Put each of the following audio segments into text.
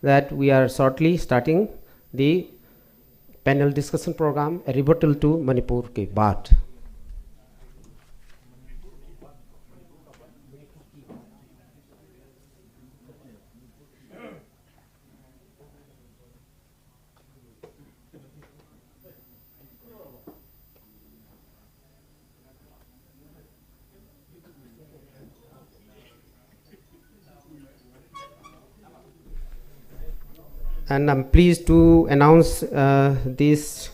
that we are shortly starting the panel discussion program, a rebuttal to Manipur ke Baat. And I'm pleased to announce this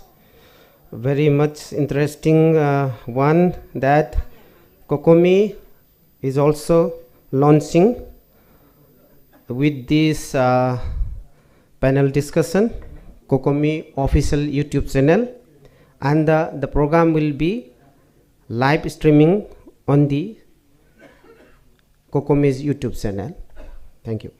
very much interesting one, that COCOMI is also launching with this panel discussion, COCOMI official YouTube channel, and the program will be live streaming on the COCOMI's YouTube channel. Thank you.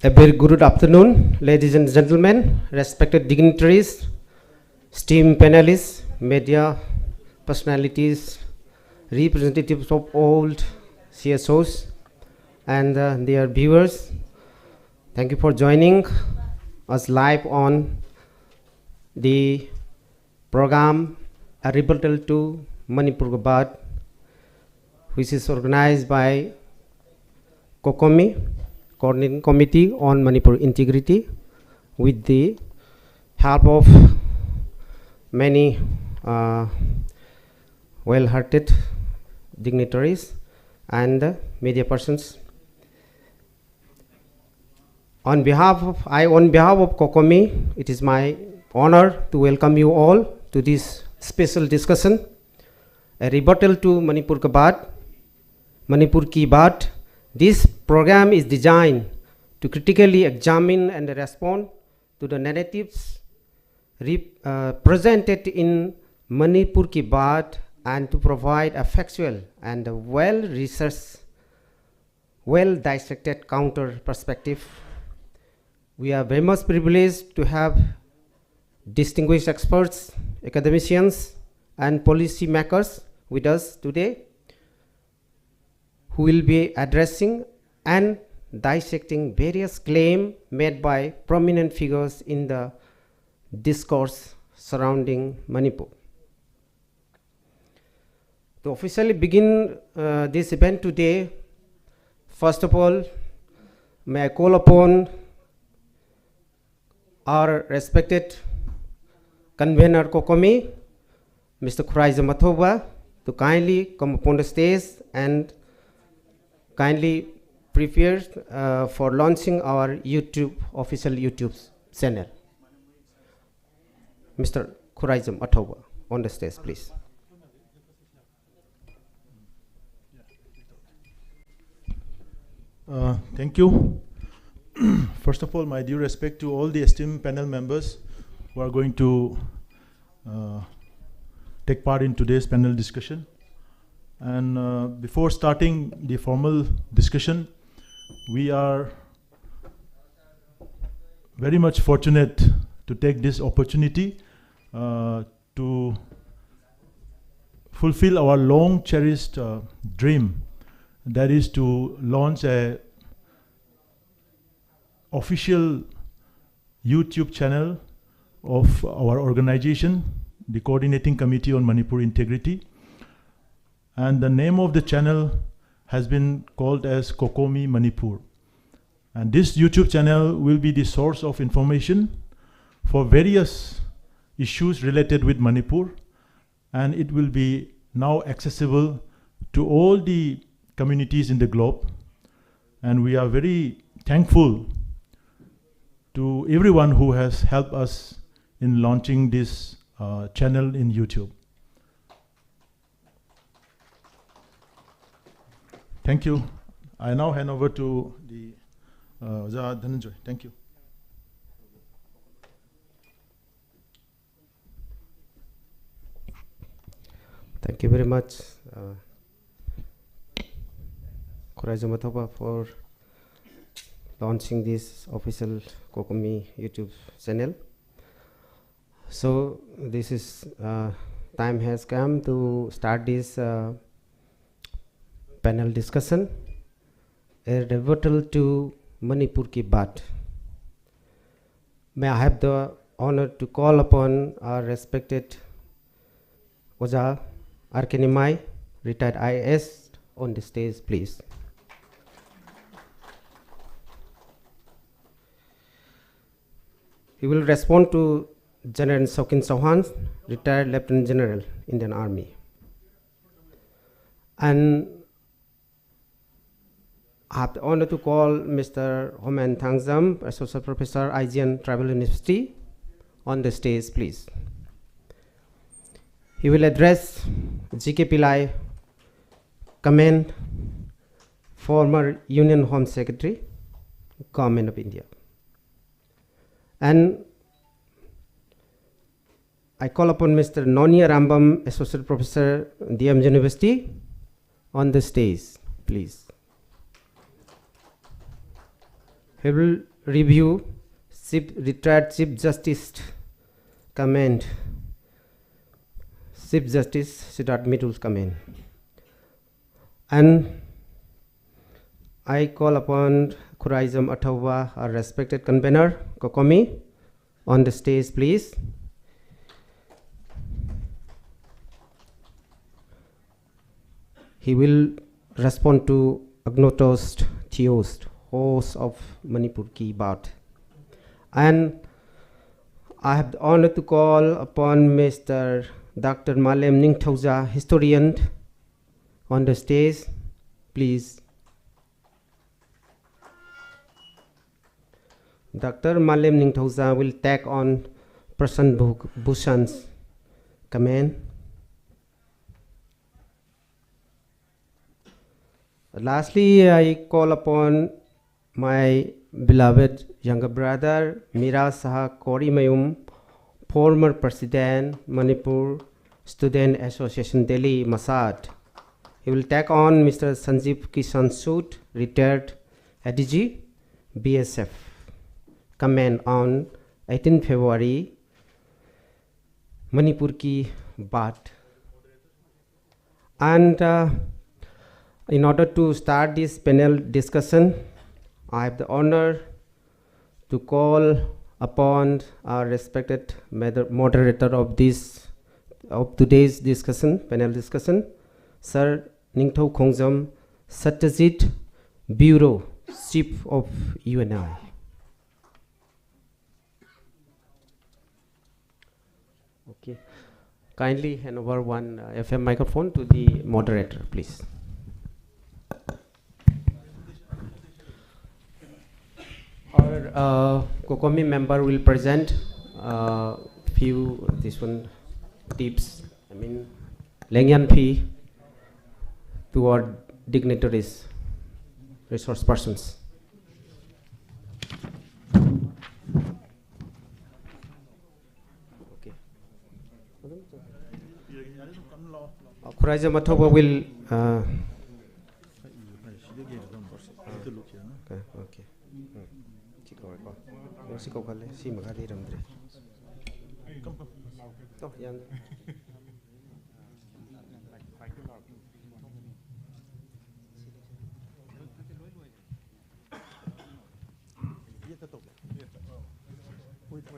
A very good afternoon, ladies and gentlemen, respected dignitaries, esteemed panelists, media personalities, representatives of all CSOs, and their viewers. Thank you for joining us live on the program, A Rebuttal to Manipur Baat, which is organized by COCOMI, Coordinating Committee on Manipur Integrity, with the help of many well-hearted dignitaries and media persons. On behalf of COCOMI, it is my honor to welcome you all to this special discussion, A Rebuttal to Manipur Ki Baat. This program is designed to critically examine and respond to the narratives presented in Manipur Ki Baat, and to provide a factual and a well-researched, well-dissected counter perspective. We are very much privileged to have distinguished experts, academicians, and policy makers with us today, who will be addressing and dissecting various claims made by prominent figures in the discourse surrounding Manipur. To officially begin this event today, first of all, may I call upon our respected convener COCOMI, Mr. Khuraizam Athoba, to kindly come upon the stage and kindly prepare for launching our official YouTube channel. Mr. Khuraizam Athoba, on the stage, please. Thank you. First of all, my due respect to all the esteemed panel members who are going to take part in today's panel discussion. And before starting the formal discussion, we are very much fortunate to take this opportunity to fulfill our long cherished dream, that is to launch a official YouTube channel of our organization, the Coordinating Committee on Manipur Integrity. And the name of the channel has been called as COCOMI Manipur. And this YouTube channel will be the source of information for various issues related with Manipur. And it will be now accessible to all the communities in the globe. And we are very thankful to everyone who has helped us in launching this channel in YouTube. Thank you. I now hand over to the Dhananjoy. Thank you. Thank you very much, Khuraizo Mathoba, for launching this official COCOMI YouTube channel. So this is time has come to start this panel discussion, a rebuttal to Manipur ki Baat. May I have the honor to call upon our respected Oja R.K. Nimai, retired IAS, on the stage, please. He will respond to General Shokin Chauhan, retired Lieutenant General, Indian Army. And I have the honor to call Mr. Homen Thangjam, Associate Professor, IGN Tribal University, on the stage, please. He will address G.K. Pillai, Comment, former Union Home Secretary, Government of India. And I call upon Mr. Noni Arambam, Associate Professor, DM University, on the stage, please. He will review retired Chief Justice comment, Chief Justice Siddharth Mridul's comment. And I call upon Khuraizo Mathoba, our respected convener, COCOMI, on the stage, please. He will respond to Agnotost Theost, host of Manipur ki Baat. And I have the honor to call upon Mr. Dr. Malem Ningthoukhongjam, historian, on the stage, please. Dr. Malem Ningthoukhongjam will take on Prasan Bhushan's comment. Lastly, I call upon my beloved younger brother, Mira Saha Kori Mayum, former President, Manipur Student Association, Delhi, Masad. He will take on Mr. Sanjeev Kishan Sood, retired ADG, BSF, comment on 18 February, Manipur ki Baat. And in order to start this panel discussion, I have the honor to call upon our respected moderator of today's discussion, panel discussion, Sir Ningthoukhongjam Satyajeet, Bureau Chief of UNI. Okay, kindly hand over one FM microphone to the moderator, please. Our COCOMI member will present few tips. I mean, Lengyan fee to our dignitaries, resource persons. Okay. Khuraizo Mathoba will. Okay. Hello.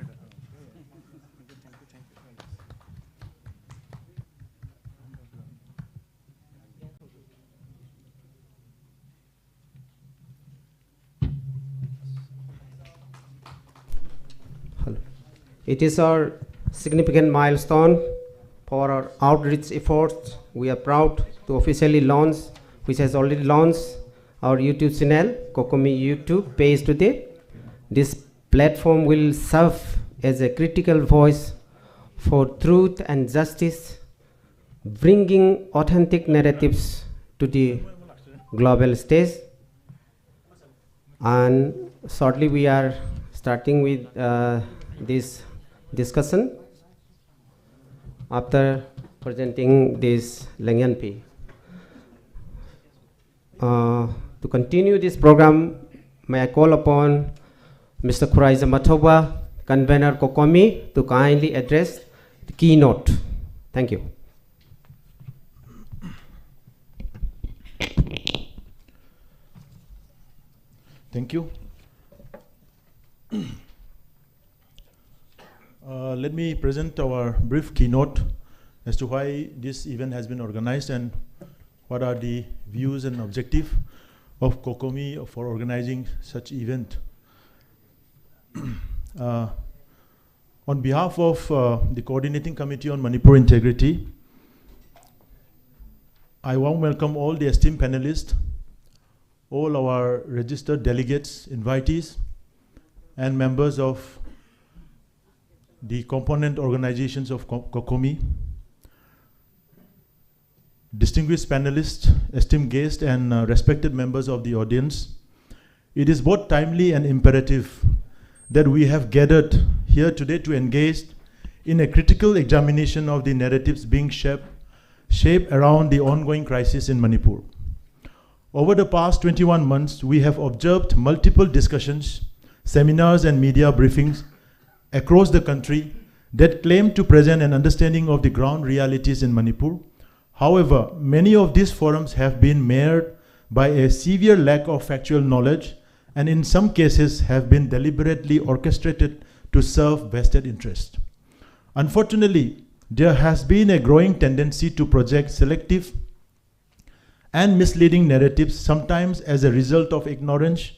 It is our significant milestone for our outreach efforts. We are proud to officially launch, which has already launched, our YouTube channel, COCOMI YouTube page today. This platform will serve as a critical voice for truth and justice, bringing authentic narratives to the global stage. And shortly we are starting with this discussion after presenting this Lengyanpi. To continue this program, may I call upon Mr. Khuraiza Mathoba, convener COCOMI, to kindly address the keynote. Thank you. Thank you. Let me present our brief keynote as to why this event has been organized and what are the views and objectives of COCOMI for organizing such event. On behalf of the Coordinating Committee on Manipur Integrity, I warmly welcome all the esteemed panelists, all our registered delegates, invitees, and members of the component organizations of COCOMI, distinguished panelists, esteemed guests, and respected members of the audience. It is both timely and imperative that we have gathered here today to engage in a critical examination of the narratives being shaped around the ongoing crisis in Manipur. Over the past 21 months, we have observed multiple discussions, seminars, and media briefings across the country that claim to present an understanding of the ground realities in Manipur. However, many of these forums have been marred by a severe lack of factual knowledge and in some cases have been deliberately orchestrated to serve vested interests. Unfortunately, there has been a growing tendency to project selective and misleading narratives, sometimes as a result of ignorance,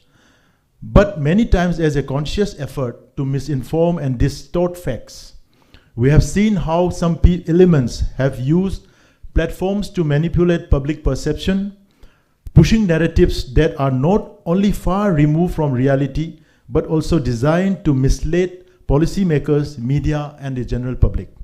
but many times as a conscious effort to misinform and distort facts. We have seen how some elements have used platforms to manipulate public perception, pushing narratives that are not only far removed from reality, but also designed to mislead policymakers, media, and the general public.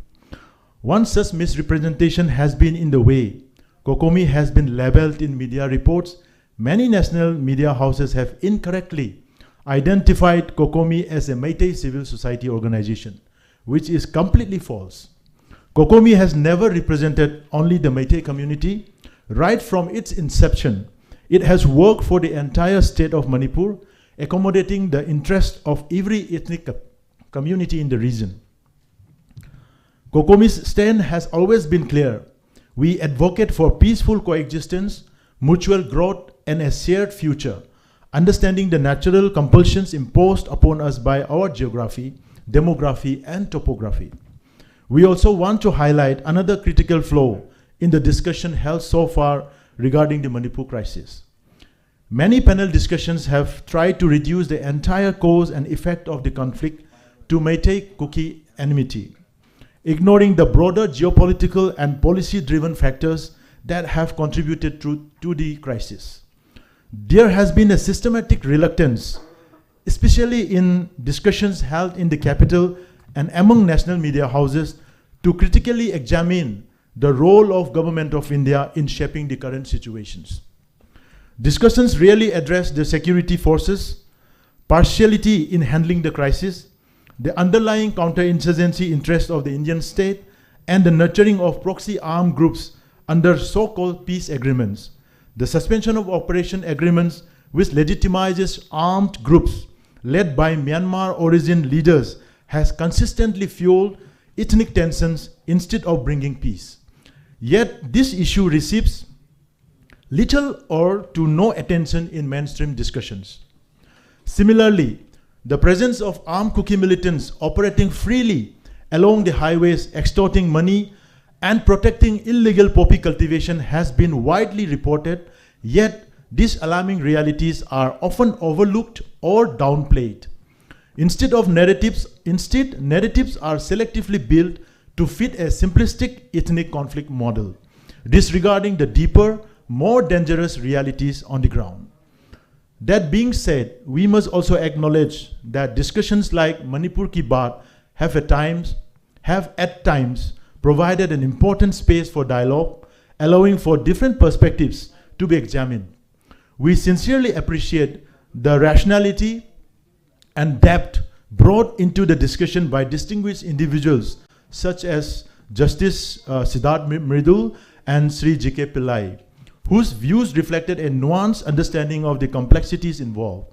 One such misrepresentation has been in the way COCOMI has been labeled in media reports. Many national media houses have incorrectly identified COCOMI as a Meitei civil society organization, which is completely false. COCOMI has never represented only the Meitei community. Right from its inception, it has worked for the entire state of Manipur, accommodating the interests of every ethnic community in the region. COCOMI's stand has always been clear. We advocate for peaceful coexistence, mutual growth, and a shared future, understanding the natural compulsions imposed upon us by our geography, demography, and topography. We also want to highlight another critical flaw in the discussion held so far regarding the Manipur crisis. Many panel discussions have tried to reduce the entire cause and effect of the conflict to Meitei-Kuki enmity, ignoring the broader geopolitical and policy-driven factors that have contributed to the crisis. There has been a systematic reluctance, especially in discussions held in the capital and among national media houses, to critically examine the role of Government of India in shaping the current situations. Discussions really address the security forces, partiality in handling the crisis, the underlying counterinsurgency interests of the Indian state, and the nurturing of proxy armed groups under so-called peace agreements. The suspension of operation agreements which legitimizes armed groups led by Myanmar origin leaders has consistently fueled ethnic tensions instead of bringing peace. Yet this issue receives little or to no attention in mainstream discussions. Similarly, The presence of armed Kuki militants operating freely along the highways, extorting money and protecting illegal poppy cultivation has been widely reported, yet these alarming realities are often overlooked or downplayed. Instead, narratives are selectively built to fit a simplistic ethnic conflict model, disregarding the deeper, more dangerous realities on the ground. That being said, we must also acknowledge that discussions like Manipur Ki Baat have at times provided an important space for dialogue, allowing for different perspectives to be examined. We sincerely appreciate the rationality and depth brought into the discussion by distinguished individuals such as Justice Siddharth Mridul and Sri G.K. Pillai, whose views reflected a nuanced understanding of the complexities involved.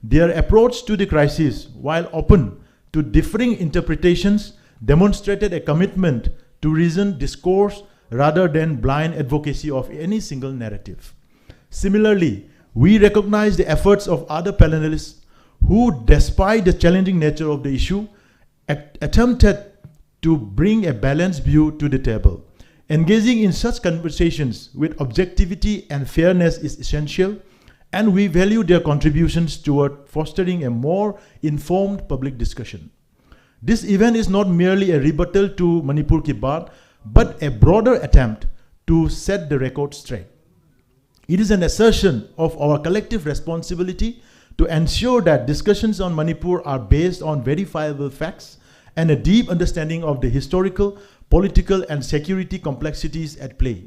Their approach to the crisis, while open to differing interpretations, demonstrated a commitment to reasoned discourse rather than blind advocacy of any single narrative. Similarly, we recognize the efforts of other panelists who, despite the challenging nature of the issue, attempted to bring a balanced view to the table. Engaging in such conversations with objectivity and fairness is essential, and we value their contributions toward fostering a more informed public discussion. This event is not merely a rebuttal to Manipur Ki Baat, but a broader attempt to set the record straight. It is an assertion of our collective responsibility to ensure that discussions on Manipur are based on verifiable facts and a deep understanding of the historical, political, and security complexities at play.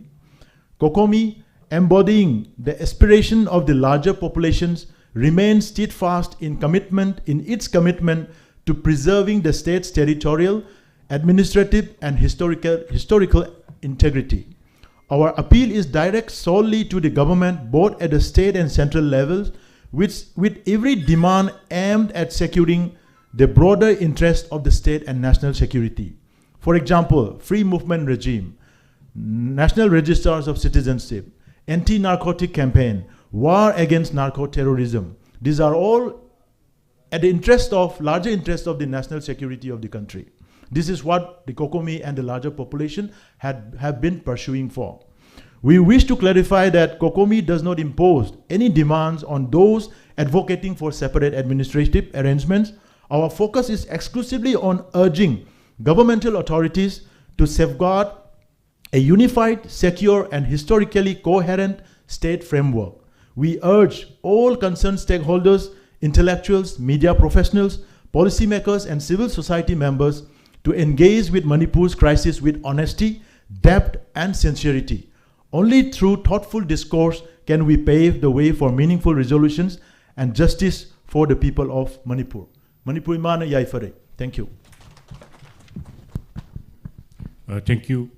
COCOMI, embodying the aspiration of the larger populations, remains steadfast in its commitment to preserving the state's territorial, administrative, and historical integrity. Our appeal is direct solely to the government, both at the state and central levels, with every demand aimed at securing the broader interest of the state and national security. For example, free movement regime, national registers of citizenship, anti-narcotic campaign, war against narco-terrorism. These are all at the larger interest of the national security of the country. This is what the COCOMI and the larger population have been pursuing for. We wish to clarify that COCOMI does not impose any demands on those advocating for separate administrative arrangements. Our focus is exclusively on urging governmental authorities to safeguard a unified, secure, and historically coherent state framework. We urge all concerned stakeholders, intellectuals, media professionals, policymakers, and civil society members to engage with Manipur's crisis with honesty, depth, and sincerity. Only through thoughtful discourse can we pave the way for meaningful resolutions and justice for the people of Manipur. Manipur imana yaifare. Thank you. Thank you.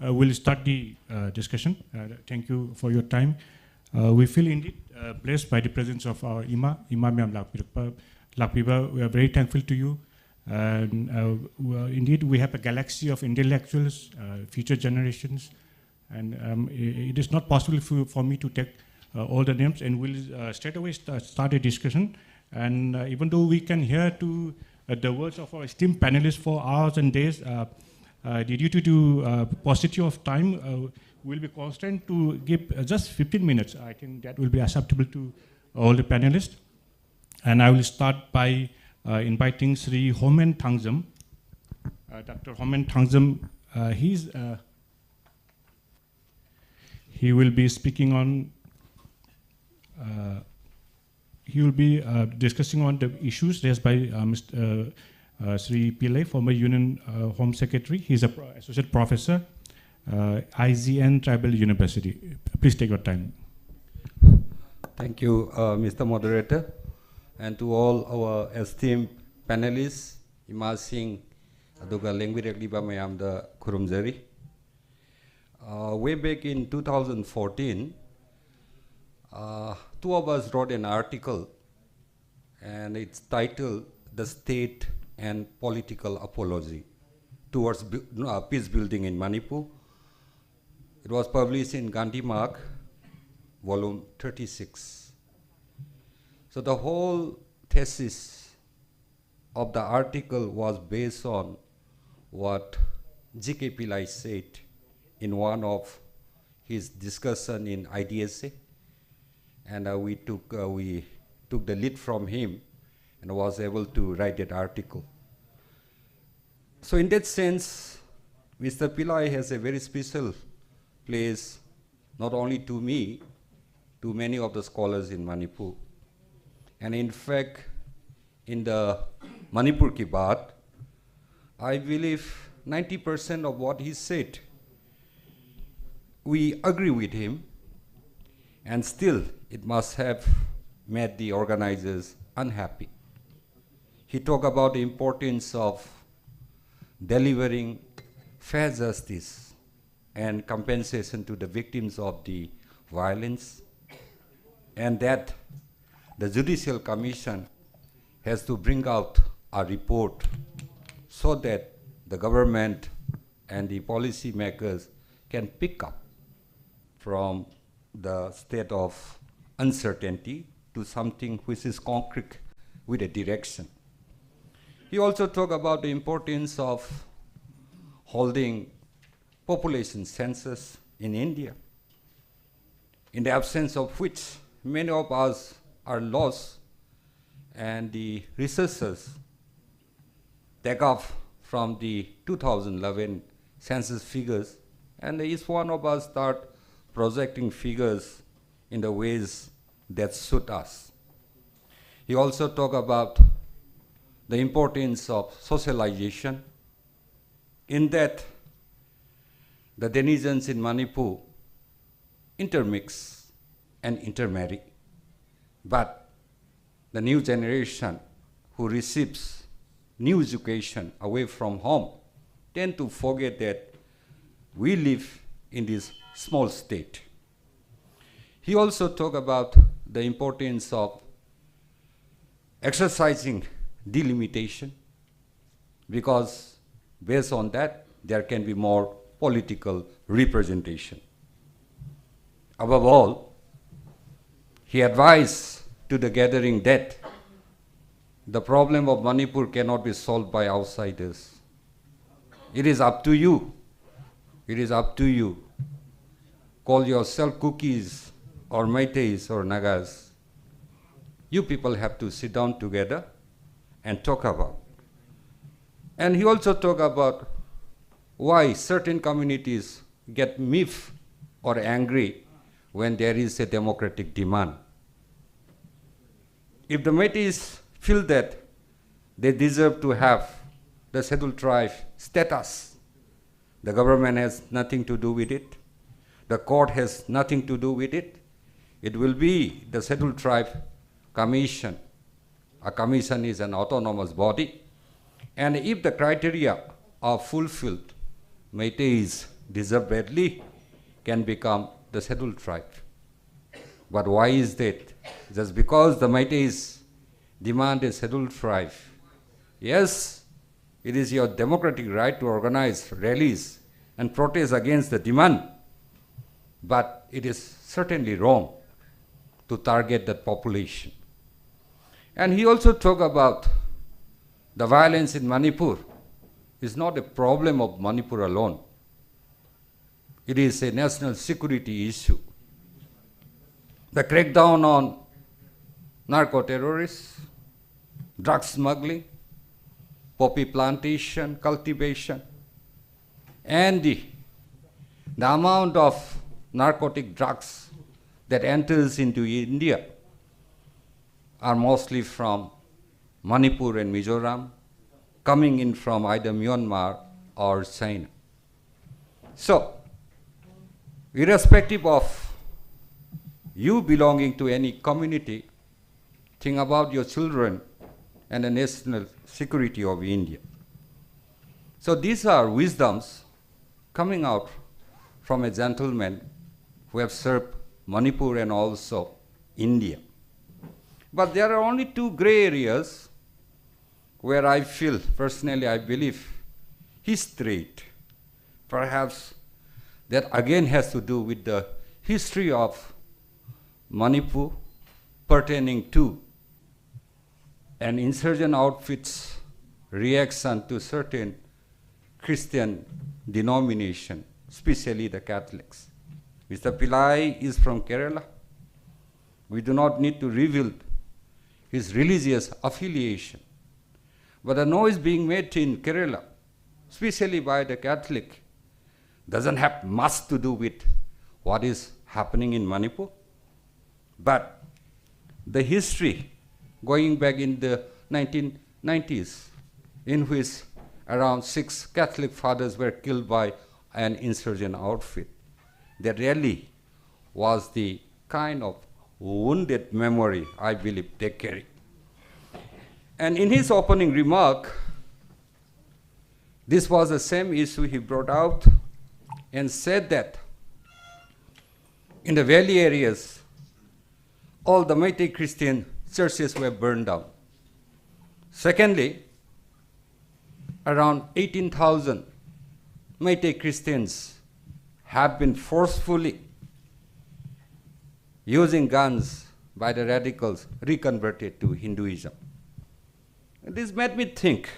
We'll start the discussion. Thank you for your time. We feel indeed blessed by the presence of our Imam Lakpiba. We are very thankful to you. And indeed, we have a galaxy of intellectuals, future generations. And it is not possible for me to take all the names, and we'll straight away start a discussion. And even though we can hear to the words of our esteemed panelists for hours and days, due to paucity of time, we'll be constrained to give just 15 minutes. I think that will be acceptable to all the panelists. And I will start by inviting Sri Homen Thangjam. Dr. Homen Thangjam, he will be speaking on, he will be discussing on the issues raised by Mr. Sri Pillai, former Union Home Secretary. He's an associate professor, IGN Tribal University. Please take your time. Thank you, Mr. Moderator, and to all our esteemed panelists, Ima Singh, aduga lengwi rekliba mayam da khurumjari. Way back in 2014, two of us wrote an article, and it's titled "The State and Political Apology Towards Peace Building in Manipur." It was published in Gandhi Mark, volume 36. So the whole thesis of the article was based on what G.K. Pillai said in one of his discussion in IDSA, and we took the lead from him and was able to write that article. So in that sense, Mr. Pillai has a very special place, not only to me, to many of the scholars in Manipur. And in fact, in the Manipur Ki Baat, I believe 90% of what he said, we agree with him, and still it must have made the organizers unhappy. He talked about the importance of delivering fair justice and compensation to the victims of the violence, and that the Judicial Commission has to bring out a report so that the government and the policy makers can pick up from the state of uncertainty to something which is concrete with a direction. He also talked about the importance of holding population census in India, in the absence of which many of us are lost, and the researchers take off from the 2011 census figures, and each one of us start projecting figures in the ways that suit us. He also talked about the importance of socialization, in that the denizens in Manipur intermix and intermarry. But the new generation who receives new education away from home tend to forget that we live in this small state. He also talked about the importance of exercising delimitation, because based on that, there can be more political representation. Above all, he advised to the gathering that the problem of Manipur cannot be solved by outsiders. It is up to you. It is up to you. Call yourself cookies or Meiteis or Nagas. You people have to sit down together and talk about. And he also talked about why certain communities get miffed or angry when there is a democratic demand. If the Meiteis feel that they deserve to have the scheduled tribe status, the government has nothing to do with it, the court has nothing to do with it, it will be the scheduled tribe commission. A commission is an autonomous body, and if the criteria are fulfilled, Meiteis deservedly can become the scheduled tribe. But why is that? Just because the Meiteis demand a scheduled tribe. Yes, it is your democratic right to organize rallies and protest against the demand, but it is certainly wrong to target that population. And he also talked about the violence in Manipur is not a problem of Manipur alone. It is a national security issue. The crackdown on narco-terrorists, drug smuggling, poppy plantation, cultivation, and the amount of narcotic drugs that enters into India are mostly from Manipur and Mizoram, coming in from either Myanmar or China. So, irrespective of you belonging to any community, think about your children and the national security of India. So these are wisdoms coming out from a gentleman who have served Manipur and also India. But there are only two gray areas where I feel, personally, I believe, he strayed. Perhaps that again has to do with the history of Manipur pertaining to an insurgent outfit's reaction to certain Christian denomination, especially the Catholics. Mr. Pillai is from Kerala. We do not need to reveal his religious affiliation. But the noise being made in Kerala, especially by the Catholic, doesn't have much to do with what is happening in Manipur. But the history going back in the 1990s, in which around 6 Catholic fathers were killed by an insurgent outfit, that really was the kind of wounded memory I believe they carry. And in his opening remark, this was the same issue he brought out and said that in the valley areas, all the Meitei Christian churches were burned down. Secondly, around 18,000 Meitei Christians have been forcefully using guns by the radicals reconverted to Hinduism. And this made me think,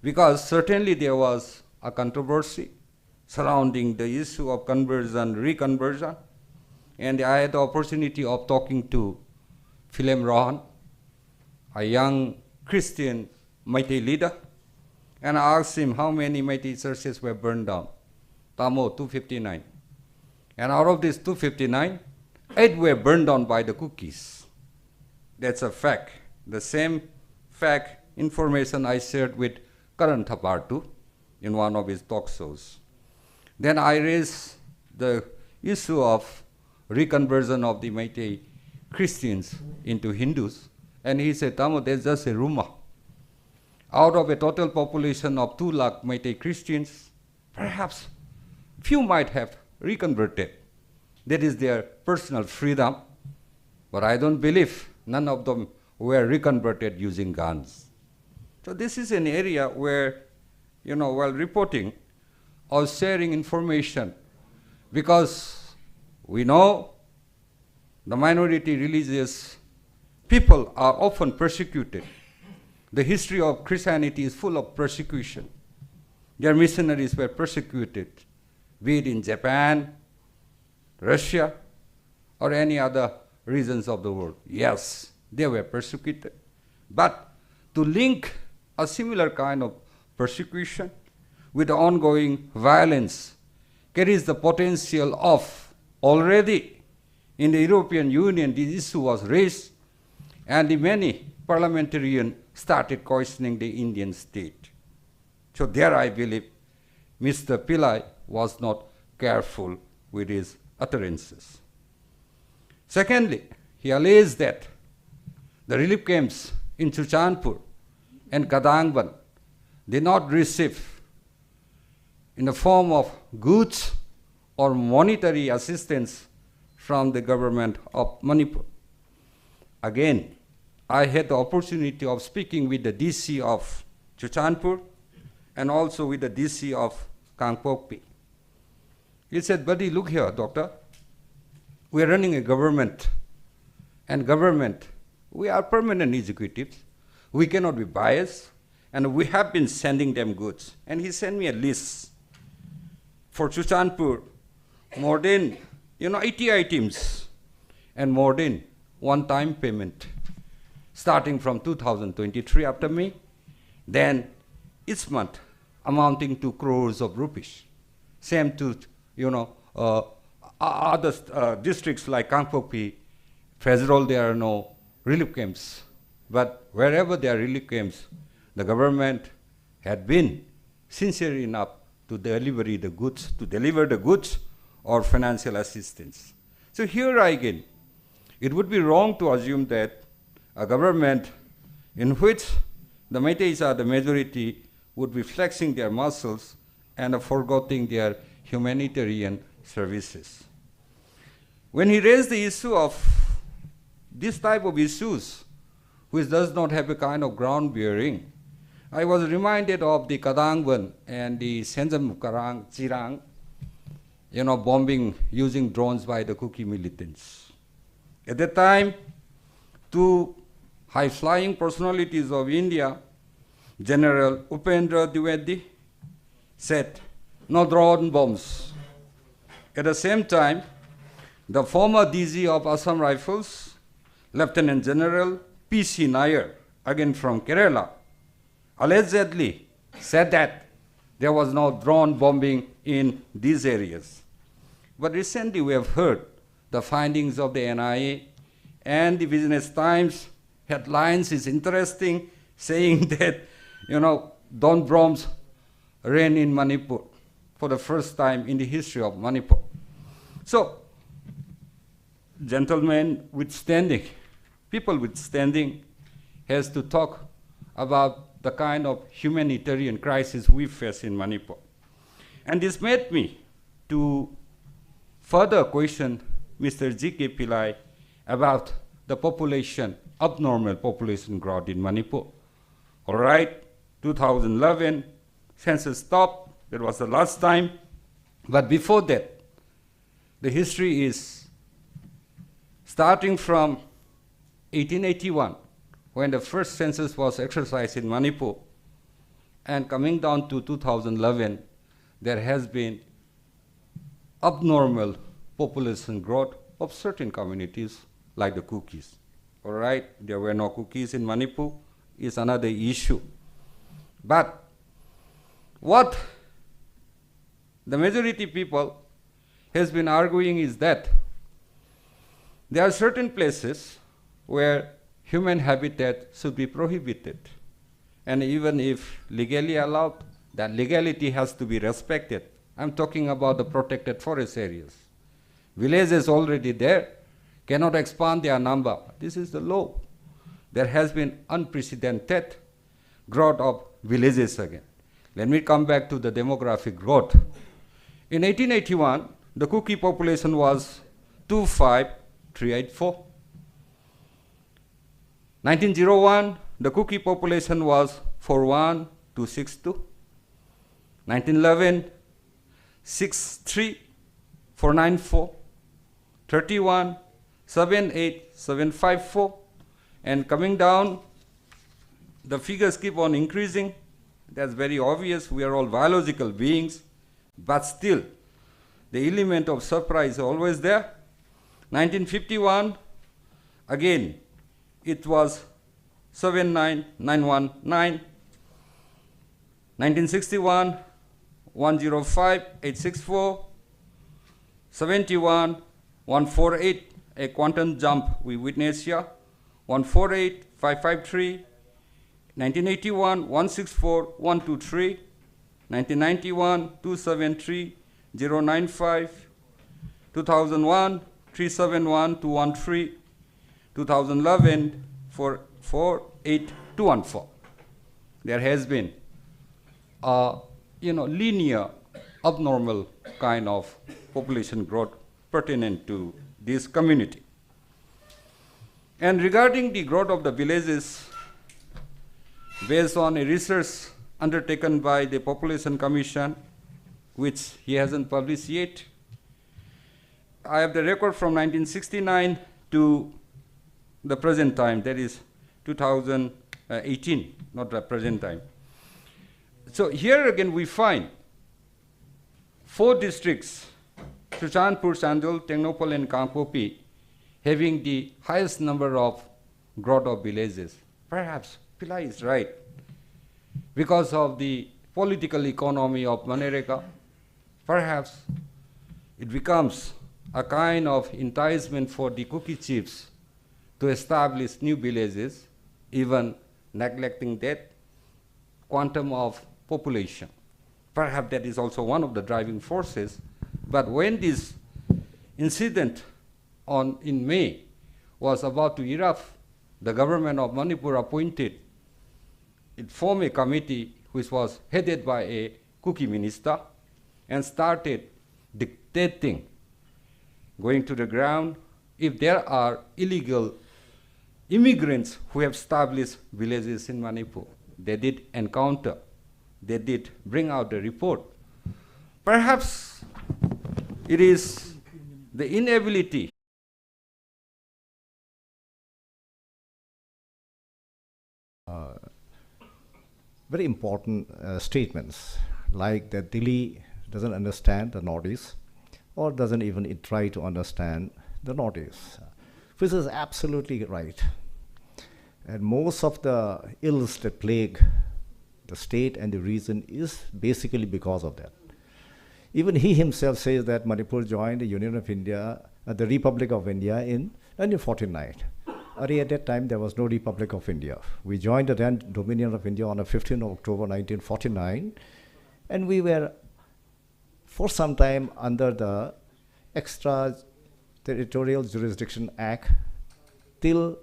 because certainly there was a controversy surrounding the issue of conversion, reconversion, and I had the opportunity of talking to Philem Rohan, a young Christian Meitei leader, and I asked him how many Meitei churches were burned down. Tamo, 259. And out of these 259, 8 were burned down by the cookies. That's a fact. The same fact information I shared with Karan Thapartu in one of his talk shows. Then I raised the issue of reconversion of the Meitei Christians into Hindus, and he said, Tamo, there's just a rumor. Out of a total population of 2 lakh Meitei Christians, perhaps few might have reconverted. That is their personal freedom, but I don't believe none of them were reconverted using guns. So this is an area where, while reporting or sharing information, because we know the minority religious people are often persecuted. The history of Christianity is full of persecution. Their missionaries were persecuted, be it in Japan, Russia, or any other regions of the world. Yes, they were persecuted. But to link a similar kind of persecution with the ongoing violence carries the potential of already in the European Union this issue was raised, and the many parliamentarians started questioning the Indian state. So there I believe Mr. Pillai was not careful with his utterances. Secondly, he alleged that the relief camps in Chuchanpur and Kadangban did not receive in the form of goods or monetary assistance from the government of Manipur. Again, I had the opportunity of speaking with the DC of Chuchanpur and also with the DC of Kangpokpi. He said, buddy, look here, doctor. We are running a government, and government, we are permanent executives. We cannot be biased, and we have been sending them goods. And he sent me a list for Chuchanpur, more than 80 items, and more than one-time payment, starting from 2023 after May, then each month amounting to crores of rupees. Same to other districts like Kangpokpi, Fezrol, there are no relief camps. But wherever there are relief camps, the government had been sincere enough to deliver the goods or financial assistance. So here again, it would be wrong to assume that a government in which the Meiteis are the majority would be flexing their muscles and forgetting their humanitarian services. When he raised the issue of this type of issues, which does not have a kind of ground bearing, I was reminded of the Kadangban and the Senjam Karang Chirang, bombing using drones by the Kuki militants. At that time, two high-flying personalities of India, General Upendra Dwivedi, said, no drone bombs. At the same time, the former DG of Assam Rifles, Lieutenant General P.C. Nair, again from Kerala, allegedly said that there was no drone bombing in these areas. But recently we have heard the findings of the NIA, and the Business Times headlines is interesting, saying that, drone bombs rain in Manipur for the first time in the history of Manipur. So, gentlemen withstanding, people withstanding, has to talk about the kind of humanitarian crisis we face in Manipur. And this made me to further question Mr. G.K. Pillai about the population, abnormal population growth in Manipur. All right, 2011, census stopped, that was the last time. But before that, the history is starting from 1881, when the first census was exercised in Manipur, and coming down to 2011, there has been abnormal population growth of certain communities like the Kukis. All right, there were no Kukis in Manipur is another issue. But what the majority people has been arguing is that there are certain places where human habitat should be prohibited. And even if legally allowed, that legality has to be respected. I'm talking about the protected forest areas. Villages already there cannot expand their number. This is the law. There has been unprecedented growth of villages again. Let me come back to the demographic growth. In 1881, the Kuki population was 25,384. 1901, the Kuki population was 41,262. 1911, 63,494. 31, 78,754. And coming down, the figures keep on increasing. That's very obvious. We are all biological beings, but still, the element of surprise is always there. 1951, again, it was 79,919. 1961, 105,864. 71, 148, a quantum jump we witnessed here. 148,553. 1981, 164,123. 1991, 273,095. 2001, 371,213. 2011, 448,214. There has been a linear, abnormal kind of population growth pertinent to this community. And regarding the growth of the villages, based on a research undertaken by the Population Commission, which he hasn't published yet, I have the record from 1969 to the present time, that is 2018, not the present time. So here again we find 4 districts, Suchanpur, Sandul, Tengnopal and Kangpopi, having the highest number of growth of villages. Perhaps Pillai is right. Because of the political economy of Manrega, perhaps it becomes a kind of enticement for the Kuki chiefs to establish new villages, even neglecting that quantum of population. Perhaps that is also one of the driving forces. But when this incident in May was about to erupt, the government of Manipur appointed, it formed a committee which was headed by a Kuki minister and started dictating, going to the ground, if there are illegal immigrants who have established villages in Manipur. They did encounter, they did bring out a report. Perhaps It is the inability very important statements, like that Delhi doesn't understand the Northeast, or doesn't even try to understand the Northeast, which is absolutely right. And most of the ills that plague the state and the region is basically because of that. Even he himself says that Manipur joined the Union of India, the Republic of India in 1949. Already at that time, there was no Republic of India. We joined the then Dominion of India on the 15th of October 1949, and we were for some time under the Extraterritorial Jurisdiction Act till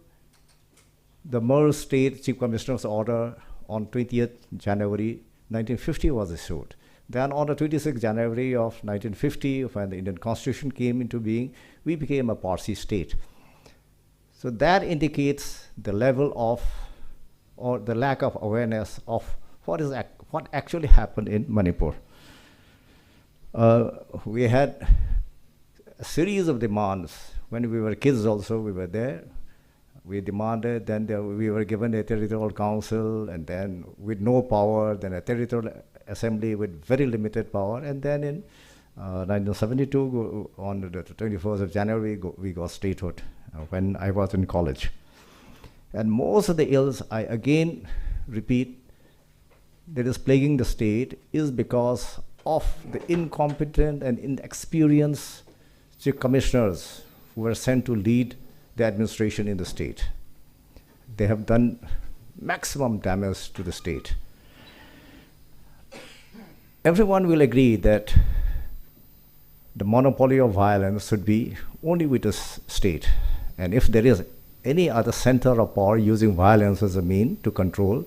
the Merged State Chief Commissioner's order on 20th January 1950 was issued. Then on the 26th January of 1950, when the Indian Constitution came into being, we became a Parsi state. So that indicates the level of, or the lack of awareness of what actually happened in Manipur. We had a series of demands. When we were kids also, we were there. We demanded, then we were given a territorial council, and then with no power, then a territorial assembly with very limited power, and then in 1972, on the 21st of January, we got statehood when I was in college. And most of the ills, I again repeat, that is plaguing the state is because of the incompetent and inexperienced chief commissioners who were sent to lead the administration in the state. They have done maximum damage to the state. Everyone will agree that the monopoly of violence should be only with the state. And if there is any other center of power using violence as a mean to control,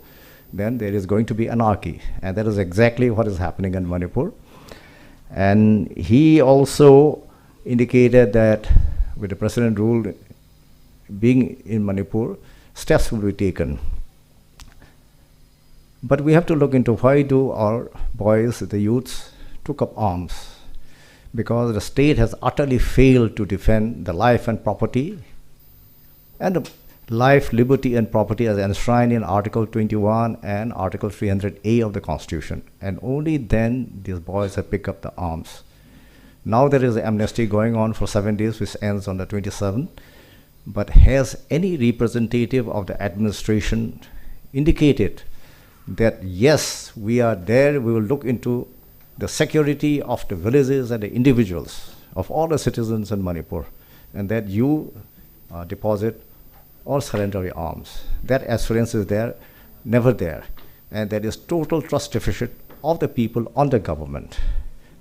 then there is going to be anarchy. And that is exactly what is happening in Manipur. And he also indicated that with the president rule being in Manipur, steps will be taken. But we have to look into why do our boys, the youths, took up arms. Because the state has utterly failed to defend the life and property, and the life, liberty, and property as enshrined in Article 21 and Article 300A of the Constitution. And only then these boys have picked up the arms. Now there is an amnesty going on for 7 days, which ends on the 27th. But has any representative of the administration indicated that yes, we are there, we will look into the security of the villages and the individuals, of all the citizens in Manipur, and that you deposit or surrender your arms? That assurance is there, never there. And there is total trust deficit of the people on the government.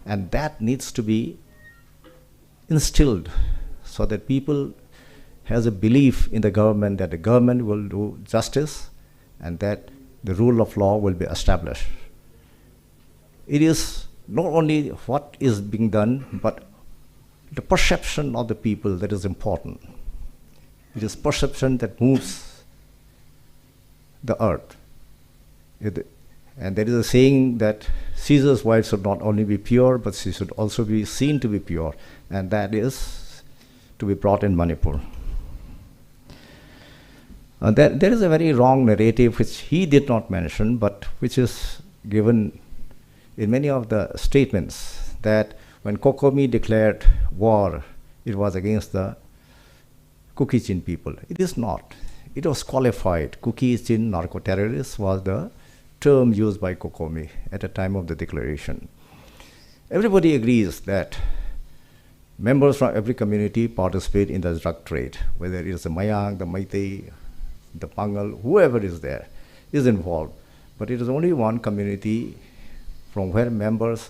And that needs to be instilled so that people has a belief in the government that the government will do justice and that the rule of law will be established. It is not only what is being done, but the perception of the people that is important. It is perception that moves the earth. And there is a saying that Caesar's wife should not only be pure, but she should also be seen to be pure. And that is to be brought in Manipur. There is a very wrong narrative which he did not mention, but which is given in many of the statements, that when COCOMI declared war, it was against the Kuki-Chin people. It is not. It was qualified. Kuki-Chin narco-terrorists was the term used by COCOMI at the time of the declaration. Everybody agrees that members from every community participate in the drug trade, whether it is the Mayang, the Meitei, the Pangal, whoever is there is involved. But it is only one community from where members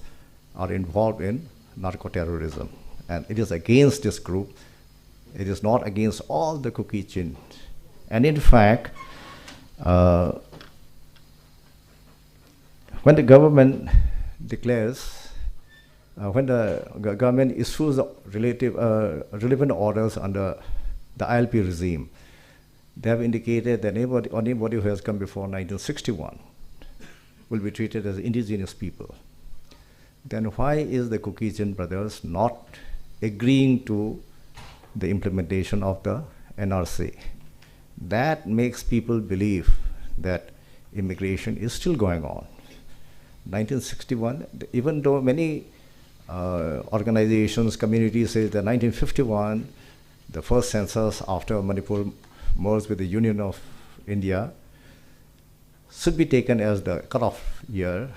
are involved in narco-terrorism. And it is against this group. It is not against all the Kuki-Chin. And in fact, when the government declares, when the government issues relevant orders under the ILP regime, they have indicated that anybody who has come before 1961 will be treated as indigenous people. then why is the Caucasian brothers not agreeing to the implementation of the NRC? That makes people believe that immigration is still going on. 1961, even though many organizations, communities say that 1951, the first census after Manipur merged with the Union of India, should be taken as the cutoff year.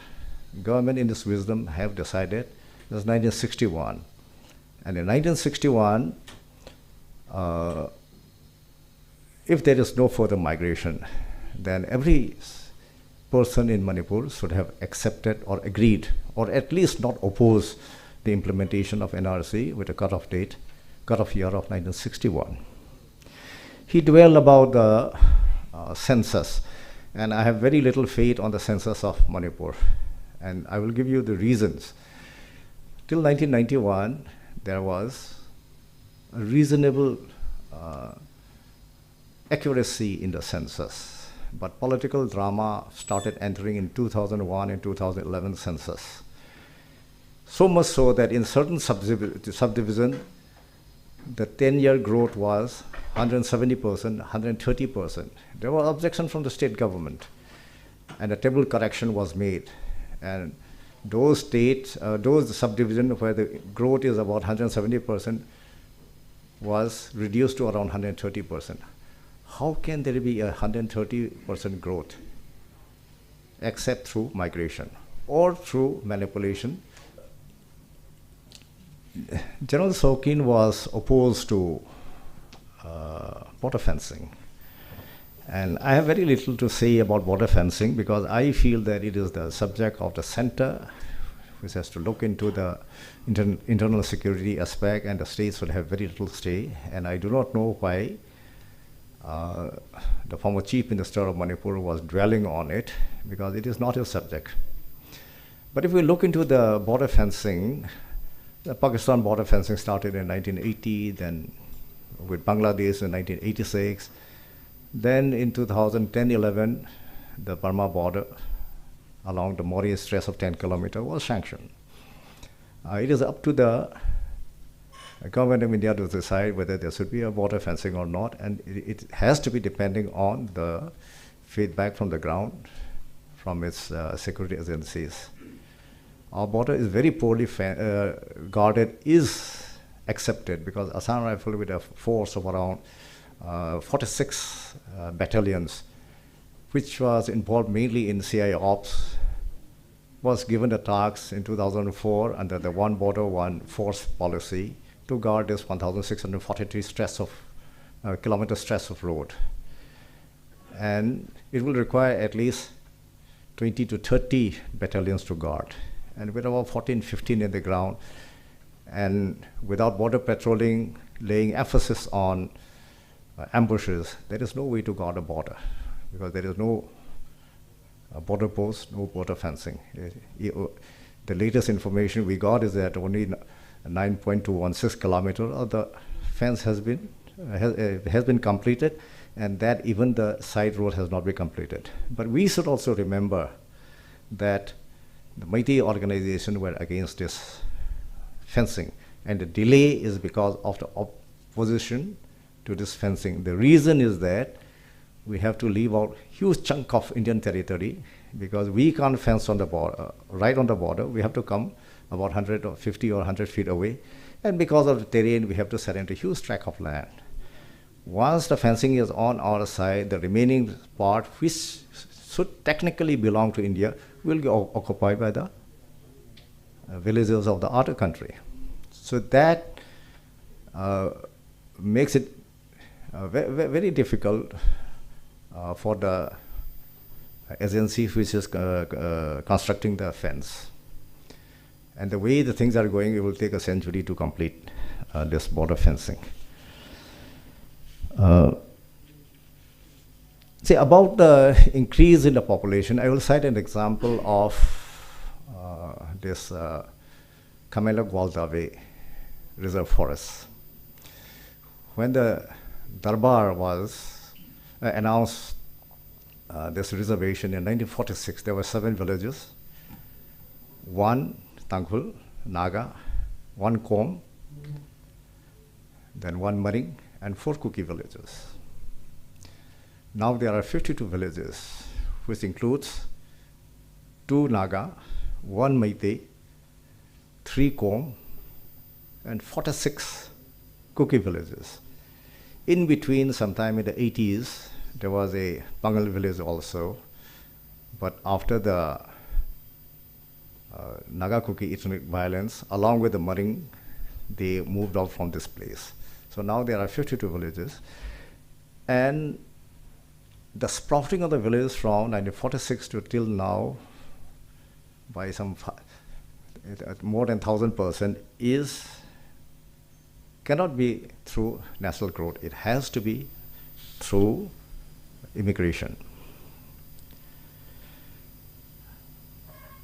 Government in its wisdom have decided that's 1961. And in 1961, if there is no further migration, then every person in Manipur should have accepted or agreed, or at least not opposed the implementation of NRC with a cutoff year of 1961. He dwelled about the census, and I have very little faith on the census of Manipur, and I will give you the reasons. Till 1991, there was a reasonable accuracy in the census. But political drama started entering in 2001 and 2011 census. So much so that in certain subdivision, the 10-year growth was 170%, 130%. There was objection from the state government, and a table correction was made. And those states, those subdivisions where the growth is about 170% was reduced to around 130%. How can there be 130% growth except through migration or through manipulation? General Shokin was opposed to border fencing. And I have very little to say about border fencing because I feel that it is the subject of the center which has to look into the internal security aspect, and the states will have very little say. And I do not know why the former Chief Minister of Manipur was dwelling on it, because it is not his subject. But if we look into the border fencing, the Pakistan border fencing started in 1980, then with Bangladesh in 1986. Then in 2010-11, the Burma border along the Mori stretch of 10 kilometers was sanctioned. It is up to the government of India to decide whether there should be a border fencing or not, and it has to be depending on the feedback from the ground, from its security agencies. Our border is very poorly guarded, is accepted, because Assam Rifle with a force of around 46 battalions, which was involved mainly in CIA ops, was given the tasks in 2004 under the one border, one force policy to guard this 1,643 kilometer stretch of road. And it will require at least 20 to 30 battalions to guard. And with about 14, 15 in the ground, and without border patrolling, laying emphasis on ambushes, there is no way to guard a border, because there is no border post, no border fencing. The latest information we got is that only 9.216 kilometers of the fence has been completed, and that even the side road has not been completed. But we should also remember that the mighty organizations were against this fencing, and the delay is because of the opposition to this fencing. The reason is that we have to leave out huge chunk of Indian territory, because we can't fence on the border, right on the border. We have to come about 150 or 100 feet away, and because of the terrain, we have to surrender a huge tract of land. Once the fencing is on our side, the remaining part, which should technically belong to India, will be occupied by the villagers of the other country. So that makes it very difficult for the agency which is constructing the fence. And the way the things are going, it will take a century to complete this border fencing. See, about the increase in the population, I will cite an example of this Kamela-Gwaldave Reserve Forest. When the Darbar was announced this reservation in 1946, there were 7 villages. One, Tangkhul, Naga, 1 Kom, then 1 Maring, and 4 Kuki villages. Now there are 52 villages, which includes 2 Naga, 1 Meitei, 3 Kom, and 46 Kuki villages. In between, sometime in the 80s, there was a Bangal village also, but after the Naga Kuki ethnic violence, along with the Maring, they moved out from this place. So now there are 52 villages, and the sprouting of the village from 1946 to till now, by some more than 1,000% cannot be through natural growth. It has to be through immigration.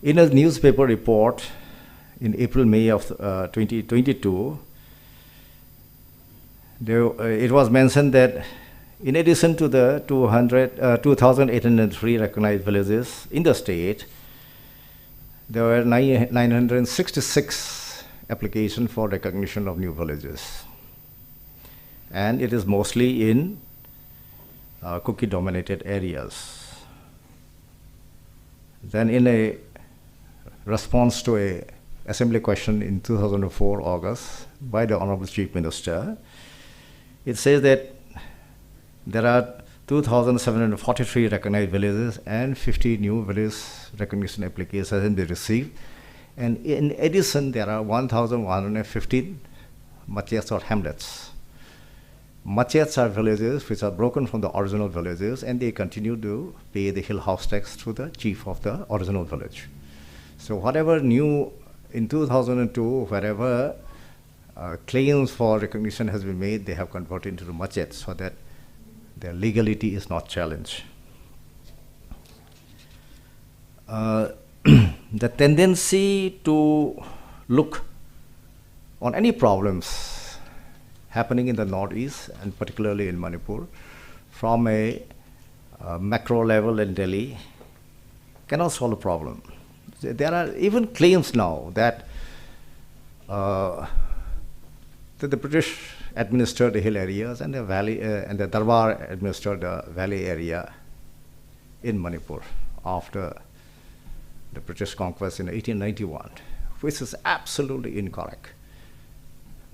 In a newspaper report in April-May of 2022, it was mentioned that in addition to the 2,803 recognized villages in the state, there were 966 applications for recognition of new villages. And it is mostly in Kuki-dominated areas. Then in a response to a assembly question in 2004 August by the Honorable Chief Minister, it says that there are 2,743 recognized villages and 50 new village recognition applications have been received. And in addition, there are 1,115 machets or hamlets. Machets are villages which are broken from the original villages, and they continue to pay the hill house tax to the chief of the original village. So whatever new in 2002, wherever claims for recognition has been made, they have converted into the machets so that their legality is not challenged. The tendency to look on any problems happening in the Northeast, and particularly in Manipur, from a macro level in Delhi cannot solve the problem. There are even claims now that the British administered the hill areas and the valley, and the Darbar administered the valley area in Manipur after the British conquest in 1891, which is absolutely incorrect.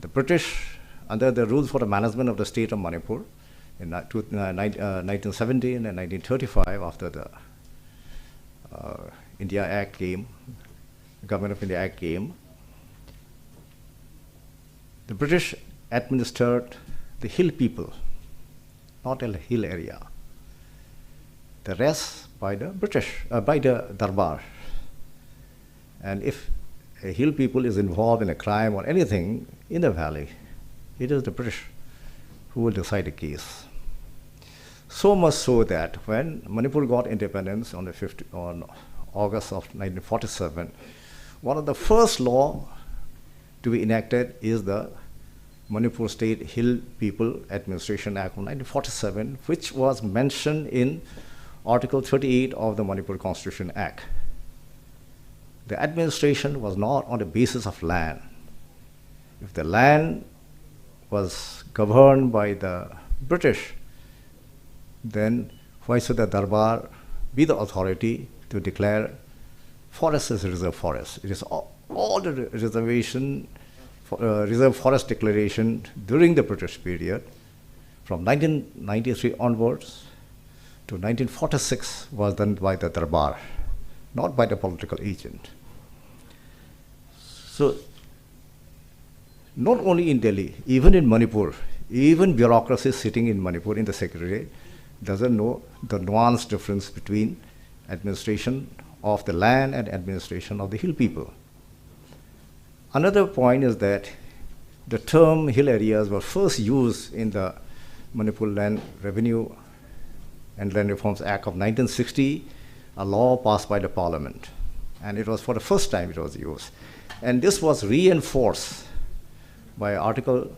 The British, under the rules for the management of the state of Manipur in 1917 and 1935, after the India Act came, the Government of India Act came, the British administered the hill people, not a hill area. The rest by the British, by the Darbar. And if a hill people is involved in a crime or anything in the valley, it is the British who will decide the case. So much so that when Manipur got independence on August of 1947, one of the first law to be enacted is the Manipur State Hill People Administration Act of 1947, which was mentioned in Article 38 of the Manipur Constitution Act. The administration was not on the basis of land. If the land was governed by the British, then why should the Darbar be the authority to declare forest as a reserve forest? It is all the reservation, reserve forest declaration during the British period, from 1993 onwards to 1946, was done by the Darbar, not by the political agent. So, not only in Delhi, even in Manipur, even bureaucracy sitting in Manipur in the Secretariat doesn't know the nuanced difference between administration of the land and administration of the hill people. Another point is that the term hill areas were first used in the Manipur Land Revenue and Land Reforms Act of 1960, a law passed by the Parliament. And it was for the first time it was used. And this was reinforced by Article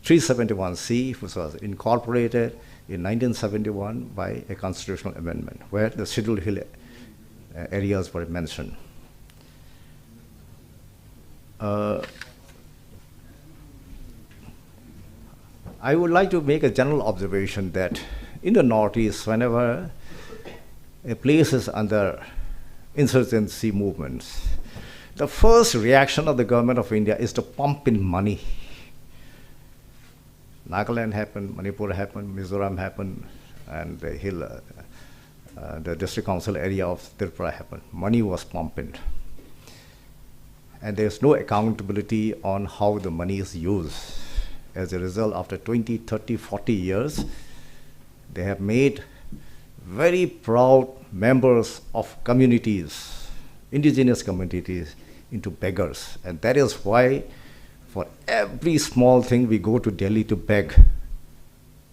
371C, which was incorporated in 1971 by a constitutional amendment, where the scheduled hill areas were mentioned. I would like to make a general observation that in the Northeast, whenever a place is under insurgency movements, the first reaction of the government of India is to pump in money. Nagaland happened, Manipur happened, Mizoram happened, and the district council area of Tripura happened. Money was pumping. And there's no accountability on how the money is used. As a result, after 20, 30, 40 years, they have made very proud members of communities, indigenous communities, into beggars. And that is why for every small thing we go to Delhi to beg,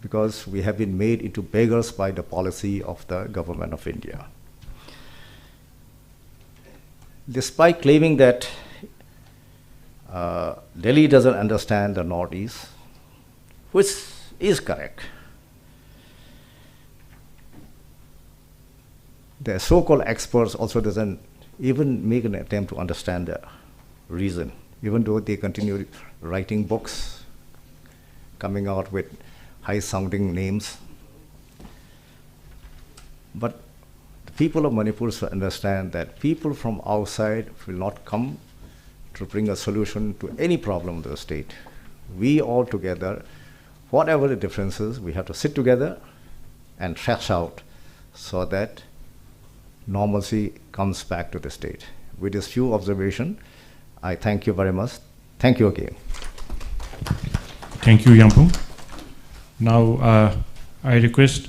because we have been made into beggars by the policy of the government of India. Despite claiming that Delhi doesn't understand the Northeast, which is correct, the so-called experts also doesn't even make an attempt to understand the reason, even though they continue writing books, coming out with high-sounding names. But the people of Manipur should understand that people from outside will not come to bring a solution to any problem of the state. We all together, whatever the differences, we have to sit together and thrash out so that normalcy comes back to the state. With this few observations, I thank you very much. Thank you again. Thank you, Yampung. Now, I request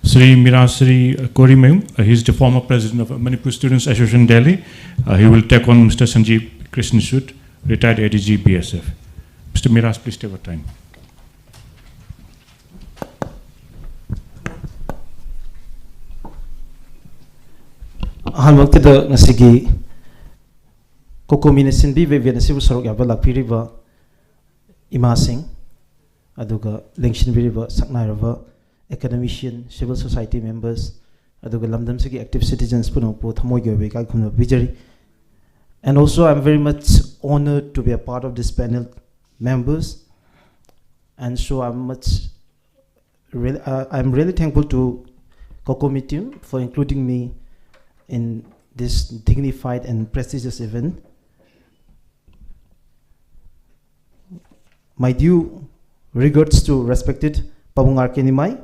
Sri Mirasri Korimeu. He is the former president of Manipur Students Association Delhi. He will take on Mr. Sanjeev Krishnasud, retired ADG BSF. Mr. Miras, please take your time. Halmaktida ngasigi COCOMI na sinbi vevena sibu sarok yaba lakpiriba ima sing aduga lengshin biriba saknairaba academician civil society members aduga lamdam sigi active citizens puno po thamoi gyobe ka khumna bijari. And also I'm very much honored to be a part of this panel members, and so I'm really thankful to COCOMI team for including me in this dignified and prestigious event. My due regards to respected Pabungar Nimai,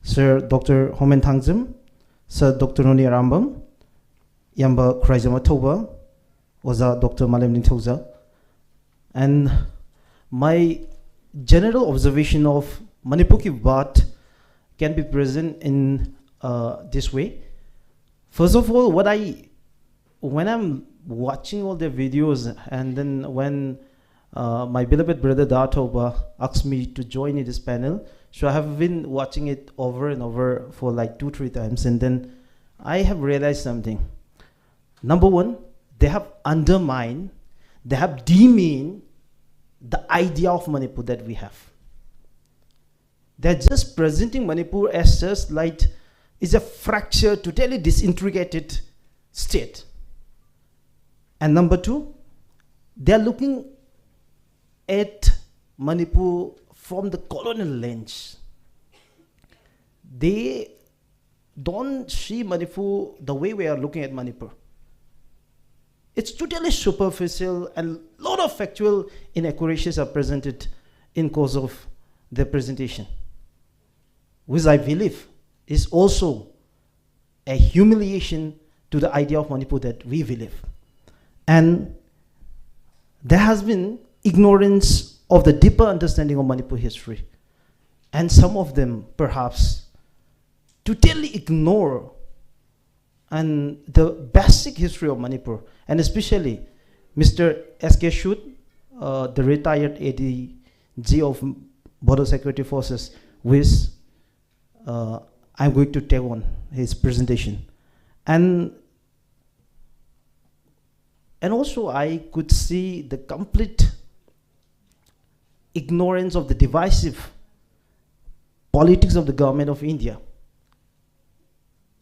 Sir Dr. Homen Thangjam, Sir Dr. Noni Arambam, Yamba Kraijama Toba, Oza Dr. Malem Ningthoukhongjam. And my general observation of Manipur ki Baat can be present in this way. First of all, when I'm watching all the videos, and then when my beloved brother Datoba asked me to join in this panel, so I have been watching it over and over for like 2-3 times, and then I have realized something. Number one, they have undermined, they have demeaned the idea of Manipur that we have. They're just presenting Manipur as just like it's a fractured, totally disintegrated state. And number two, they're looking at Manipur from the colonial lens. They don't see Manipur the way we are looking at Manipur. It's totally superficial, and a lot of factual inaccuracies are presented in course of their presentation, which I believe is also a humiliation to the idea of Manipur that we believe. And there has been ignorance of the deeper understanding of Manipur history. And some of them perhaps totally ignore and the basic history of Manipur, and especially Mr. S.K. Shud, the retired ADG of Border Security Forces, which I'm going to take on his presentation. And also I could see the complete ignorance of the divisive politics of the government of India,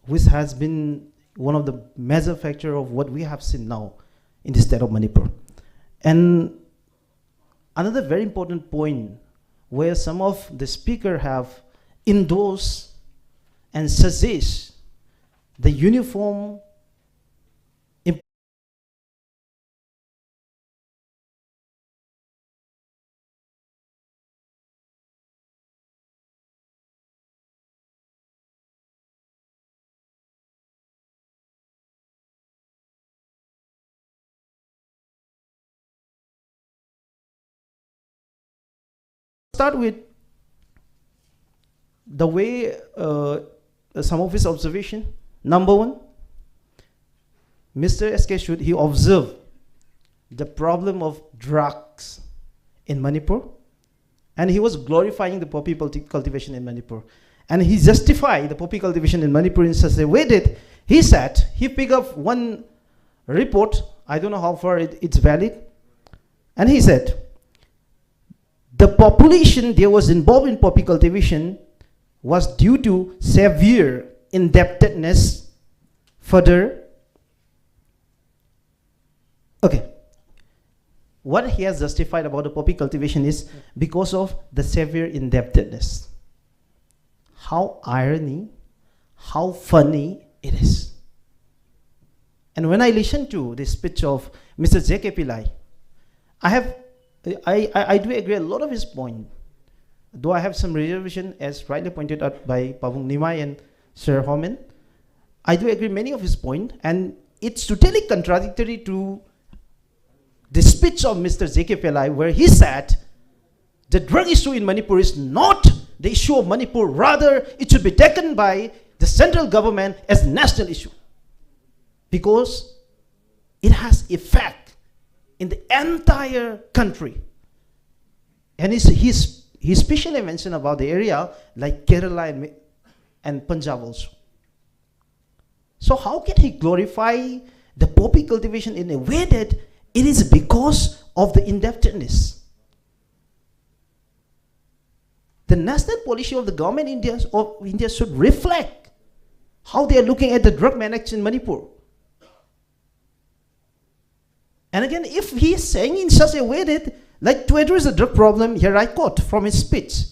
which has been one of the major factor of what we have seen now in the state of Manipur. And another very important point where some of the speakers have endorsed and suggest the uniform start with the way some of his observation. Number one, Mr. S.K. Shud, he observed the problem of drugs in Manipur, and he was glorifying the poppy cultivation in Manipur. And he justified the poppy cultivation in Manipur in such a way that he said, he picked up one report, I don't know how far it's valid, and he said, the population that was involved in poppy cultivation was due to severe indebtedness. Further, okay, what he has justified about the poppy cultivation is because of the severe indebtedness. How irony, how funny it is. And when I listen to the speech of Mr. J.K. Pillai, I do agree a lot of his point, though I have some reservation, as rightly pointed out by Pavung Nimai and Sir Homen. I do agree many of his point, and it's totally contradictory to the speech of Mr. J.K. Pillai, where he said the drug issue in Manipur is not the issue of Manipur, rather it should be taken by the central government as a national issue, because it has effect in the entire country. And he specially mentioned about the area like Kerala and Punjab also. So how can he glorify the poppy cultivation in a way that it is because of the indebtedness? The national policy of the government of India should reflect how they are looking at the drug management in Manipur. And again, if he is saying in such a way that, like, to address the drug problem, here I quote from his speech,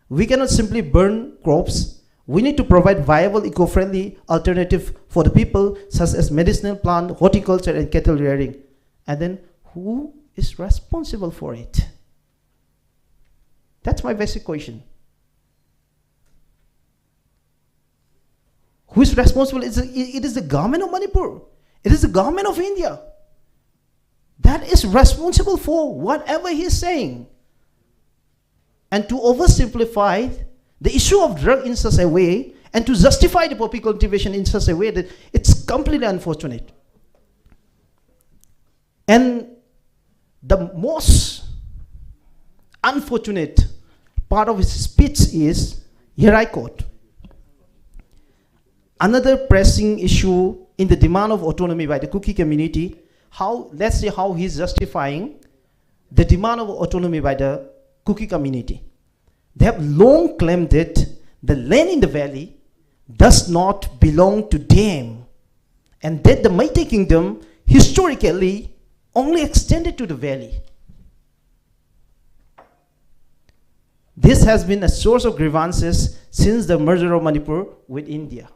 we cannot simply burn crops. We need to provide viable, eco-friendly alternative for the people, such as medicinal plant, horticulture, and cattle rearing. And then, who is responsible for it? That's my basic question. Who is responsible? It is the government of Manipur. It is the government of India that is responsible for whatever he is saying. And to oversimplify the issue of drug in such a way, and to justify the poppy cultivation in such a way, that it's completely unfortunate. And the most unfortunate part of his speech is, here I quote, another pressing issue in the demand of autonomy by the Kuki community. Let's see how he's justifying the demand of autonomy by the Kuki community. They have long claimed that the land in the valley does not belong to them, and that the Meitei kingdom historically only extended to the valley. This has been a source of grievances since the merger of Manipur with India.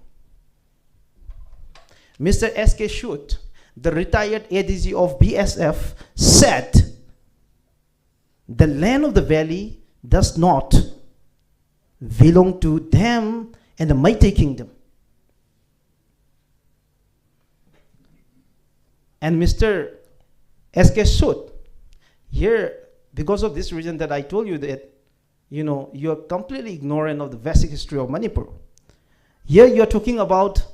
Mr. S.K. Shud, the retired ADG of BSF, said the land of the valley does not belong to them and the Meitei kingdom. And Mr. S.K. Shud, here, because of this reason that I told you that, you are completely ignorant of the basic history of Manipur. Here you are talking about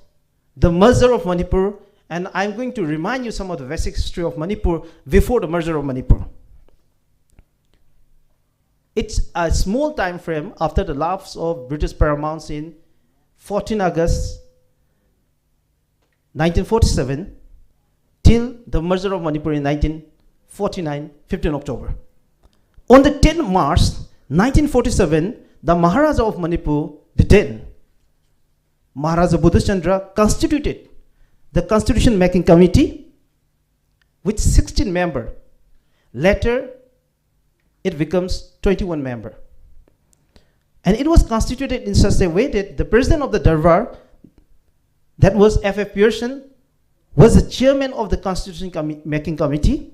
the merger of Manipur, and I'm going to remind you some of the basic history of Manipur before the merger of Manipur. It's a small time frame after the lapse of British paramountcy in 14 August 1947 till the merger of Manipur in 1949, 15 October. On the 10th March 1947, the Maharaja of Manipur, the then Maharaja Buddha Chandra, constituted the Constitution Making Committee with 16 members. Later, it becomes 21 members. And it was constituted in such a way that the president of the Darbar, that was F.F. Pearson, was the chairman of the Constitution Making Committee,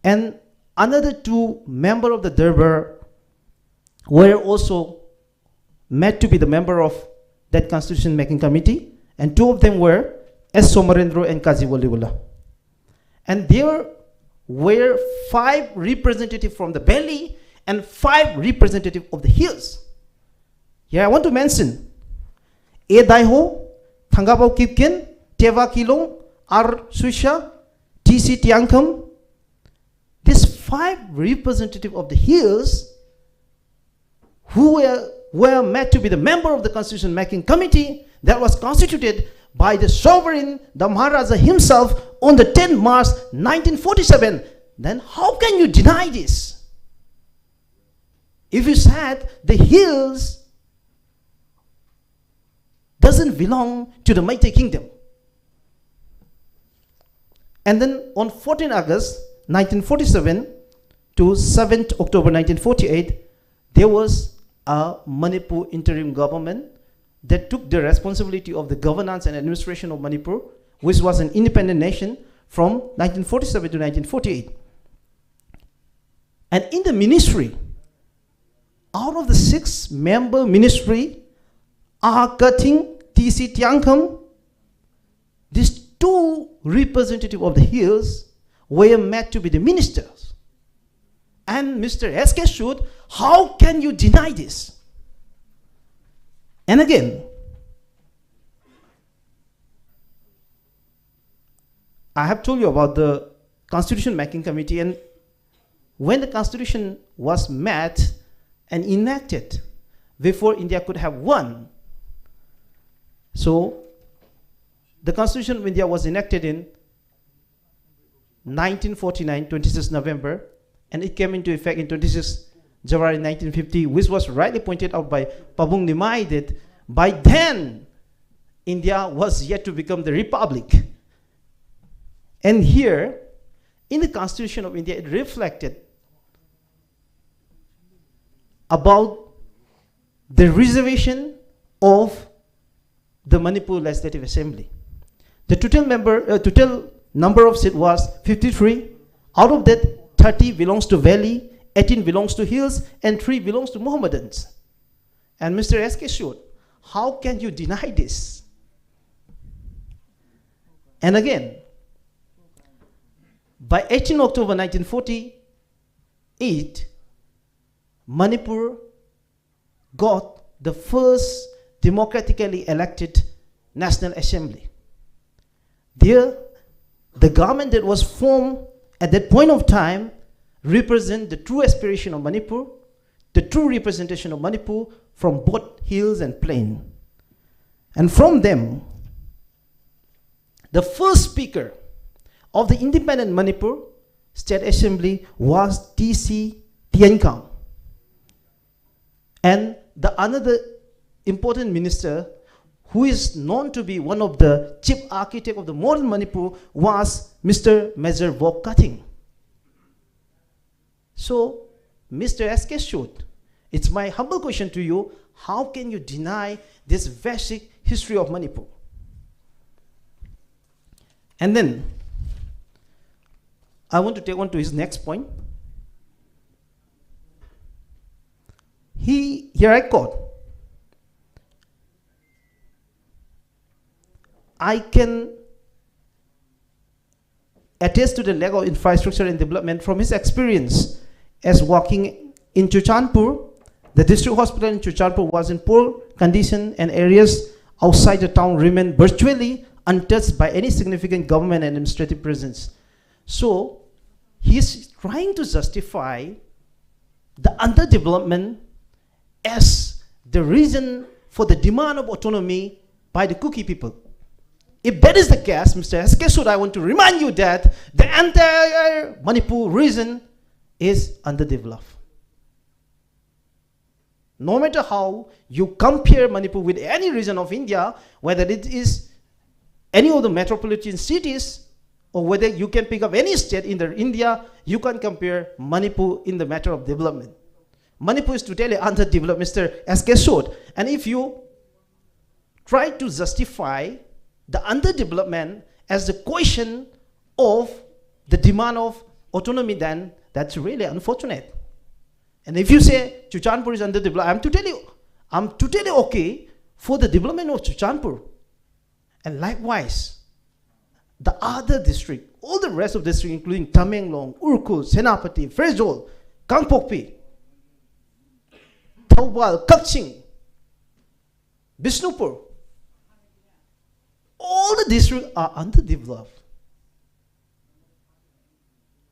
and another 2 members of the Darbar were also made to be the member of that Constitution Making Committee, and 2 of them were S. Somarendra and Kazi Waliullah. And there were 5 representatives from the valley and 5 representatives of the hills. Here I want to mention A. Daiho, Thangabao Kipkin, Teva Kilong, R. Suisha, T.C. Tiangkham. These 5 representatives of the hills who were made to be the member of the Constitution Making Committee that was constituted by the sovereign, the Maharaja himself, on the 10th March 1947. Then how can you deny this? If you said the hills doesn't belong to the Meitei Kingdom. And then on 14 August 1947 to 7th October 1948, there was a Manipur interim government that took the responsibility of the governance and administration of Manipur, which was an independent nation from 1947 to 1948. And in the ministry, out of the 6-member ministry, are cutting T.C. Tiangkham, these 2 representatives of the hills were made to be the ministers. And Mr. S.K. Sood, how can you deny this? And again, I have told you about the Constitution Making Committee, and when the Constitution was made and enacted before India could have won. So the Constitution of India was enacted in 1949, 26 November, and it came into effect in 26 January 1950, which was rightly pointed out by Pabung Nimai that by then India was yet to become the republic. And here, in the Constitution of India, it reflected about the reservation of the Manipur Legislative Assembly. The total number of seats was 53. Out of that, 30 belongs to Valley, 18 belongs to Hills, and 3 belongs to Mohammedans. And Mr. S.K. Sood, how can you deny this? And again, by 18 October 1948, Manipur got the first democratically elected National Assembly. There, the government that was formed at that point of time represent the true aspiration of Manipur, the true representation of Manipur from both hills and plain. And from them, the first speaker of the independent Manipur State Assembly was T.C. Tiangkham. And the another important minister who is known to be one of the chief architect of the modern Manipur was Mr. Major Bok Kating. So, Mr. S.K. Sood, it's my humble question to you, how can you deny this basic history of Manipur? And then, I want to take on to his next point. Here I quote, I can attest to the lack of infrastructure and development from his experience as working in Churchandpur. The district hospital in Churchandpur was in poor condition and areas outside the town remained virtually untouched by any significant government and administrative presence. So he is trying to justify the underdevelopment as the reason for the demand of autonomy by the Kuki people. If that is the case, Mr. S.K. Sood, I want to remind you that the entire Manipur region is underdeveloped. No matter how you compare Manipur with any region of India, whether it is any of the metropolitan cities, or whether you can pick up any state in the India, you can compare Manipur in the matter of development. Manipur is totally underdeveloped, Mr. S.K. showed. And if you try to justify the underdevelopment as the question of the demand of autonomy, then that's really unfortunate. And if you say Chuchanpur is underdeveloped, I'm totally okay for the development of Chuchanpur. And likewise, the other district, all the rest of the district, including Tamenglong, Urkul, Senapati, Frejol, Kangpokpi, Taubal, Kaching, Bishnupur, all the districts are underdeveloped.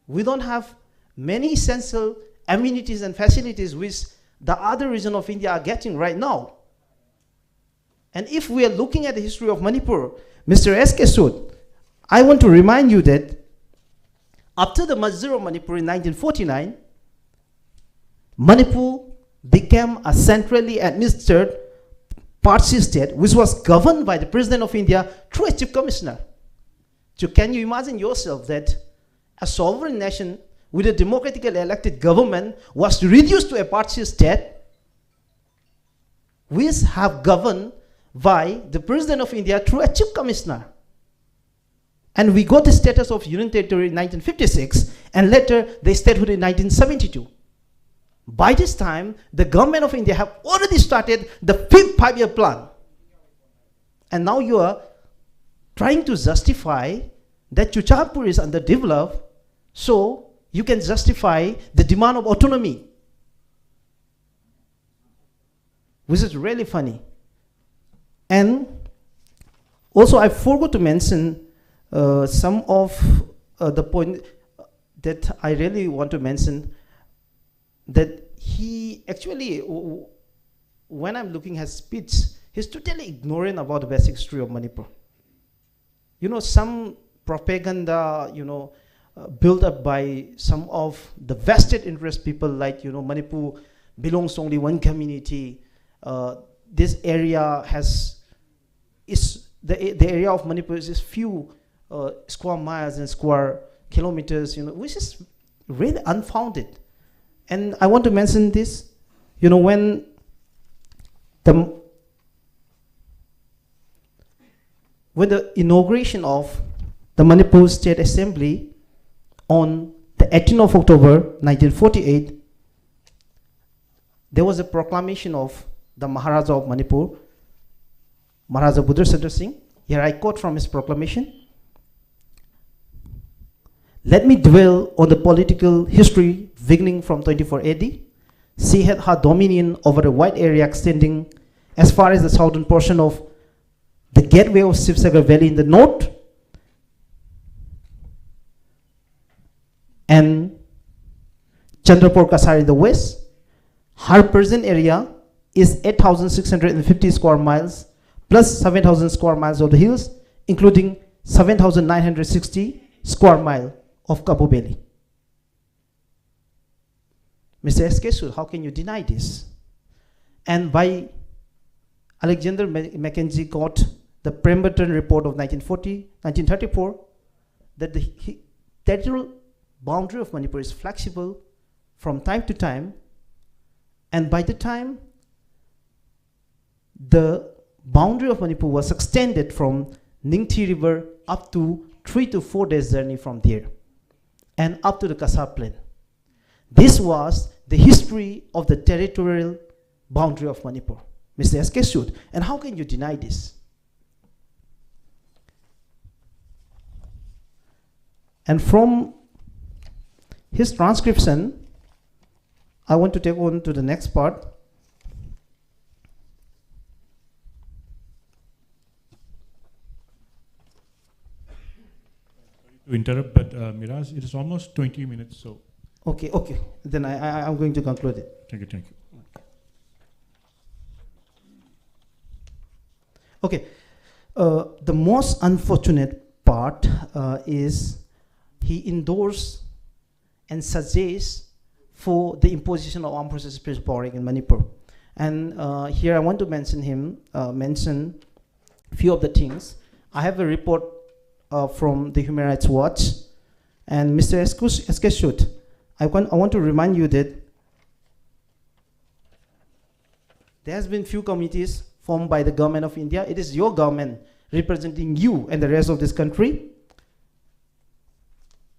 We don't have many essential amenities and facilities which the other region of India are getting right now. And if we are looking at the history of Manipur, Mr. S.K. Sood, I want to remind you that after the merger of Manipur in 1949, Manipur became a centrally administered party state which was governed by the President of India through a chief commissioner. So can you imagine yourself that a sovereign nation with a democratically elected government was reduced to a party state which have governed by the President of India through a chief commissioner? And we got the status of Union Territory in 1956 and later the statehood in 1972. By this time, the government of India have already started the 5th five-year plan. And now you are trying to justify that Chuchanpur is underdeveloped, so you can justify the demand of autonomy, which is really funny. And also I forgot to mention some of the point that I really want to mention, that he actually, when I'm looking at his speech, he's totally ignorant about the basic history of Manipur. You know, some propaganda, built up by some of the vested interest people, like, Manipur belongs to only one community. This area the area of Manipur is few square miles and square kilometers, which is really unfounded. And I want to mention this, when the inauguration of the Manipur State Assembly on the 18th of October 1948, there was a proclamation of the Maharaja of Manipur, Maharaja Buddha Singh. Here I quote from his proclamation. Let me dwell on the political history beginning from 24 AD. She had her dominion over a wide area extending as far as the southern portion of the gateway of Sivsagar Valley in the north and Chandrapur Kasar in the west. Her present area is 8,650 square miles plus 7,000 square miles of the hills, including 7,960 square miles of Kapu Valley. Mr. S.K. Sood, how can you deny this? And by Alexander Mackenzie got the Pemberton Report of 1934, that the territorial boundary of Manipur is flexible from time to time, and by the time the boundary of Manipur was extended from Ningthi River up to 3 to 4 days journey from there and up to the Kasar Plain. This was the history of the territorial boundary of Manipur, Mr. S.K. Sood. And how can you deny this? And from his transcription, I want to take on to the next part. To interrupt, but Miraz, it is almost 20 minutes, so. Okay. Then I'm going to conclude it. Thank you. Okay. The most unfortunate part is he endorsed and suggests for the imposition of armed forces special powering in Manipur. And here I want to mention a few of the things. I have a report from the Human Rights Watch. And Mr. Eskeshut, I want to remind you that there has been few committees formed by the government of India. It is your government representing you and the rest of this country.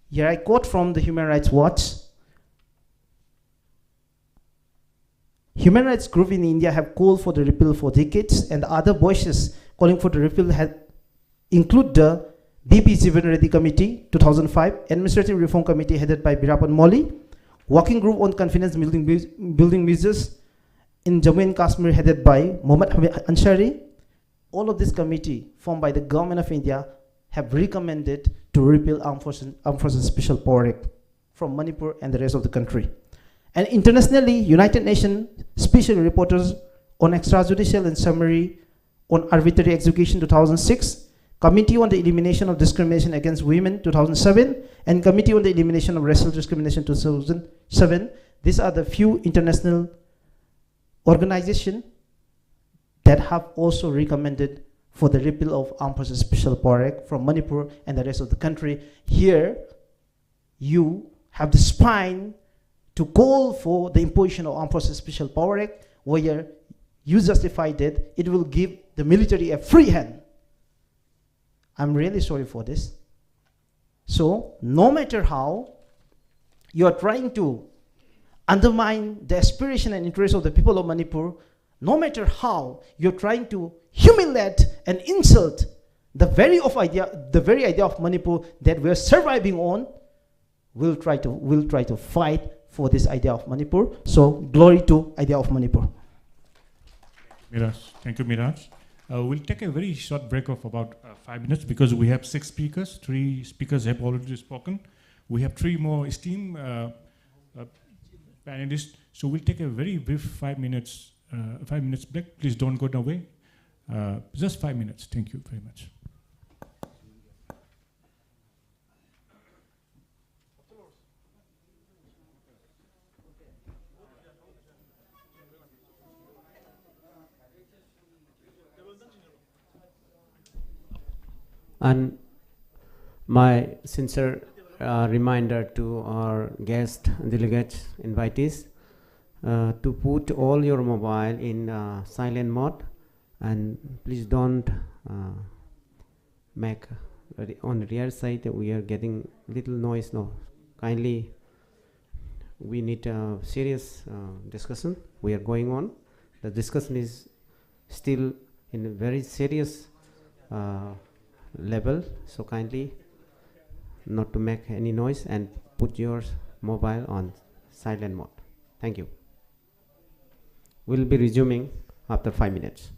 Here I quote from the Human Rights Watch. Human rights groups in India have called for the repeal for decades, and other voices calling for the repeal include the BP Jivan Reddy Committee 2005, Administrative Reform Committee headed by Birapan Molly, Working Group on Confidence Building Measures in Jammu and Kashmir headed by Mohammad Ansari. All of this committee formed by the government of India have recommended to repeal Armed Forces Special Power Act from Manipur and the rest of the country. And internationally, United Nations Special Reporters on Extrajudicial and Summary on Arbitrary Execution 2006, Committee on the Elimination of Discrimination Against Women 2007, and Committee on the Elimination of Racial Discrimination 2007. These are the few international organizations that have also recommended for the repeal of Armed Forces Special Power Act from Manipur and the rest of the country. Here, you have the spine to call for the imposition of Armed Forces Special Power Act, where you justify that it will give the military a free hand. I'm really sorry for this. So, no matter how you are trying to undermine the aspiration and interest of the people of Manipur, no matter how you're trying to humiliate and insult the very idea of Manipur that we're surviving on, we'll try to fight for this idea of Manipur. So, glory to idea of Manipur. Miraj. Thank you, Miraj. We'll take a very short break of about 5 minutes because we have 6 speakers. 3 speakers have already spoken. We have 3 more esteemed panelists. So we'll take a very brief 5 minutes break. Please don't go away. Just 5 minutes. Thank you very much. And my sincere reminder to our guest delegates, invitees, to put all your mobile in silent mode, and please don't make on the rear side we are getting little noise now. Kindly, we need a serious discussion. We are going on. The discussion is still in a very serious level, so kindly not to make any noise and put your mobile on silent mode. Thank you. We'll be resuming after 5 minutes.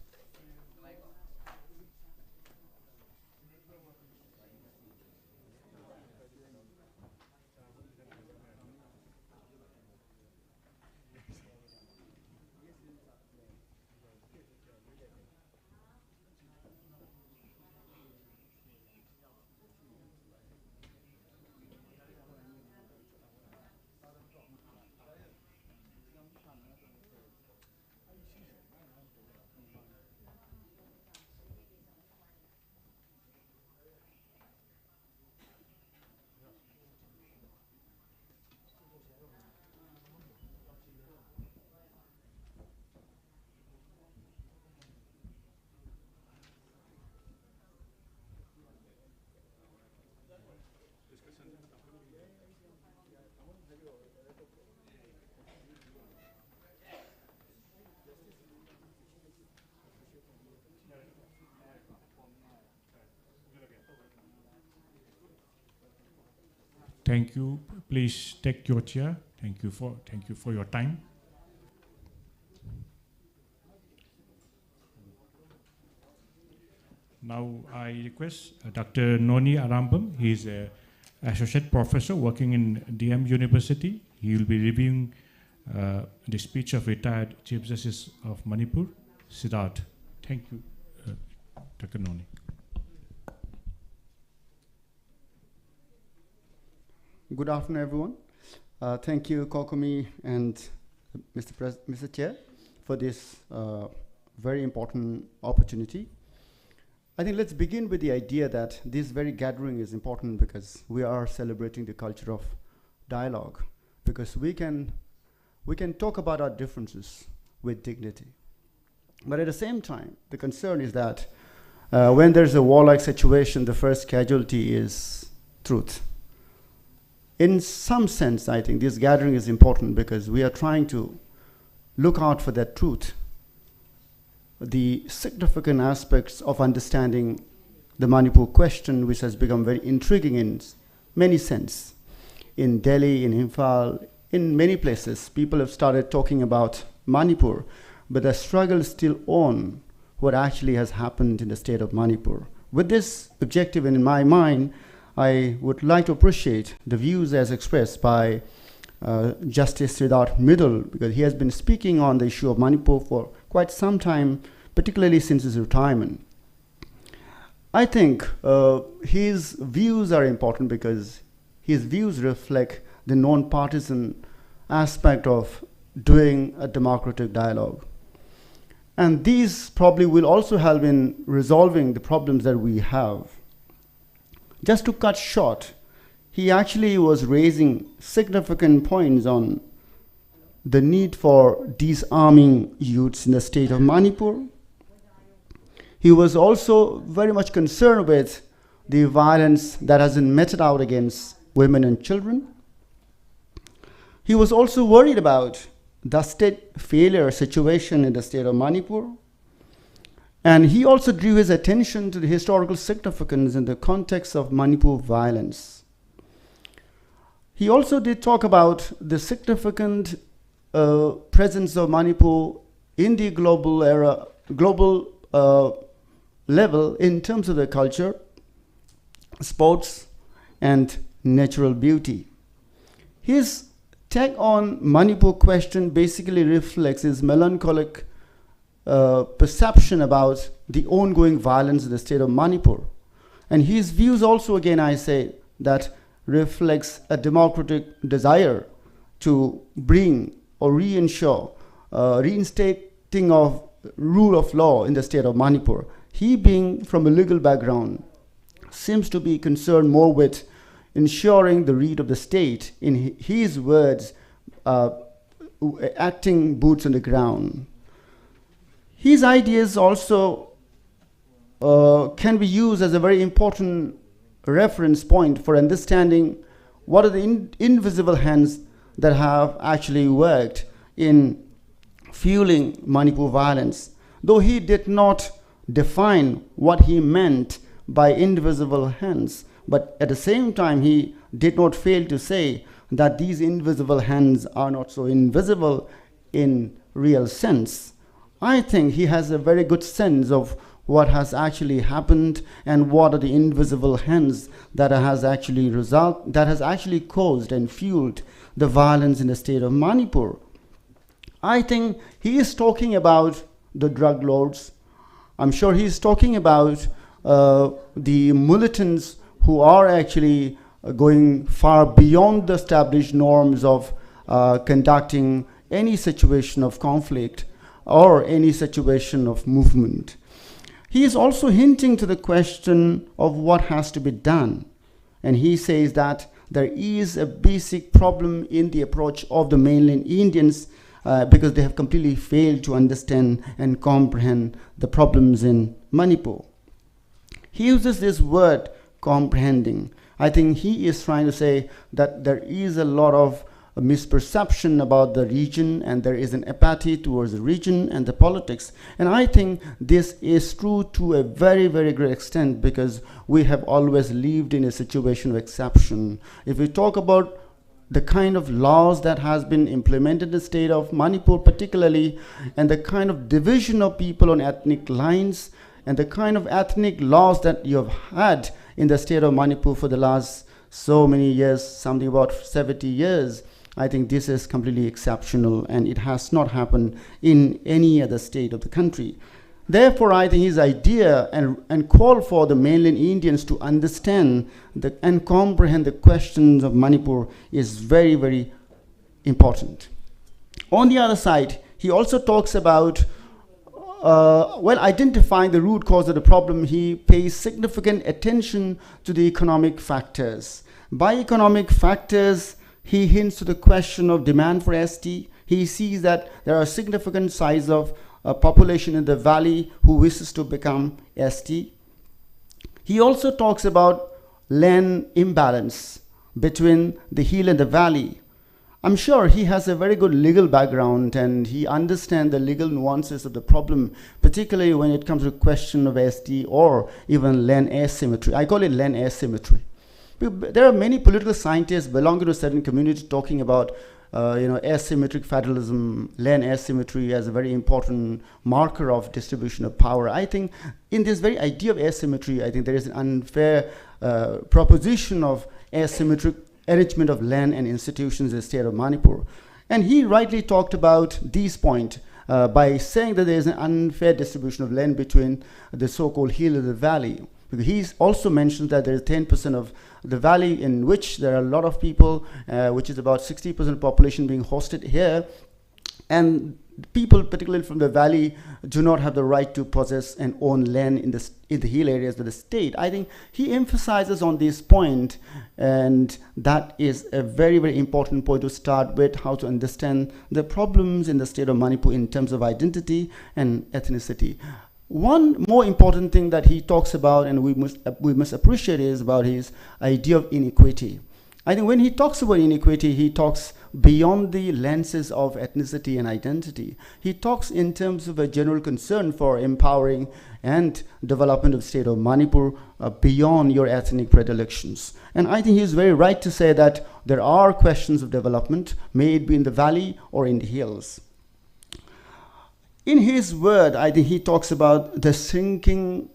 Thank you. Please take your chair. Thank you for your time. Now I request Dr. Noni Arambam. He is an associate professor working in DM University. He will be reviewing the speech of retired Chief Justice of Manipur, Siddharth. Thank you, Dr. Noni. Good afternoon, everyone. Thank you, COCOMI and Mr. Chair, for this very important opportunity. I think let's begin with the idea that this very gathering is important because we are celebrating the culture of dialogue, because we can talk about our differences with dignity. But at the same time, the concern is that when there's a warlike situation, the first casualty is truth. In some sense, I think this gathering is important because we are trying to look out for that truth, the significant aspects of understanding the Manipur question, which has become very intriguing in many sense. In Delhi, in Imphal, in many places, people have started talking about Manipur, but the struggle is still on what actually has happened in the state of Manipur. With this objective in my mind, I would like to appreciate the views as expressed by Justice Siddharth Mridul, because he has been speaking on the issue of Manipur for quite some time, particularly since his retirement. I think his views are important because his views reflect the non-partisan aspect of doing a democratic dialogue. And these probably will also help in resolving the problems that we have. Just to cut short, he actually was raising significant points on the need for disarming youths in the state of Manipur. He was also very much concerned with the violence that has been meted out against women and children. He was also worried about the state failure situation in the state of Manipur. And he also drew his attention to the historical significance in the context of Manipur violence. He also did talk about the significant presence of Manipur in the global level in terms of the culture, sports, and natural beauty. His take on Manipur question basically reflects his melancholic perception about the ongoing violence in the state of Manipur. And his views also, again, I say, that reflects a democratic desire to bring or reinstating of rule of law in the state of Manipur. He, being from a legal background, seems to be concerned more with ensuring the read of the state, in his words, acting boots on the ground. His ideas also can be used as a very important reference point for understanding what are the invisible hands that have actually worked in fueling Manipur violence. Though he did not define what he meant by invisible hands, but at the same time he did not fail to say that these invisible hands are not so invisible in real sense. I think he has a very good sense of what has actually happened and what are the invisible hands that has actually caused and fueled the violence in the state of Manipur. I think he is talking about the drug lords. I'm sure he is talking about the militants who are actually going far beyond the established norms of conducting any situation of conflict or any situation of movement. He is also hinting to the question of what has to be done. And he says that there is a basic problem in the approach of the mainland Indians because they have completely failed to understand and comprehend the problems in Manipur. He uses this word, comprehending. I think he is trying to say that there is a lot of misperception about the region and there is an apathy towards the region and the politics. And I think this is true to a very, very great extent because we have always lived in a situation of exception. If we talk about the kind of laws that has been implemented in the state of Manipur particularly, and the kind of division of people on ethnic lines, and the kind of ethnic laws that you have had in the state of Manipur for the last so many years, something about 70 years, I think this is completely exceptional and it has not happened in any other state of the country. Therefore, I think his idea and call for the mainland Indians to understand and comprehend the questions of Manipur is very, very important. On the other side, he also talks about while identifying the root cause of the problem, he pays significant attention to the economic factors. By economic factors, he hints to the question of demand for ST. He sees that there are significant size of population in the valley who wishes to become ST. He also talks about land imbalance between the hill and the valley. I'm sure he has a very good legal background and he understands the legal nuances of the problem, particularly when it comes to the question of ST or even land asymmetry. I call it land asymmetry. There are many political scientists belonging to a certain community talking about asymmetric federalism, land asymmetry as a very important marker of distribution of power. I think in this very idea of asymmetry, I think there is an unfair proposition of asymmetric arrangement of land and institutions in the state of Manipur. And he rightly talked about these points by saying that there is an unfair distribution of land between the so-called hill and the valley. He also mentioned that there is 10% of the valley in which there are a lot of people, which is about 60% population being hosted here. And people, particularly from the valley, do not have the right to possess and own land in the hill areas of the state. I think he emphasizes on this point, and that is a very, very important point to start with, how to understand the problems in the state of Manipur in terms of identity and ethnicity. One more important thing that he talks about, and we must appreciate, is about his idea of inequity. I think when he talks about inequity, he talks beyond the lenses of ethnicity and identity. He talks in terms of a general concern for empowering and development of the state of Manipur beyond your ethnic predilections. And I think he's very right to say that there are questions of development, may it be in the valley or in the hills. In his word, I think he talks about the sinking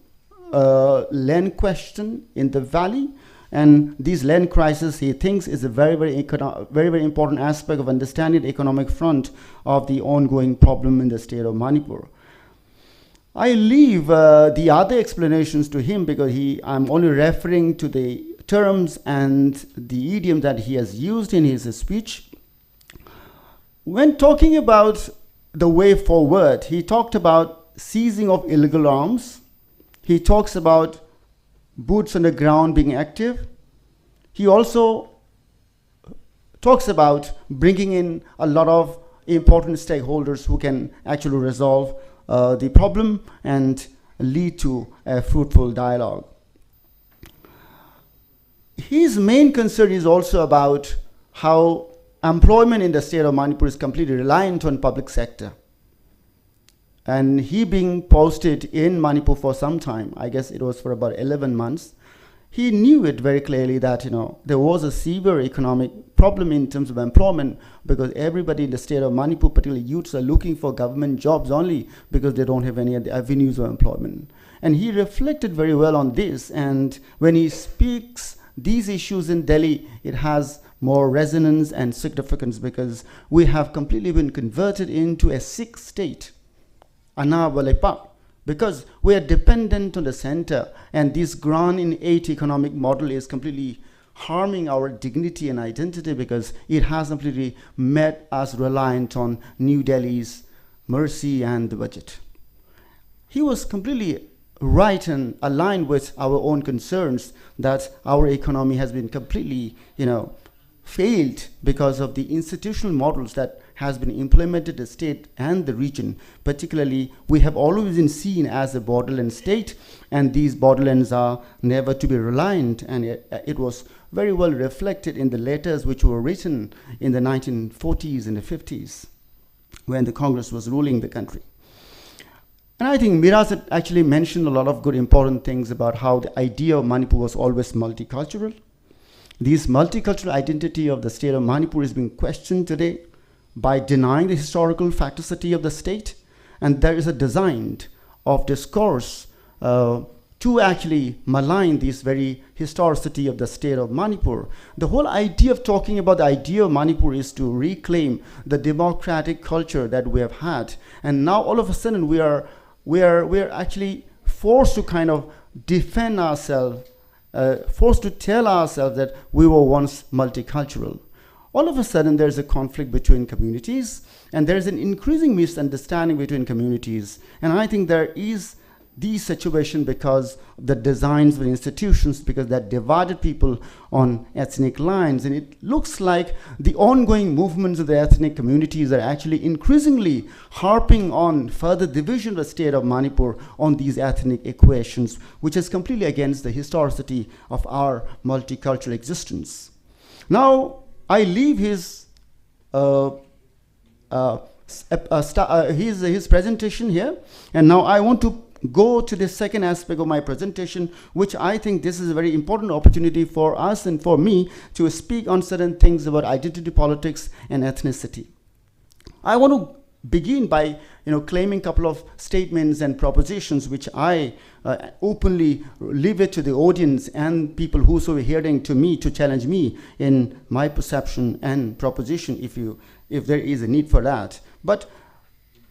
land question in the valley. And this land crisis, he thinks, is a very, very important aspect of understanding the economic front of the ongoing problem in the state of Manipur. I leave the other explanations to him because I'm only referring to the terms and the idiom that he has used in his speech. When talking about the way forward, he talked about seizing of illegal arms. He talks about boots on the ground being active. He also talks about bringing in a lot of important stakeholders who can actually resolve the problem and lead to a fruitful dialogue. His main concern is also about how employment in the state of Manipur is completely reliant on public sector. And he being posted in Manipur for some time, I guess it was for about 11 months, he knew it very clearly that there was a severe economic problem in terms of employment because everybody in the state of Manipur, particularly youths, are looking for government jobs only because they don't have any other avenues of employment. And he reflected very well on this, and when he speaks these issues in Delhi, it has more resonance and significance because we have completely been converted into a sick state. Because we are dependent on the center, and this grand innate economic model is completely harming our dignity and identity because it has completely made us reliant on New Delhi's mercy and the budget. He was completely right and aligned with our own concerns that our economy has been completely, failed because of the institutional models that has been implemented in the state and the region. Particularly, we have always been seen as a borderland state, and these borderlands are never to be reliant, and it was very well reflected in the letters which were written in the 1940s and the 50s when the Congress was ruling the country. And I think Miraz had actually mentioned a lot of good important things about how the idea of Manipur was always multicultural. This multicultural identity of the state of Manipur is being questioned today by denying the historical facticity of the state, and there is a design of discourse to actually malign this very historicity of the state of Manipur. The whole idea of talking about the idea of Manipur is to reclaim the democratic culture that we have had, and now all of a sudden we are actually forced to kind of defend ourselves, forced to tell ourselves that we were once multicultural. all of a sudden there's a conflict between communities, and there's an increasing misunderstanding between communities. And I think there is the situation because the designs of the institutions, because that divided people on ethnic lines. And it looks like the ongoing movements of the ethnic communities are actually increasingly harping on further division of the state of Manipur on these ethnic equations, which is completely against the historicity of our multicultural existence. Now, I leave his presentation here, and now I want to go to the second aspect of my presentation, which I think this is a very important opportunity for us and for me to speak on certain things about identity politics and ethnicity. I want to begin by claiming a couple of statements and propositions which I openly leave it to the audience and people who are hearing to me to challenge me in my perception and proposition if there is a need for that. But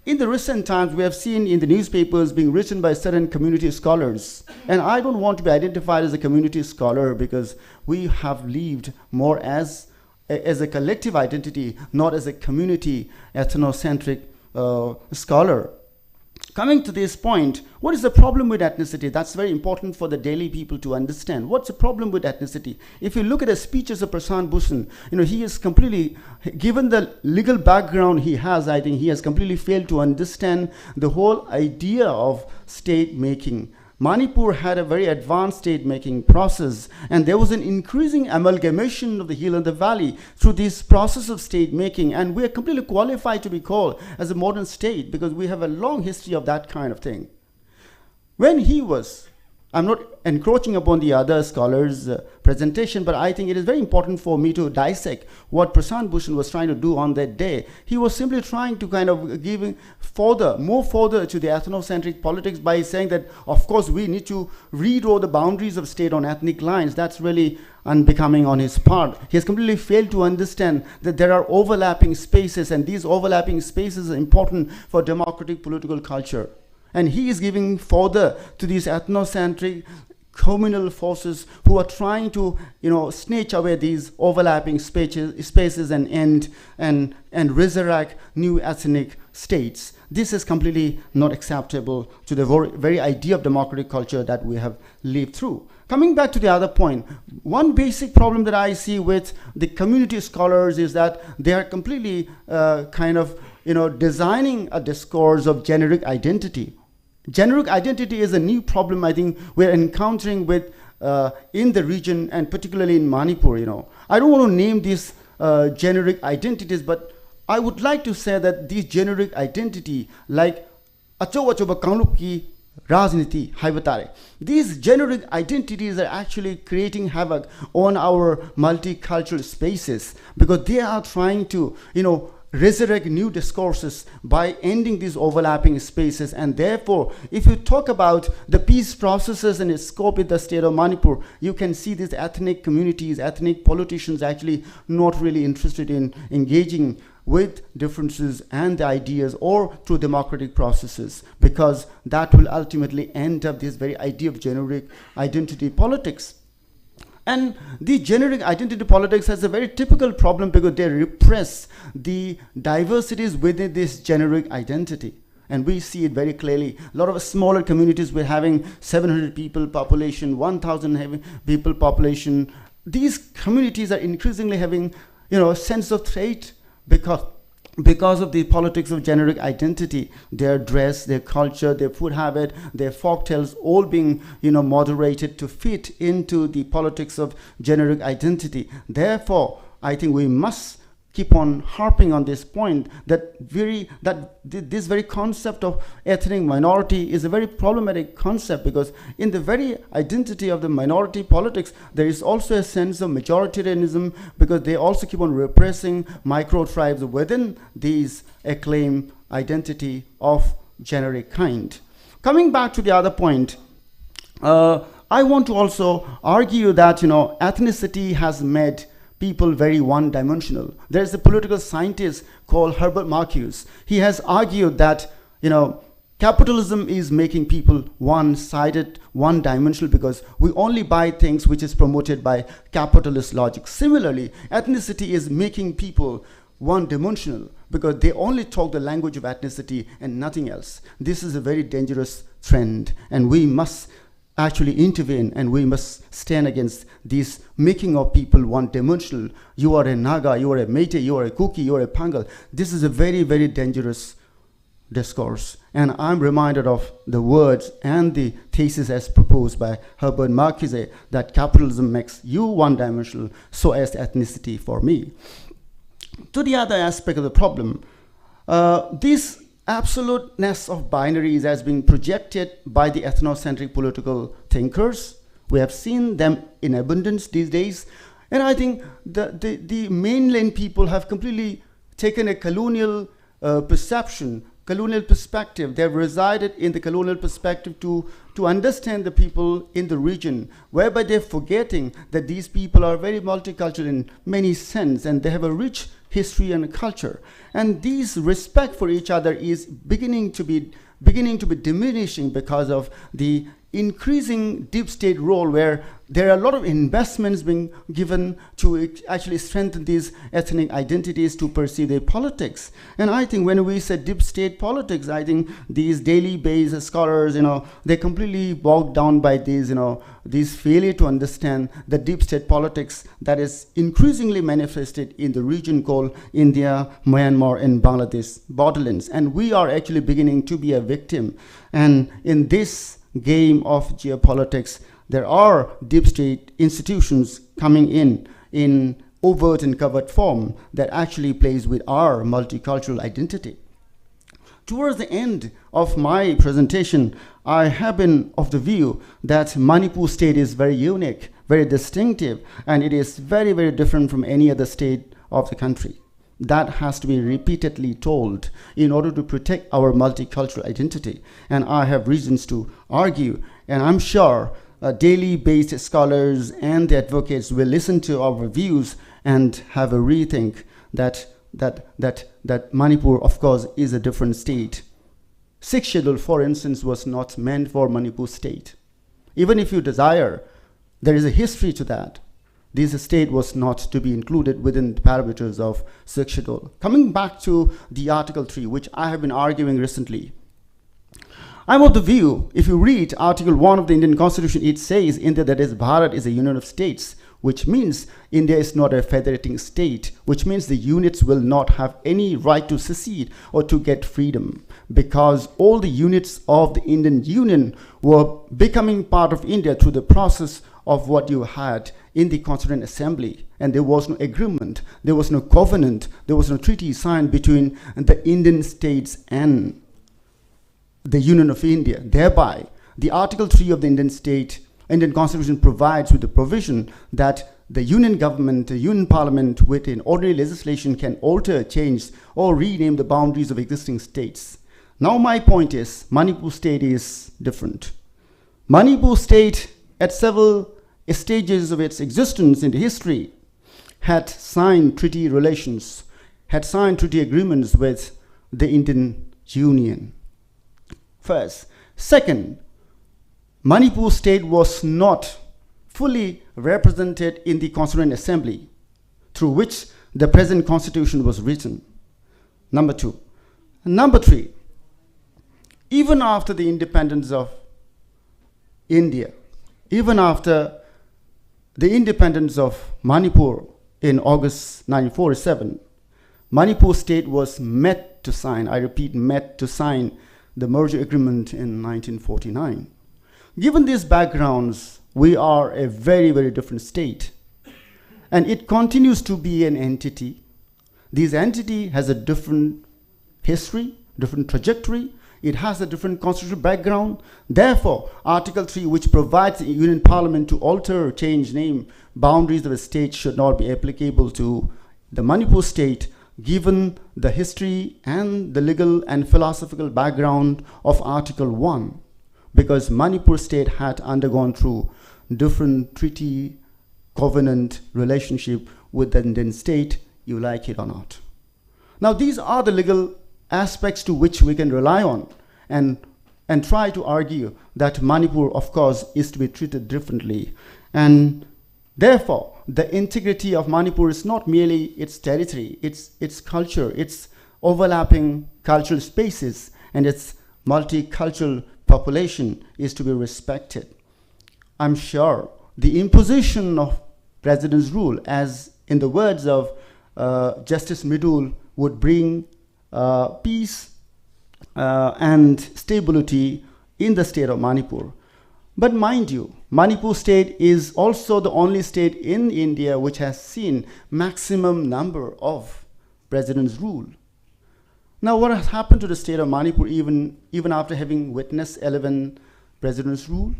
in the recent times, we have seen in the newspapers being written by certain community scholars. And I don't want to be identified as a community scholar because we have lived more as a collective identity, not as a community ethnocentric scholar. Coming to this point, what is the problem with ethnicity? That's very important for the daily people to understand. What's the problem with ethnicity? If you look at the speeches of Prashant Bhushan, he is completely, given the legal background he has, I think he has completely failed to understand the whole idea of state making. Manipur had a very advanced state-making process, and there was an increasing amalgamation of the hill and the valley through this process of state-making, and we are completely qualified to be called as a modern state because we have a long history of that kind of thing. When he was, I'm not encroaching upon the other scholars' presentation, but I think it is very important for me to dissect what Prashant Bhushan was trying to do on that day. He was simply trying to kind of give more further to the ethnocentric politics by saying that, of course, we need to redraw the boundaries of state on ethnic lines. That's really unbecoming on his part. He has completely failed to understand that there are overlapping spaces, and these overlapping spaces are important for democratic political culture. And he is giving further to these ethnocentric communal forces who are trying to, snatch away these overlapping spaces and resurrect new ethnic states. This is completely not acceptable to the very idea of democratic culture that we have lived through. Coming back to the other point, one basic problem that I see with the community scholars is that they are completely designing a discourse of generic identity. Generic identity is a new problem I think we're encountering with in the region and particularly in Manipur. I don't want to name these generic identities, but I would like to say that these generic identity, like achoba kaunupki rajniti haibatare, these generic identities are actually creating havoc on our multicultural spaces because they are trying to, resurrect new discourses by ending these overlapping spaces. And therefore, if you talk about the peace processes and its scope in the state of Manipur, you can see these ethnic communities, ethnic politicians actually not really interested in engaging with differences and the ideas or through democratic processes, because that will ultimately end up this very idea of generic identity politics. And the generic identity politics has a very typical problem because they repress the diversities within this generic identity. And we see it very clearly. A lot of smaller communities were having 700 people population, 1,000 people population. These communities are increasingly having, a sense of threat because of the politics of generic identity, their dress, their culture, their food habit, their folktales, all being, moderated to fit into the politics of generic identity. Therefore, I think we must keep on harping on this point that this very concept of ethnic minority is a very problematic concept, because in the very identity of the minority politics, there is also a sense of majoritarianism, because they also keep on repressing micro tribes within these acclaimed identity of generic kind. Coming back to the other point, I want to also argue that ethnicity has made people very one-dimensional. There's a political scientist called Herbert Marcuse. He has argued that Capitalism is making people one-sided, one-dimensional, because we only buy things which is promoted by capitalist logic. Similarly, ethnicity is making people one-dimensional because they only talk the language of ethnicity and nothing else. This is a very dangerous trend, and we must actually intervene, and we must stand against this making of people one-dimensional. You are a Naga, you are a Meitei, you are a Kuki, you are a Pangal. This is a very, very dangerous discourse. And I'm reminded of the words and the thesis as proposed by Herbert Marcuse, that capitalism makes you one-dimensional, so as ethnicity for me. To the other aspect of the problem, this absoluteness of binaries has been projected by the ethnocentric political thinkers. We have seen them in abundance these days. And I think the mainland people have completely taken a colonial perception, colonial perspective. They've resided in the colonial perspective to understand the people in the region, whereby they're forgetting that these people are very multicultural in many sense, and they have a rich history and culture. And this respect for each other is beginning to be diminishing because of the increasing deep state role, where there are a lot of investments being given to actually strengthen these ethnic identities to pursue their politics. And I think when we say deep state politics, I think these daily based scholars, they're completely bogged down by these, this failure to understand the deep state politics that is increasingly manifested in the region called India, Myanmar, and Bangladesh borderlands. And we are actually beginning to be a victim. And in this game of geopolitics, there are deep state institutions coming in overt and covert form that actually plays with our multicultural identity. Towards the end of my presentation, I have been of the view that Manipur state is very unique, very distinctive, and it is very, very different from any other state of the country. That has to be repeatedly told in order to protect our multicultural identity. And I have reasons to argue, and I'm sure daily-based scholars and the advocates will listen to our views and have a rethink that Manipur, of course, is a different state. 6th schedule, for instance, was not meant for Manipur state. Even if you desire, there is a history to that. This state was not to be included within the parameters of 6th schedule. Coming back to the Article 3, which I have been arguing recently, I'm of the view, if you read Article 1 of the Indian Constitution, it says India, that is Bharat, is a union of states, which means India is not a federating state, which means the units will not have any right to secede or to get freedom, because all the units of the Indian Union were becoming part of India through the process of what you had in the Constituent Assembly. And there was no agreement, there was no covenant, there was no treaty signed between the Indian states and the Union of India. Thereby, the Article 3 of the Indian Constitution provides with the provision that the Union government, the Union Parliament, with an ordinary legislation can alter, change, or rename the boundaries of existing states. Now my point is, Manipur state is different. Manipur state, at several stages of its existence in the history, had signed treaty relations, had signed treaty agreements with the Indian Union. First. Second, Manipur state was not fully represented in the Constituent Assembly, through which the present constitution was written. Number two. Number three, even after the independence of India, even after the independence of Manipur in August 1947, Manipur state was met to sign, I repeat, met to sign the merger agreement in 1949. Given these backgrounds, we are a very, very different state. And it continues to be an entity. This entity has a different history, different trajectory. It has a different constitutional background. Therefore, Article 3, which provides the Union Parliament to alter or change name boundaries of a state, should not be applicable to the Manipur state, given the history and the legal and philosophical background of Article 1, because Manipur state had undergone through different treaty, covenant relationship with the Indian state, you like it or not. Now, these are the legal aspects to which we can rely on, and and try to argue that Manipur, of course, is to be treated differently. And therefore, the integrity of Manipur is not merely its territory, its culture, its overlapping cultural spaces, and its multicultural population is to be respected. I'm sure the imposition of President's rule, as in the words of Justice Mridul, would bring peace and stability in the state of Manipur. But mind you, Manipur state is also the only state in India which has seen maximum number of President's rule. Now, what has happened to the state of Manipur even after having witnessed 11 President's rule?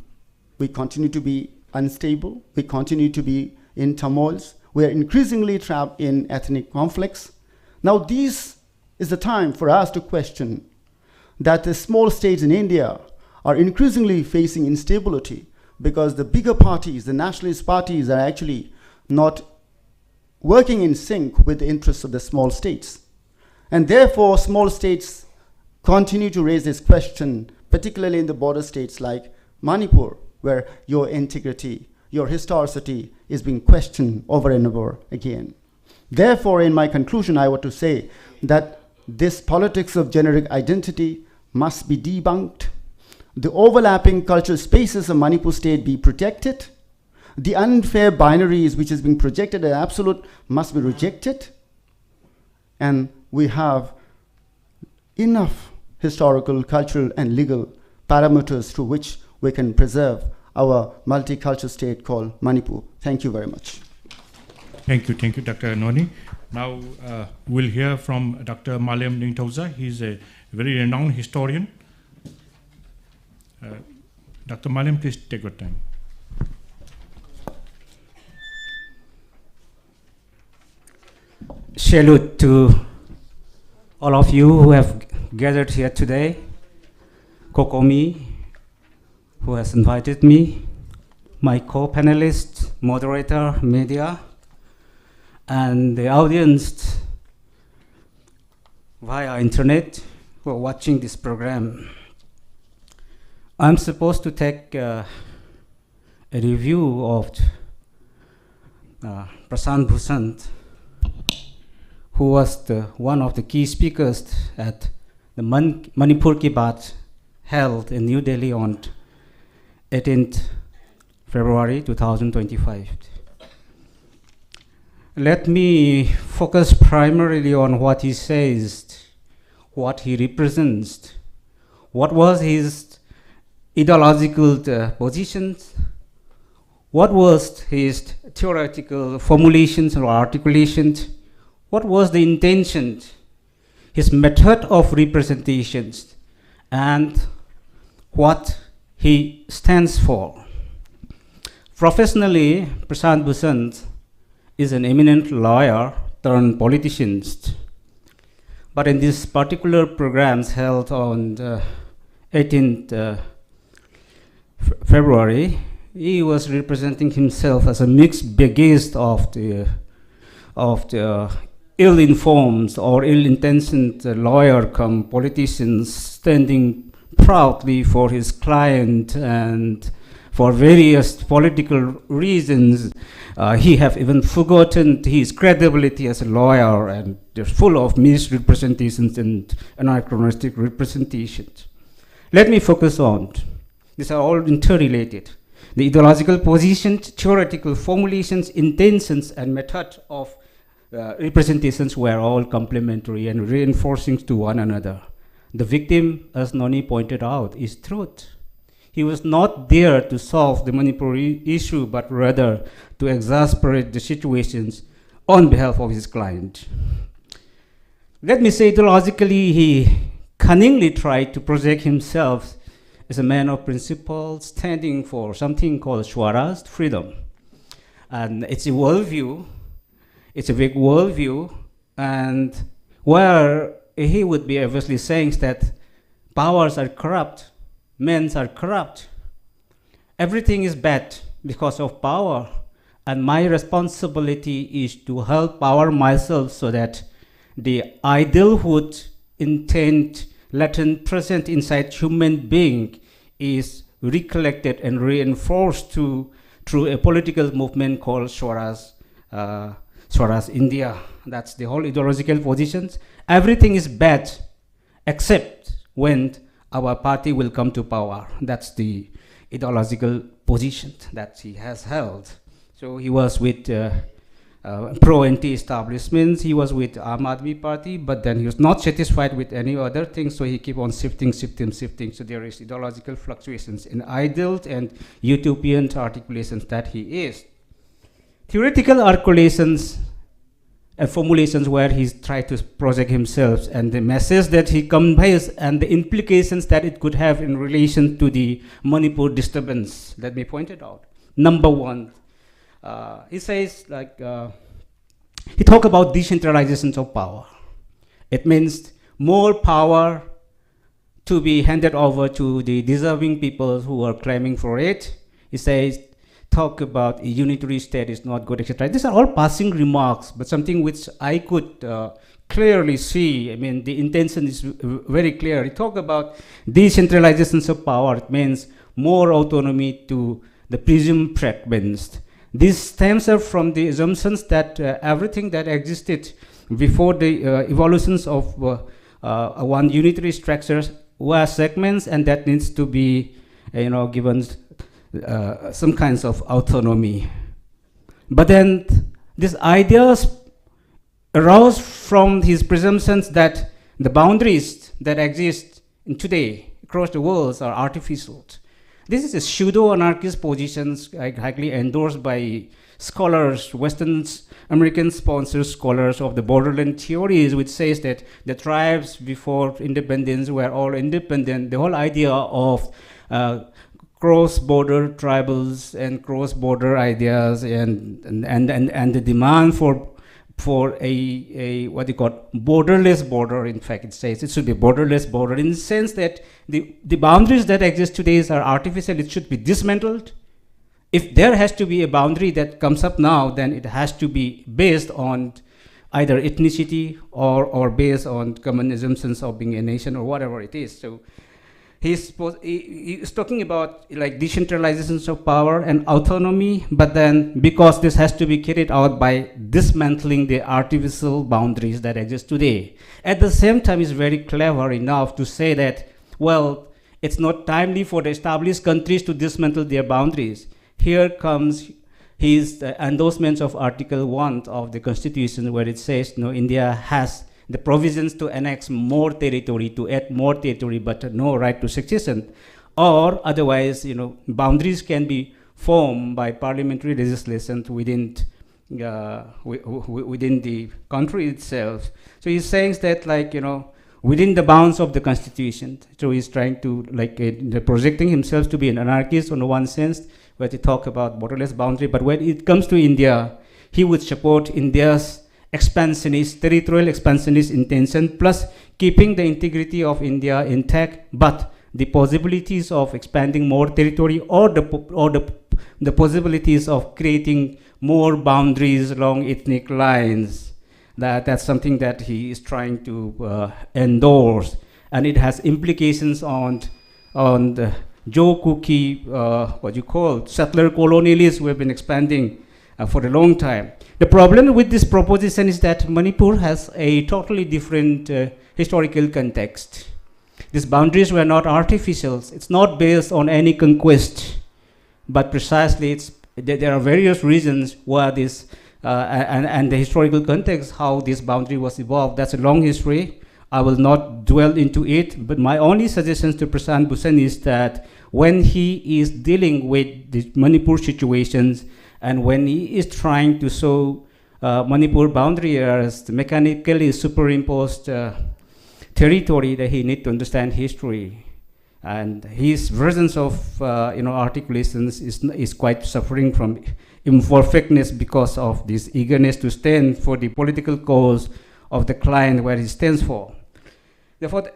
We continue to be unstable. We continue to be in turmoils. We are increasingly trapped in ethnic conflicts. Now, this is the time for us to question that the small states in India are increasingly facing instability because the bigger parties, the nationalist parties, are actually not working in sync with the interests of the small states. And therefore, small states continue to raise this question, particularly in the border states like Manipur, where your integrity, your historicity is being questioned over and over again. Therefore, in my conclusion, I want to say that this politics of generic identity must be debunked. The overlapping cultural spaces of Manipur state be protected. The unfair binaries which is being projected as absolute must be rejected. And we have enough historical, cultural, and legal parameters through which we can preserve our multicultural state called Manipur. Thank you very much. Thank you, Dr. Noni. Now we'll hear from Dr. Maliam Ningthoukhongjam. He's a very renowned historian. Dr. Maliam, please take your time. Salute to all of you who have gathered here today, COCOMI, who has invited me, my co-panelist, moderator, media, and the audience via internet who are watching this program. I'm supposed to take a review of Prashant Bhushan, who was one of the key speakers at the Manipur Ki Baat held in New Delhi on 18th February 2025. Let me focus primarily on what he says, what he represents, what was his ideological positions, what was his theoretical formulations or articulations, what was the intention, his method of representations, and what he stands for. Professionally, Prashant Bhushan is an eminent lawyer turned politician. But in this particular programs held on 18th February, he was representing himself as a mixed baggage of the ill-informed or ill-intentioned lawyer come politicians standing proudly for his client, and for various political reasons, he have even forgotten his credibility as a lawyer, and they're full of misrepresentations and anachronistic representations. Let me focus on, these are all interrelated. The ideological positions, theoretical formulations, intentions, and method of representations were all complementary and reinforcing to one another. The victim, as Noni pointed out, is truth. He was not there to solve the Manipuri issue, but rather to exasperate the situations on behalf of his client. Let me say, ideologically, he cunningly tried to project himself as a man of principle, standing for something called Swaraj, freedom. And it's a worldview, it's a big worldview, and where he would be obviously saying that powers are corrupt, men are corrupt, everything is bad because of power, and my responsibility is to help power myself so that the idealhood, intent, latent present inside human being is recollected and reinforced through a political movement called Swaraj India. That's the whole ideological positions. Everything is bad except when our party will come to power. That's the ideological position that he has held. So he was with pro-anti-establishment, he was with Aam Party, but then he was not satisfied with any other thing, so he keep on shifting. So there is ideological fluctuations in ideal and utopian articulations that he is. Theoretical articulations and formulations where he's tried to project himself and the message that he conveys and the implications that it could have in relation to the Manipur disturbance. Let me point it out. Number one, he says he talk about decentralization of power. It means more power to be handed over to the deserving people who are claiming for it. He says talk about a unitary state is not good, etc. These are all passing remarks, but something which I could clearly see. I mean, the intention is very clear. He talk about decentralization of power. It means more autonomy to the presumed fragments. This stems up from the assumptions that everything that existed before the evolutions of one unitary structures were segments, and that needs to be, given some kinds of autonomy. But then these ideas arose from his presumptions that the boundaries that exist today across the world are artificial. This is a pseudo-anarchist position highly endorsed by scholars, Western American sponsored scholars of the borderland theories, which says that the tribes before independence were all independent. The whole idea of cross-border tribals and cross-border ideas and the demand for a what you call borderless border. In fact, it says it should be borderless border in the sense that the boundaries that exist today are artificial. It should be dismantled. If there has to be a boundary that comes up now, then it has to be based on either ethnicity or based on common assumptions of being a nation or whatever it is. So he's talking about like decentralization of power and autonomy, but then because this has to be carried out by dismantling the artificial boundaries that exist today. At the same time, he's very clever enough to say that, well, it's not timely for the established countries to dismantle their boundaries. Here comes his endorsements of Article 1 of the Constitution, where it says, India has the provisions to annex more territory, to add more territory, but no right to succession. Or otherwise, boundaries can be formed by parliamentary legislation within the country itself. So he's saying that, within the bounds of the Constitution. So he's trying to, projecting himself to be an anarchist in one sense, where he talk about borderless boundary. But when it comes to India, he would support India's expansionist, territorial expansionist intention, plus keeping the integrity of India intact, but the possibilities of expanding more territory or the possibilities of creating more boundaries along ethnic lines. That's something that he is trying to endorse, and it has implications on the Joe Cookie, settler colonialists who have been expanding for a long time. The problem with this proposition is that Manipur has a totally different historical context. These boundaries were not artificial. It's not based on any conquest, but precisely there are various reasons why this and the historical context, how this boundary was evolved. That's a long history. I will not dwell into it, but my only suggestion to Prashant Bhushan is that when he is dealing with the Manipur situations, and when he is trying to show Manipur boundary as the mechanically superimposed territory, that he need to understand history. And his versions of articulations is quite suffering from imperfectness because of this eagerness to stand for the political cause of the client where he stands for. Therefore,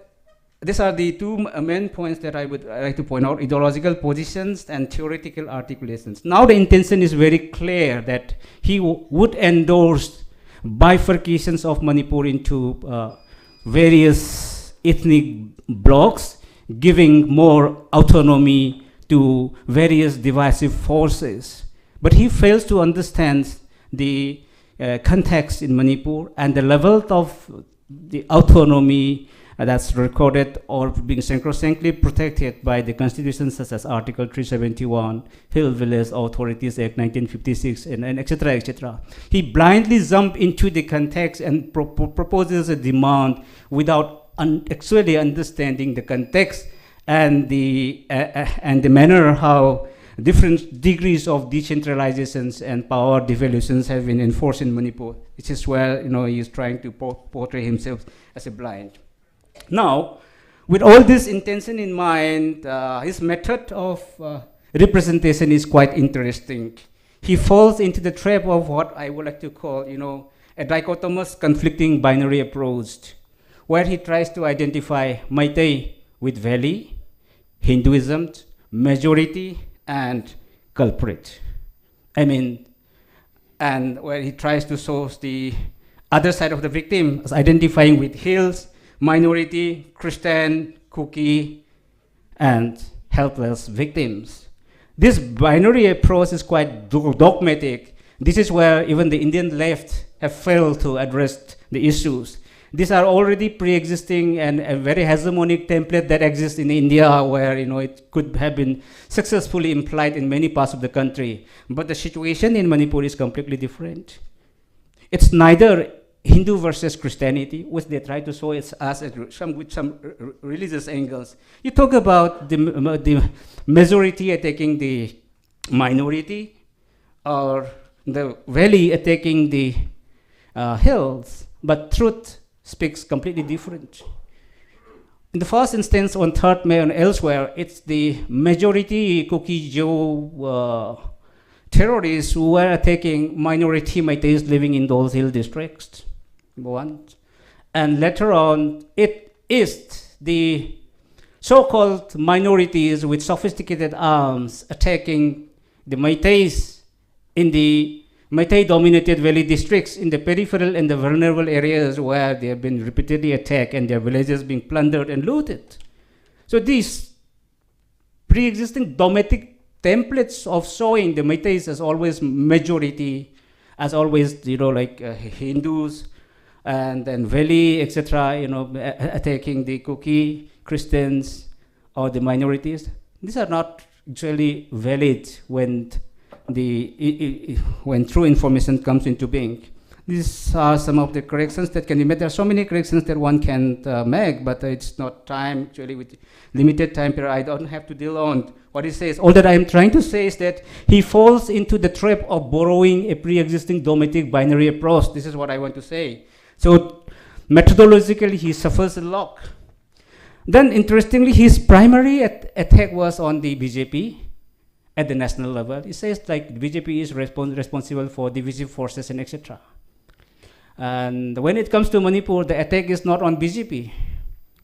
these are the two main points that I would like to point out: ideological positions and theoretical articulations. Now the intention is very clear that he would endorse bifurcations of Manipur into various ethnic blocks, giving more autonomy to various divisive forces. But he fails to understand the context in Manipur and the level of the autonomy that's recorded or being sacrosanctly protected by the constitution, such as Article 371, Hill Village Authorities Act 1956, and etc., etc. He blindly jumps into the context and proposes a demand without actually understanding the context and the manner how different degrees of decentralizations and power devolutions have been enforced in Manipur. Which is where he is trying to portray himself as a blind. Now, with all this intention in mind, his method of representation is quite interesting. He falls into the trap of what I would like to call, a dichotomous conflicting binary approach, where he tries to identify Meitei with valley, Hinduism, majority, and culprit. And where he tries to source the other side of the victim as identifying with hills, minority, Christian, cookie, and helpless victims. This binary approach is quite dogmatic. This is where even the Indian left have failed to address the issues. These are already pre-existing and a very hegemonic template that exists in India, where it could have been successfully implied in many parts of the country. But the situation in Manipur is completely different. It's neither Hindu versus Christianity, which they try to show it as with some religious angles. You talk about the majority attacking the minority, or the valley attacking the hills, but truth speaks completely different. In the first instance, on 3rd May and elsewhere, it's the majority Kuki Joe terrorists who were attacking minority Meiteis living in those hill districts. And later on, it is the so-called minorities with sophisticated arms attacking the Meiteis in the Meitei-dominated valley districts in the peripheral and the vulnerable areas where they have been repeatedly attacked and their villages being plundered and looted. So these pre-existing dogmatic templates of showing the Meiteis as always majority, as always, Hindus, and then valley, etc., attacking the Kuki, Christians, or the minorities. These are not actually valid when true information comes into being. These are some of the corrections that can be made. There are so many corrections that one can make, but it's not time. Actually, with limited time period, I don't have to deal on what he says. All that I am trying to say is that he falls into the trap of borrowing a pre-existing dogmatic binary approach. This is what I want to say. So methodologically, he suffers a lot. Then, interestingly, his primary attack was on the BJP at the national level. He says the BJP is responsible for divisive forces and etc. And when it comes to Manipur, the attack is not on BJP.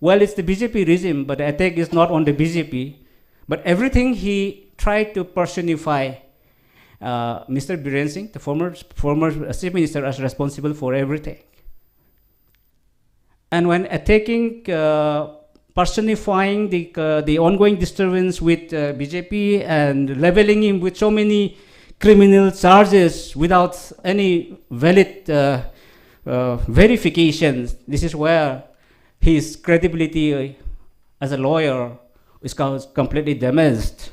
Well, it's the BJP regime, but the attack is not on the BJP. But everything he tried to personify Mr. Biren Singh, the former chief minister, as responsible for everything. And when attacking, personifying the ongoing disturbance with BJP and leveling him with so many criminal charges without any valid verifications, this is where his credibility as a lawyer is completely damaged.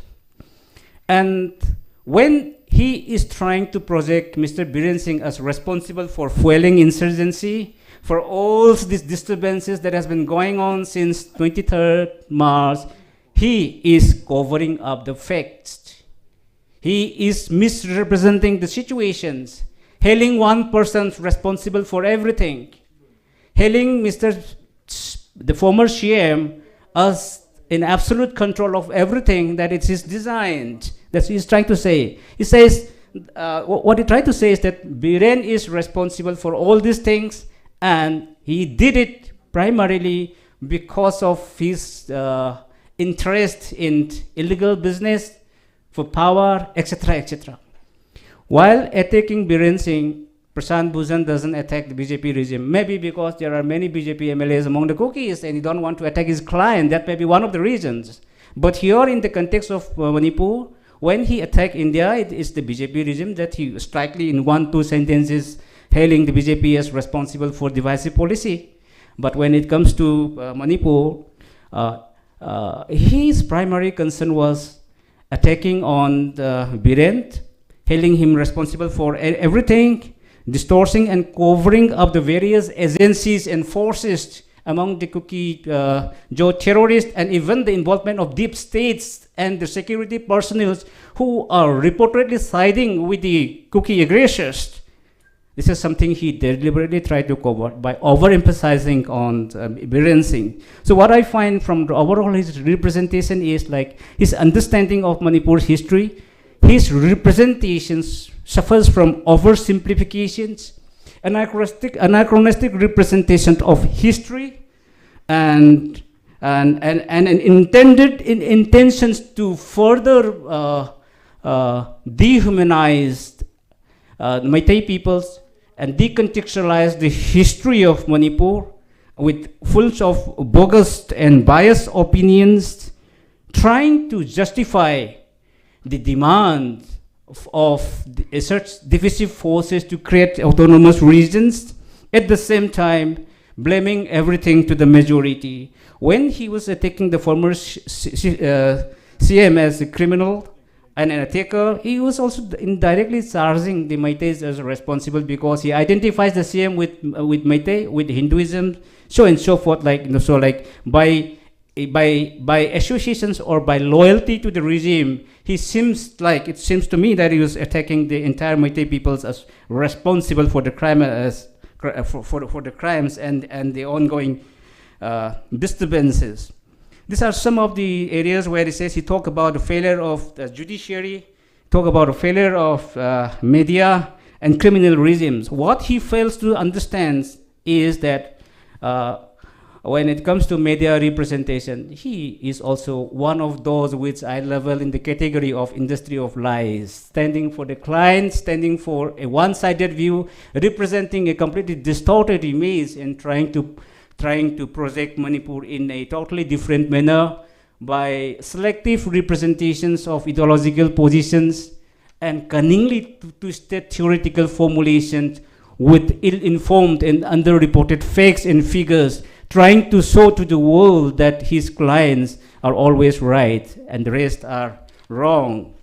And when he is trying to project Mr. Biren Singh as responsible for fueling insurgency, for all these disturbances that has been going on since 23rd March, he is covering up the facts. He is misrepresenting the situations, hailing one person responsible for everything, hailing the former CM as in absolute control of everything, that it is designed. That's what he's trying to say. He says, what he tried to say is that Biren is responsible for all these things, and he did it primarily because of his interest in illegal business, for power, etc., etc. While attacking Biren Singh, Prashant Bhushan doesn't attack the BJP regime. Maybe because there are many BJP MLAs among the cookies and he don't want to attack his client. That may be one of the reasons. But here in the context of Manipur, when he attacked India, it is the BJP regime that he strikingly in 1-2 sentences hailing the BJP as responsible for divisive policy. But when it comes to Manipur, his primary concern was attacking on the Biren, hailing him responsible for everything, distorting and covering up the various agencies and forces among the Cookie terrorists, and even the involvement of deep states and the security personnel who are reportedly siding with the Cookie aggressors. This is something he deliberately tried to cover by overemphasizing on Biren Singh. So what I find from overall his representation is like his understanding of Manipur's history, his representations suffers from oversimplifications, anachronistic representation of history, and intended intentions to further dehumanize Meitei peoples and decontextualize the history of Manipur with full of bogus and biased opinions, trying to justify the demand of such divisive forces to create autonomous regions, at the same time blaming everything to the majority. When he was attacking the former CM as a criminal and an attacker, he was also indirectly charging the Meiteis as responsible because he identifies the CM with Meitei, with Hinduism, so and so forth. Like, so like by associations or by loyalty to the regime, it seems to me that he was attacking the entire Meitei peoples as responsible for the crime, for the crimes and the ongoing disturbances. These are some of the areas where he says he talked about the failure of the judiciary, talk about the failure of media and criminal regimes. What he fails to understand is that when it comes to media representation, he is also one of those which I level in the category of industry of lies, standing for the client, standing for a one-sided view, representing a completely distorted image and trying to project Manipur in a totally different manner by selective representations of ideological positions and cunningly twisted theoretical formulations with ill-informed and underreported facts and figures, trying to show to the world that his clients are always right and the rest are wrong.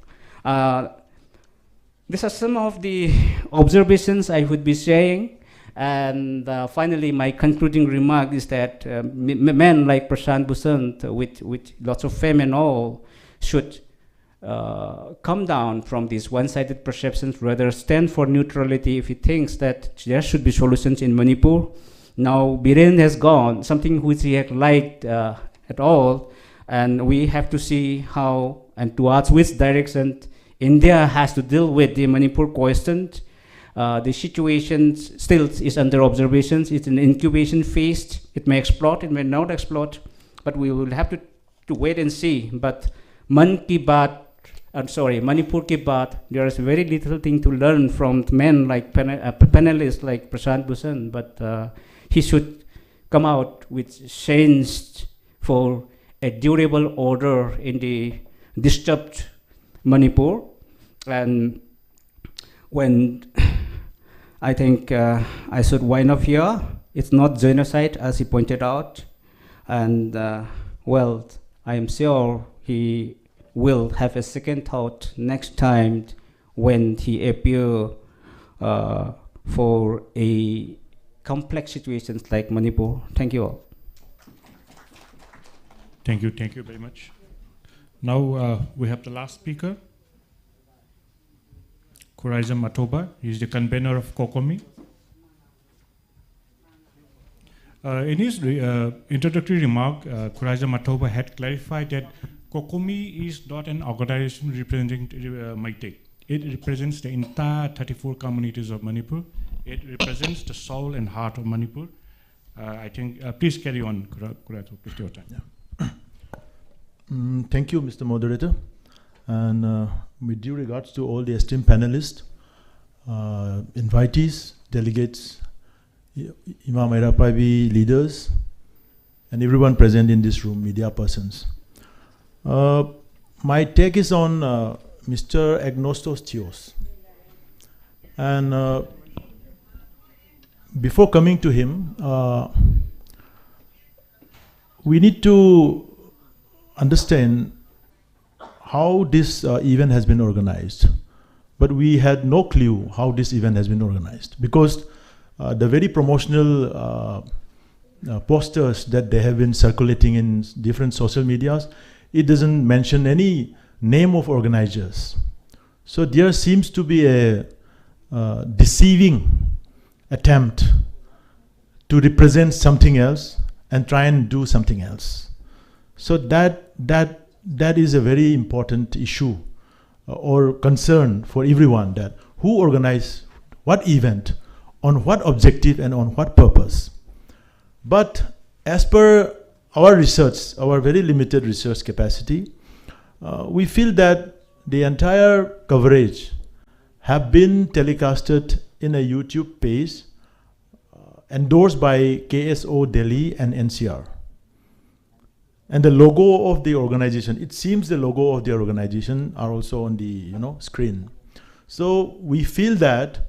These are some of the observations I would be saying. And finally, my concluding remark is that men like Prashant Bhushan, with lots of fame and all, should come down from these one-sided perceptions, rather stand for neutrality if he thinks that there should be solutions in Manipur. Now, Biren has gone, something which he had liked at all, and we have to see how and towards which direction India has to deal with the Manipur question. The situation still is under observation. It's an incubation phase. It may explode, it may not explode, but we will have to wait and see. But Manipur Ki Baat, there is very little thing to learn from men like panelists like Prashant Bhushan, but he should come out with change for a durable order in the disturbed Manipur. And when I think I should wind up here, it's not genocide as he pointed out, and well, I am sure he will have a second thought next time when he appear for a complex situations like Manipur. Thank you all. Thank you very much. Now we have the last speaker, Kuraijam Matoba. He is the convener of COCOMI. In his introductory remark, Kuraijam Matoba had clarified that COCOMI is not an organization representing Meitei. It represents the entire 34 communities of Manipur. It represents the soul and heart of Manipur. I think, please carry on, Kuraijam, please your time. Yeah. Thank you, Mr. Moderator. And with due regards to all the esteemed panelists, invitees, delegates, Imam Erapavi leaders, and everyone present in this room, media persons. My take is on Mr. Agnostos Theos. And before coming to him, we need to understand how this event has been organized. But we had no clue how this event has been organized, because the very promotional posters that they have been circulating in different social medias, it doesn't mention any name of organizers. So there seems to be a deceiving attempt to represent something else and try and do something else. So that is a very important issue or concern for everyone, that who organized what event, on what objective and on what purpose. But as per our research, our very limited research capacity, we feel that the entire coverage have been telecasted in a YouTube page endorsed by KSO Delhi and NCR. And the logo of the organization, it seems the logo of the organization are also on the screen. So we feel that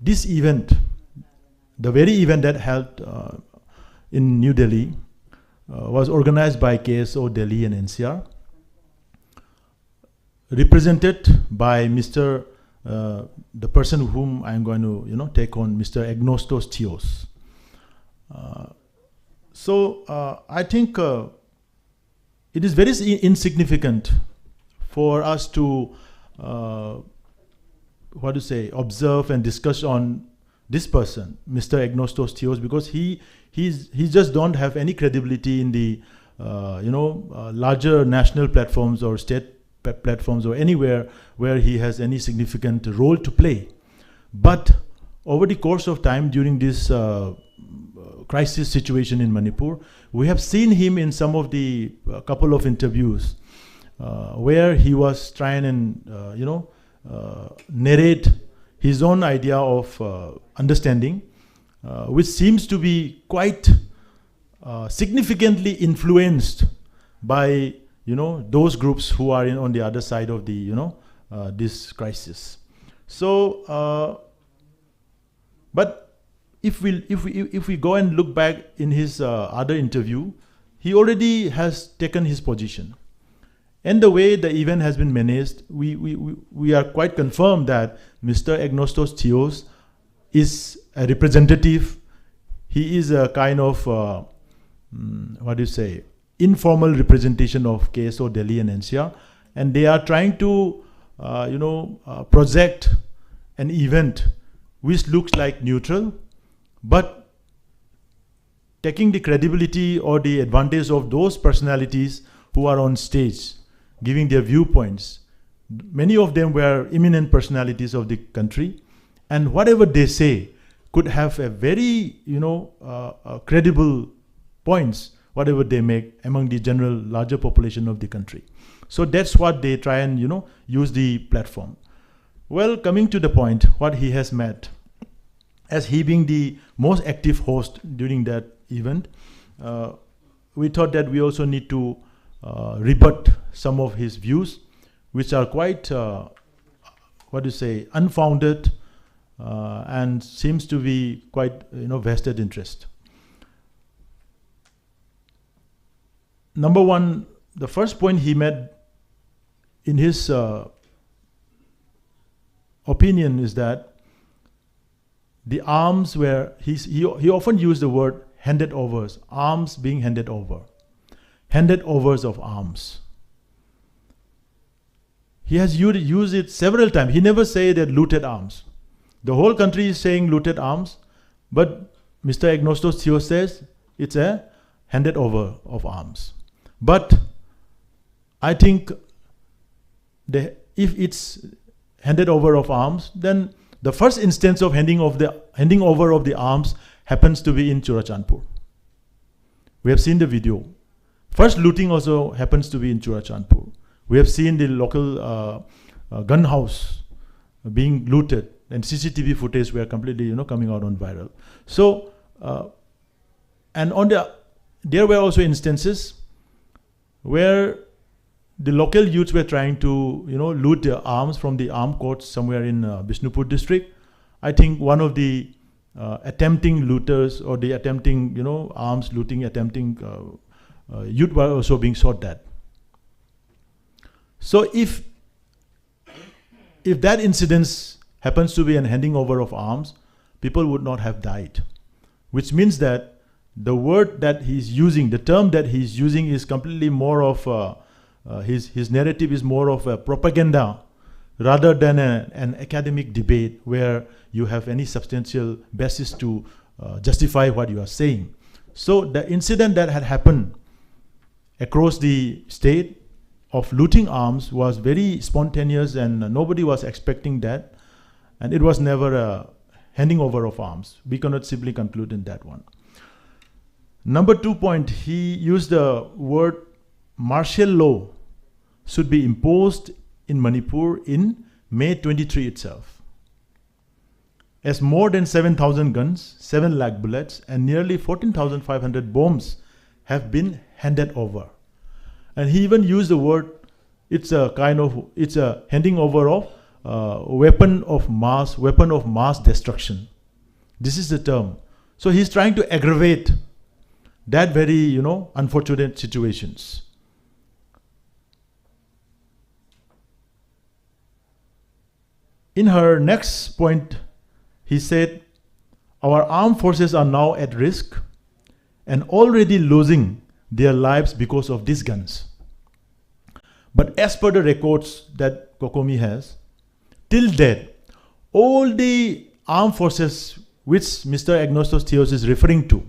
this event, the very event that held in New Delhi, was organized by KSO Delhi and NCR, represented by Mr. The person whom I'm going to take on, Mr. Agnostos Theos. So I think it is very insignificant for us to observe and discuss on this person, Mr. Agnostos Theos, because he just don't have any credibility in the larger national platforms or state platforms or anywhere where he has any significant role to play. But over the course of time, during this crisis situation in Manipur, we have seen him in some of the couple of interviews where he was trying and narrate his own idea of understanding, which seems to be quite significantly influenced by those groups who are on the other side of the this crisis. So, but if we go and look back in his other interview, he already has taken his position. And the way the event has been managed, we are quite confirmed that Mr. Agnostos Theos is a representative. He is a kind of, informal representation of KSO Delhi and NCR. And they are trying to, project an event which looks like neutral, but taking the credibility or the advantage of those personalities who are on stage, giving their viewpoints. Many of them were eminent personalities of the country, and whatever they say could have a very, credible points, whatever they make among the general larger population of the country. So that's what they try and, use the platform. Well, coming to the point, what he has met, as he being the most active host during that event, we thought that we also need to rebut some of his views, which are quite, unfounded, and seems to be quite, vested interest. Number one, the first point he made in his opinion is that the arms were, he often used the word handed overs, arms being handed over. Handed overs of arms. He has used it several times. He never said that looted arms. The whole country is saying looted arms, but Mr. Agnostos Theos says it's a handed over of arms. But I think if it's handed over of arms, then the first instance of handing over of the arms happens to be in Churachandpur. We have seen the video. First looting also happens to be in Churachandpur. We have seen the local gun house being looted. and CCTV footage were completely, coming out on viral. So, and there were also instances where the local youths were trying to, loot their arms from the armed courts somewhere in Bishnupur district. I think one of the attempting looters or the attempting, arms looting, attempting youth were also being shot at. So if that incident happens to be an handing over of arms, people would not have died. Which means that the word that he's using, the term that he's using is completely more of, his narrative is more of a propaganda rather than an academic debate where you have any substantial basis to justify what you are saying. So the incident that had happened across the state of looting arms was very spontaneous, and nobody was expecting that, and it was never a handing over of arms. We cannot simply conclude in that one. Number 2 point, he used the word martial law should be imposed in Manipur in May 23 itself, as more than 7,000 guns, 7 lakh bullets, and nearly 14,500 bombs have been handed over. And he even used the word, it's a handing over of weapon of mass destruction. This is the term. So he's trying to aggravate that very, unfortunate situations. In her next point, he said, our armed forces are now at risk and already losing their lives because of these guns. But as per the records that COCOMI has, till date, all the armed forces which Mr. Agnostos Theos is referring to,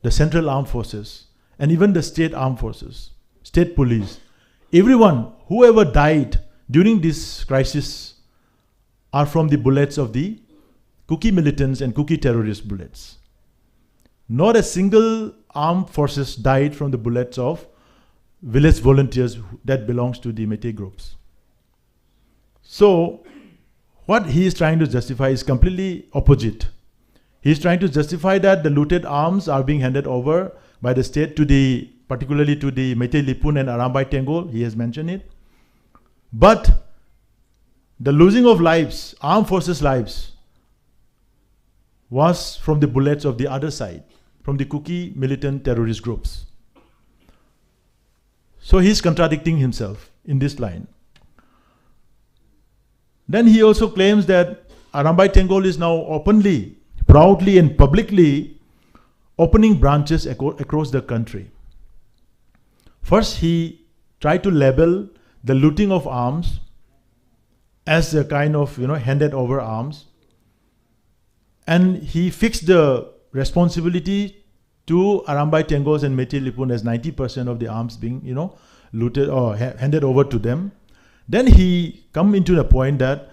the central armed forces, and even the state armed forces, state police, everyone, whoever died during this crisis are from the bullets of the Kuki militants and Kuki terrorist bullets. Not a single armed forces died from the bullets of village volunteers that belongs to the Meitei groups. So what he is trying to justify is completely opposite. He is trying to justify that the looted arms are being handed over by the state to particularly to the Meitei Lipun and Arambam Tengol. He has mentioned it. But the losing of lives, armed forces lives, was from the bullets of the other side, from the Kuki militant terrorist groups. So he's contradicting himself in this line. Then he also claims that Arambam Tengol is now openly, proudly and publicly opening branches across the country. First, he tried to label the looting of arms as a kind of, handed over arms. And he fixed the responsibility to Arambam Tengol and Meitei Lipun as 90% of the arms being, looted or handed over to them. Then he come into the point that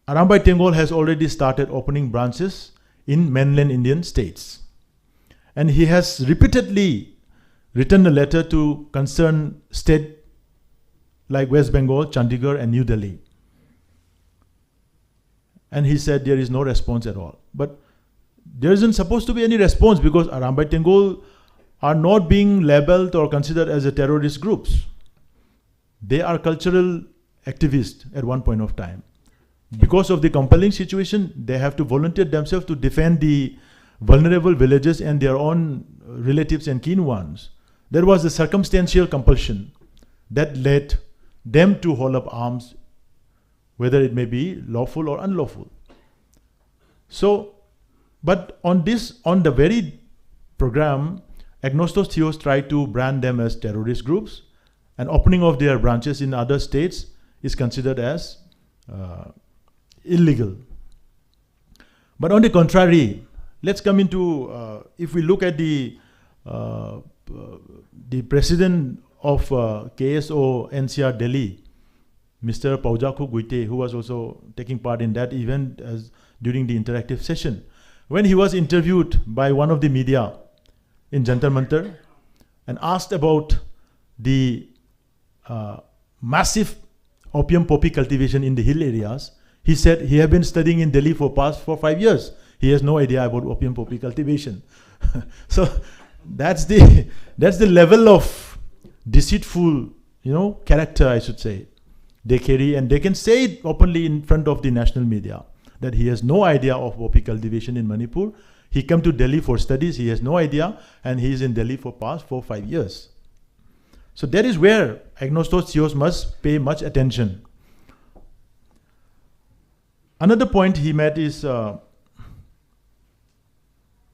Arambam Tengol has already started opening branches in mainland Indian states. And he has repeatedly written a letter to concerned states like West Bengal, Chandigarh and New Delhi. And he said there is no response at all. But there isn't supposed to be any response because Arambam Tengol are not being labeled or considered as a terrorist groups. They are cultural activists at one point of time. Because of the compelling situation, they have to volunteer themselves to defend the vulnerable villages and their own relatives and keen ones. There was a circumstantial compulsion that led them to hold up arms, whether it may be lawful or unlawful. So, but on the very program, Agnostos Theos tried to brand them as terrorist groups, and opening of their branches in other states is considered as illegal. But on the contrary, let's come into, if we look at the president of KSO NCR Delhi, Mr. Paujaku Guite, who was also taking part in that event during the interactive session. When he was interviewed by one of the media in Jantar Mantar and asked about the massive opium poppy cultivation in the hill areas, He said he had been studying in Delhi for 5 years. He has no idea about opium poppy cultivation. So that's the level of deceitful, character, I should say, they carry, and they can say it openly in front of the national media that he has no idea of poppy cultivation in Manipur. He came to Delhi for studies, he has no idea, and he is in Delhi for past 4-5 years. So that is where agnostic CEOs must pay much attention. Another point he made is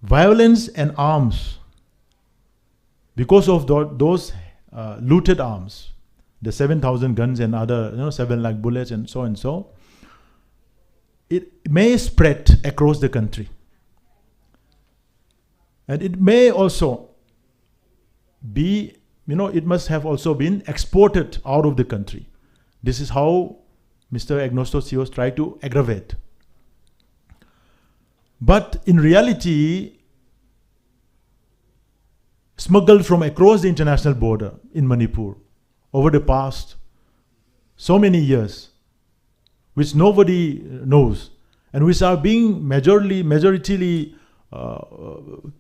violence and arms. Because of those looted arms, the 7,000 guns and other 7 lakh bullets and so, it may spread across the country. And it may also be, it must have also been exported out of the country. This is how Mr. Agnostic CEOs try to aggravate. But in reality, smuggled from across the international border in Manipur over the past so many years, which nobody knows, and which are being majoritarily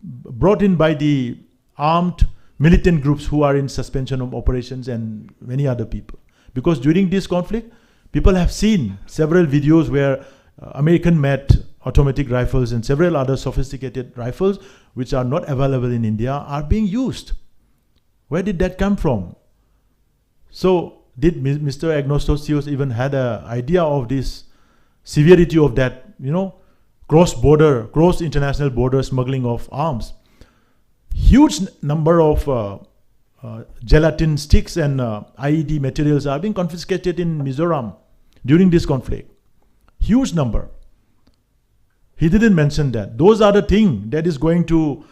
brought in by the armed militant groups who are in suspension of operations and many other people. Because during this conflict, people have seen several videos where American-made automatic rifles and several other sophisticated rifles which are not available in India are being used. Where did that come from? So did Mr. Agnostic CEOs even had an idea of this severity of that, cross-international border smuggling of arms? Huge number of gelatin sticks and IED materials are being confiscated in Mizoram during this conflict. Huge number. He didn't mention that. Those are the things that is going to,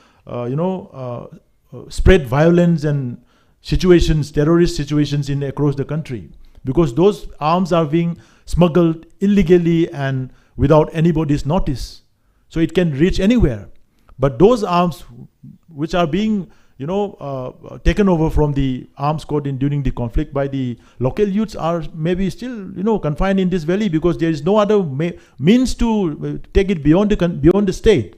spread violence and situations, terrorist situations across the country. Because those arms are being smuggled illegally and without anybody's notice. So it can reach anywhere. But those arms which are being, taken over from the arms code during the conflict by the local youths are maybe still, confined in this valley because there is no other means to take it beyond the state.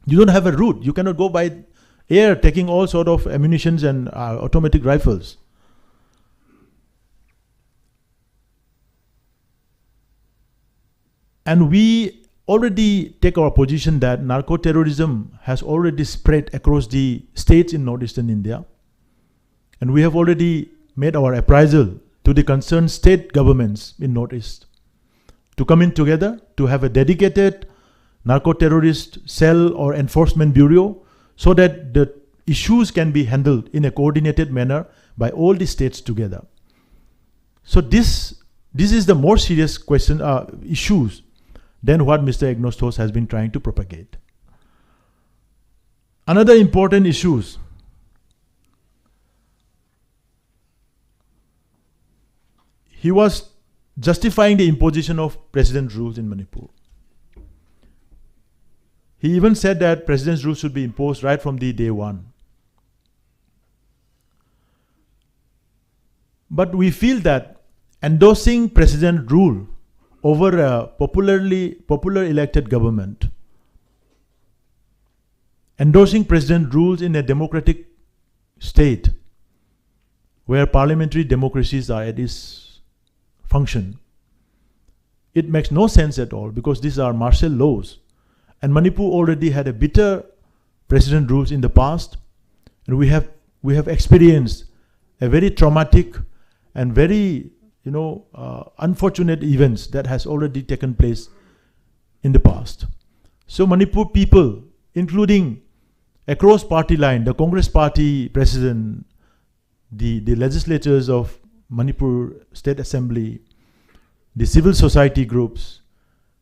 You don't have a route. You cannot go by air taking all sort of ammunitions and automatic rifles. And we already take our position that narco-terrorism has already spread across the states in northeastern India. And we have already made our appraisal to the concerned state governments in northeast to come in together to have a dedicated narco-terrorist cell or enforcement bureau so that the issues can be handled in a coordinated manner by all the states together. So this is the more serious question, issues than what Mr. Agnostic has been trying to propagate. Another important issues. He was justifying the imposition of president rules in Manipur. He even said that president's rules should be imposed right from the day one. But we feel that endorsing president rule over a popular elected government, endorsing president rules in a democratic state where parliamentary democracies are at its function, it makes no sense at all because these are martial laws. And Manipur already had a bitter president rules in the past, and we have experienced a very traumatic and very unfortunate events that has already taken place in the past. So Manipur people, including across party line, the Congress party president, the legislators of Manipur State Assembly, the civil society groups,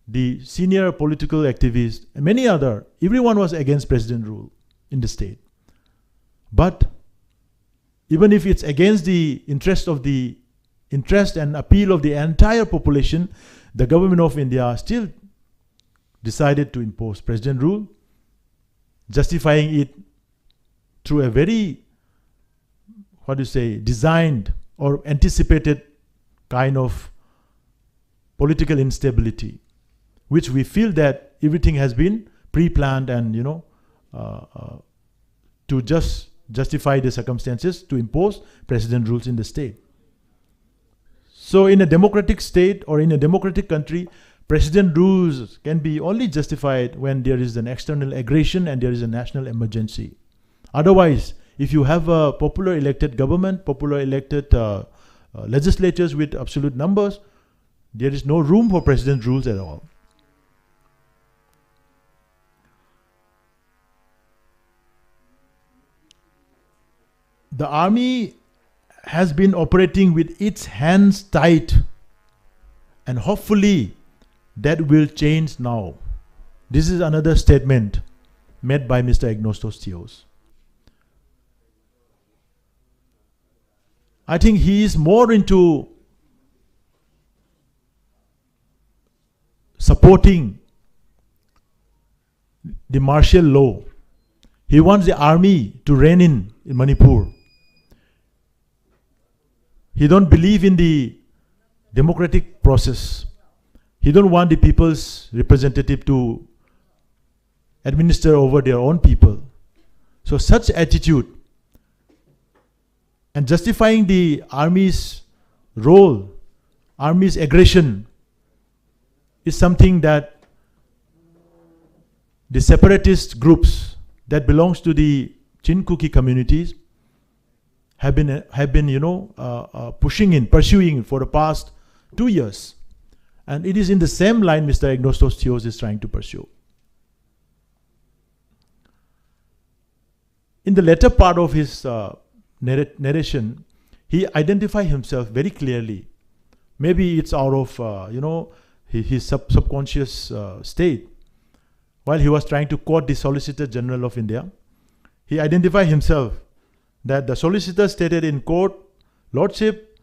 the senior political activists, and many other, everyone was against president rule in the state. But even if it's against the interest and appeal of the entire population, the government of India still decided to impose president rule, justifying it through a very, designed or anticipated kind of political instability, which we feel that everything has been pre-planned and, to just justify the circumstances to impose president rules in the state. So in a democratic state or in a democratic country, president rules can be only justified when there is an external aggression and there is a national emergency. Otherwise, if you have a popular elected government, popular elected legislatures with absolute numbers, there is no room for president rules at all. The army has been operating with its hands tied, and hopefully that will change now. This is another statement made by Mr. Agnostos Theos. I think he is more into supporting the martial law. He wants the army to reign in Manipur. He don't believe in the democratic process. He don't want the people's representative to administer over their own people. So such attitude and justifying the army's role, army's aggression, is something that the separatist groups that belongs to the Chinkuki communities have been pursuing for the past 2 years. And it is in the same line Mr. Agnostos Theos is trying to pursue. In the latter part of his narration, he identified himself very clearly. Maybe it's out of, his subconscious state. While he was trying to quote the Solicitor General of India, he identified himself that the solicitor stated in court, Lordship,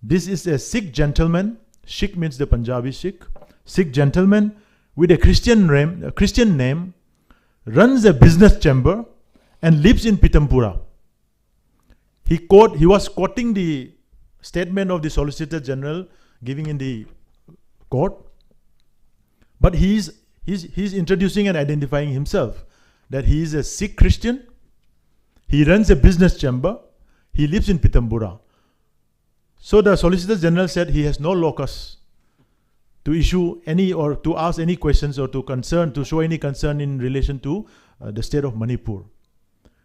this is a Sikh gentleman, Sikh means the Punjabi Sikh gentleman with a Christian name, runs a business chamber and lives in Pitampura. He was quoting the statement of the Solicitor General giving in the court, but he's introducing and identifying himself that he is a Sikh Christian. He runs a business chamber. He lives in Pitambura. So the Solicitor General said he has no locus to issue any or to ask any questions or to show any concern in relation to the state of Manipur.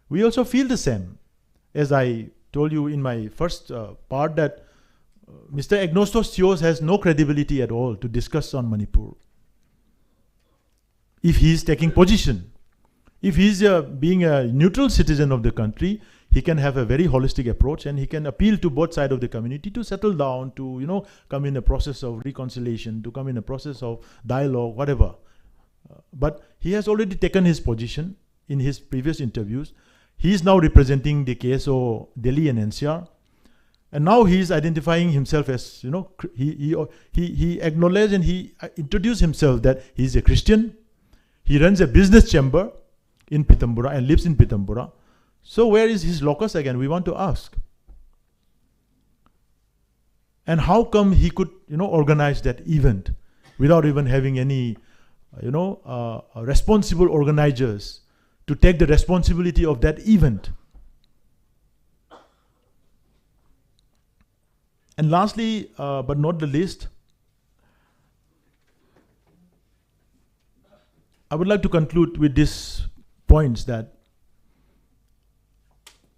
We also feel the same. As I told you in my first part that Mr. Agnostos Theos has no credibility at all to discuss on Manipur. If he is taking position, if he is being a neutral citizen of the country, he can have a very holistic approach and he can appeal to both sides of the community to settle down, to come in a process of reconciliation, to come in a process of dialogue, whatever. But he has already taken his position in his previous interviews. He is now representing the KSO Delhi and NCR, and now he is identifying himself as he acknowledged and he introduced himself that he is a Christian. He runs a business chamber in Pitambura and lives in Pitambura. So where is his locus again? We want to ask. And how come he could, organize that event without even having any, responsible organizers to take the responsibility of that event? And lastly, but not the least, I would like to conclude with these points that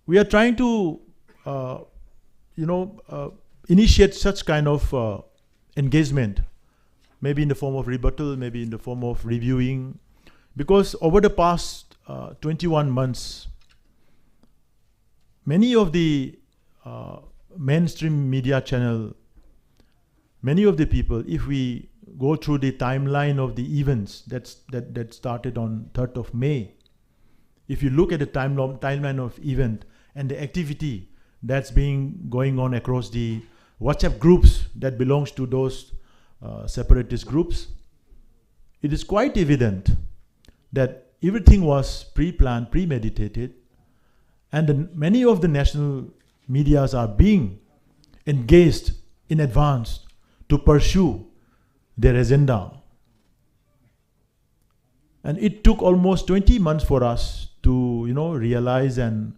we are trying to, initiate such kind of engagement, maybe in the form of rebuttal, maybe in the form of reviewing, because over the past 21 months, many of the mainstream media channel, many of the people, if we go through the timeline of the events that started on 3rd of May, if you look at the timeline of event and the activity that's going on across the WhatsApp groups that belongs to those separatist groups, it is quite evident that everything was pre-planned, premeditated, and many of the national medias are being engaged in advance to pursue their agenda. And it took almost 20 months for us to, realize and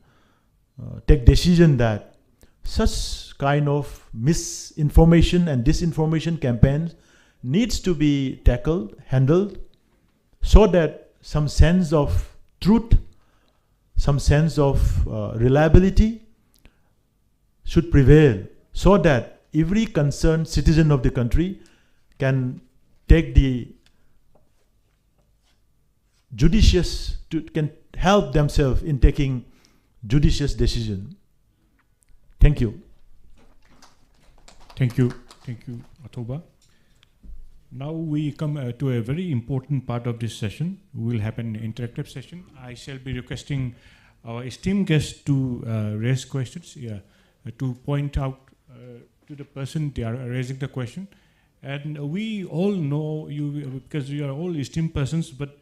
take decision that such kind of misinformation and disinformation campaigns needs to be tackled, handled, so that some sense of truth, some sense of reliability should prevail, so that every concerned citizen of the country can take the can help themselves in taking judicious decision. Thank you. Thank you, Atoba. Now we come to a very important part of this session. We will have an interactive session. I shall be requesting our esteemed guests to raise questions, to point out to the person they are raising the question. And we all know you because you are all esteemed persons, but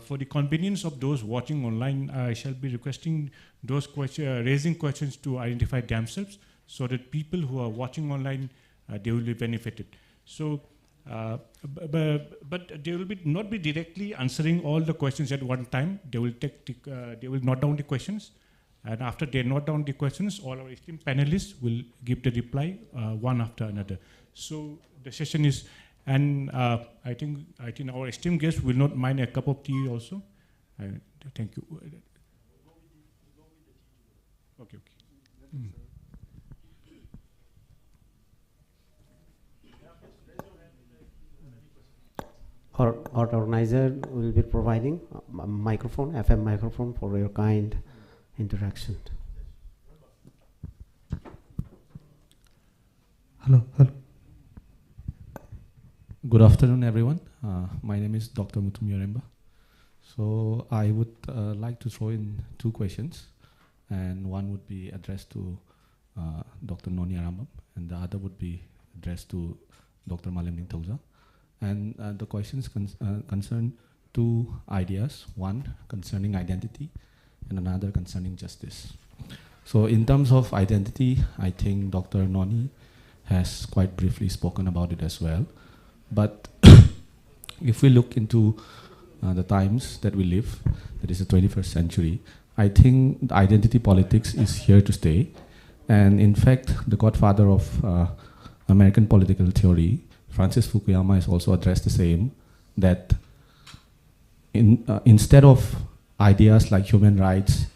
for the convenience of those watching online, I shall be requesting those raising questions to identify themselves, so that people who are watching online, they will be benefited. So, but they will not be directly answering all the questions at one time. They will they will note down the questions, and after they note down the questions, all our esteemed panelists will give the reply one after another. So the session is. And I think our esteemed guests will not mind a cup of tea also. Thank you. Okay. Our organizer will be providing a microphone, FM microphone, for your kind interaction. Hello. Good afternoon, everyone. My name is Dr. Mutumyoremba. So I would like to throw in two questions, and one would be addressed to Dr. Noni Arambam, and the other would be addressed to Dr. Ningthoukhongjam. And the questions concern two ideas, one concerning identity and another concerning justice. So in terms of identity, I think Dr. Noni has quite briefly spoken about it as well. But if we look into the times that we live, that is the 21st century, I think the identity politics is here to stay. And in fact, the godfather of American political theory, Francis Fukuyama, has also addressed the same, that instead of ideas like human rights,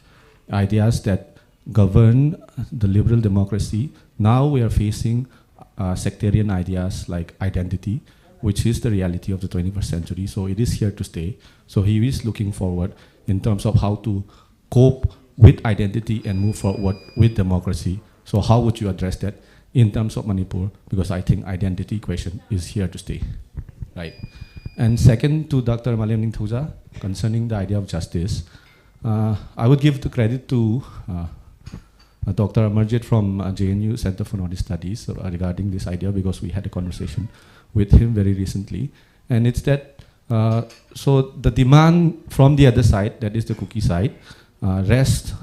ideas that govern the liberal democracy, now we are facing sectarian ideas like identity, which is the reality of the 21st century. So it is here to stay. So he is looking forward in terms of how to cope with identity and move forward with democracy. So how would you address that in terms of Manipur? Because I think identity question is here to stay, right? And second, to Dr. Ningthoukhongjam, concerning the idea of justice, I would give the credit to Dr. Amarjit from JNU Center for Nordic Studies regarding this idea, because we had a conversation with him very recently. And it's that, so the demand from the other side, that is the cookie side, rests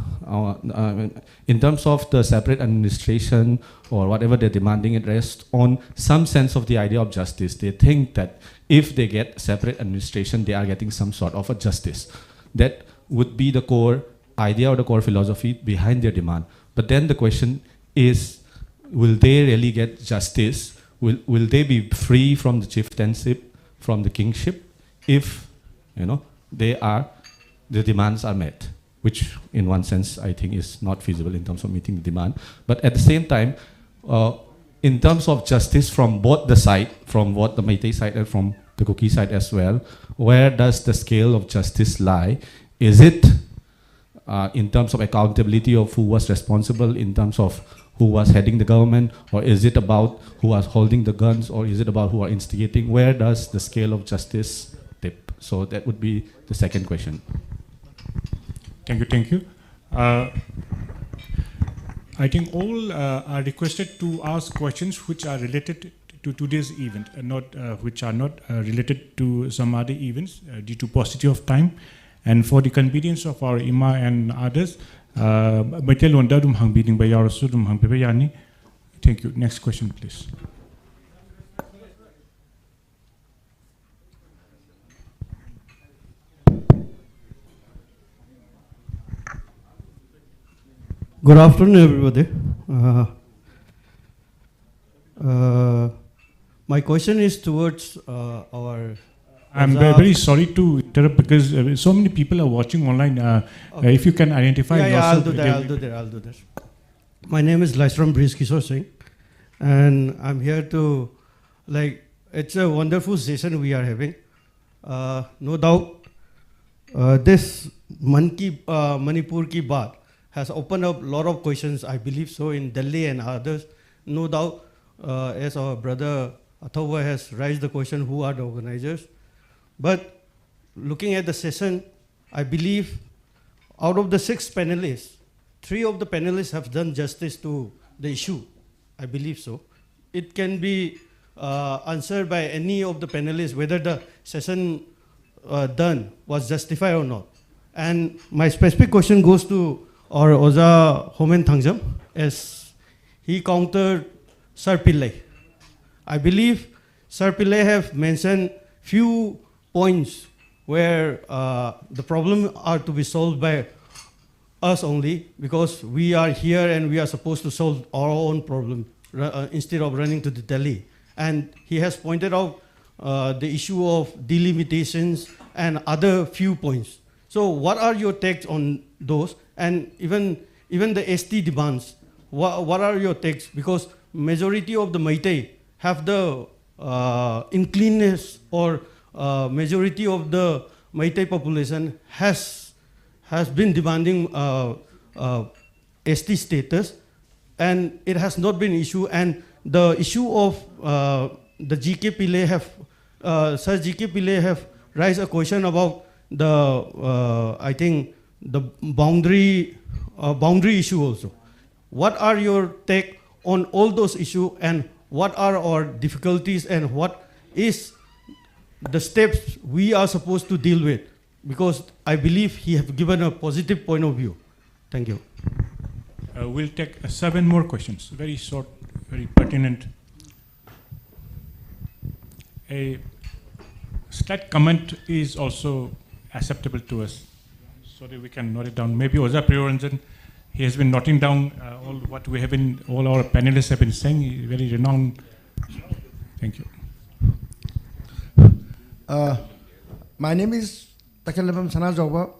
in terms of the separate administration or whatever they're demanding, it rests on some sense of the idea of justice. They think that if they get separate administration, they are getting some sort of a justice. That would be the core idea or the core philosophy behind their demand. But then the question is, will they really get justice? Will they be free from the chieftainship, from the kingship, if the demands are met? Which in one sense I think is not feasible in terms of meeting the demand. But at the same time, in terms of justice from both the side, from what the Meitei side and from the Kuki side as well, where does the scale of justice lie? Is it in terms of accountability of who was responsible, in terms of who was heading the government, or is it about who was holding the guns, or is it about who are instigating? Where does the scale of justice tip? So that would be the second question. Thank you. I think all are requested to ask questions which are related to today's event, which are not related to some other events due to paucity of time. And for the convenience of our IMA and others, thank you. Next question, please. Good afternoon, everybody. My question is towards our. I'm very sorry to interrupt because so many people are watching online. Okay. If you can identify yourself. I'll do that. My name is Laisram Breeze Kishore Singh, and I'm here to, it's a wonderful session we are having. No doubt, this Manipur ki Baat has opened up a lot of questions, I believe so, in Delhi and others. No doubt, as our brother Athowa has raised the question, who are the organizers? But looking at the session, I believe out of the 6 panelists, 3 of the panelists have done justice to the issue. I believe so. It can be answered by any of the panelists whether the session done was justified or not. And my specific question goes to our Oza Homen Thangjam, as he countered Sir Pillai. I believe Sir Pillai have mentioned few points where the problem are to be solved by us only, because we are here and we are supposed to solve our own problem instead of running to the Delhi. And he has pointed out the issue of delimitations and other few points. So what are your takes on those? And even the ST demands, what are your takes? Because majority of the Meitei have the inclinedness, or majority of the Meitei population has been demanding ST status, and it has not been issue. And the issue of the GK Pillai have, Sir GK Pillai have raised a question about the, I think, the boundary issue also. What are your take on all those issues, and what are our difficulties, and what is the steps we are supposed to deal with? Because I believe he has given a positive point of view. Thank you. We'll take 7 more questions, very short, very pertinent. A slight comment is also acceptable to us, so that we can note it down. Maybe Oza Priyoranjan, he has been noting down all what we have been, all our panelists have been saying. He's very renowned. Thank you. My name is Takelabam Sana Jogba.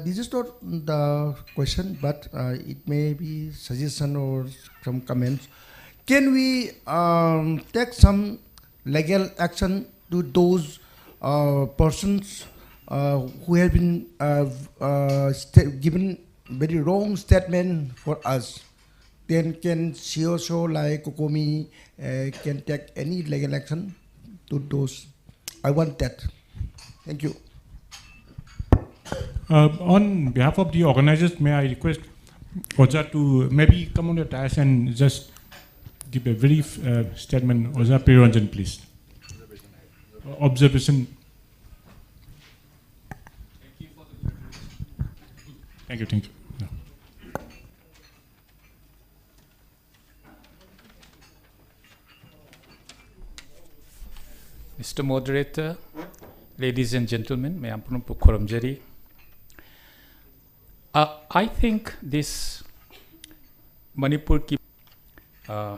This is not the question, but it may be suggestion or some comments. Can we take some legal action to those persons who have been given very wrong statement for us? Then can COCO like COCOMI can take any legal action to those? I want that. Thank you. On behalf of the organizers, may I request Oza to maybe come on the dais and just give a brief statement. Oza Priyoranjan, please. Observation. Thank you. Thank you. No. Mr. Moderator, ladies and gentlemen, may ampun pukoramjari. I think this Manipur ki,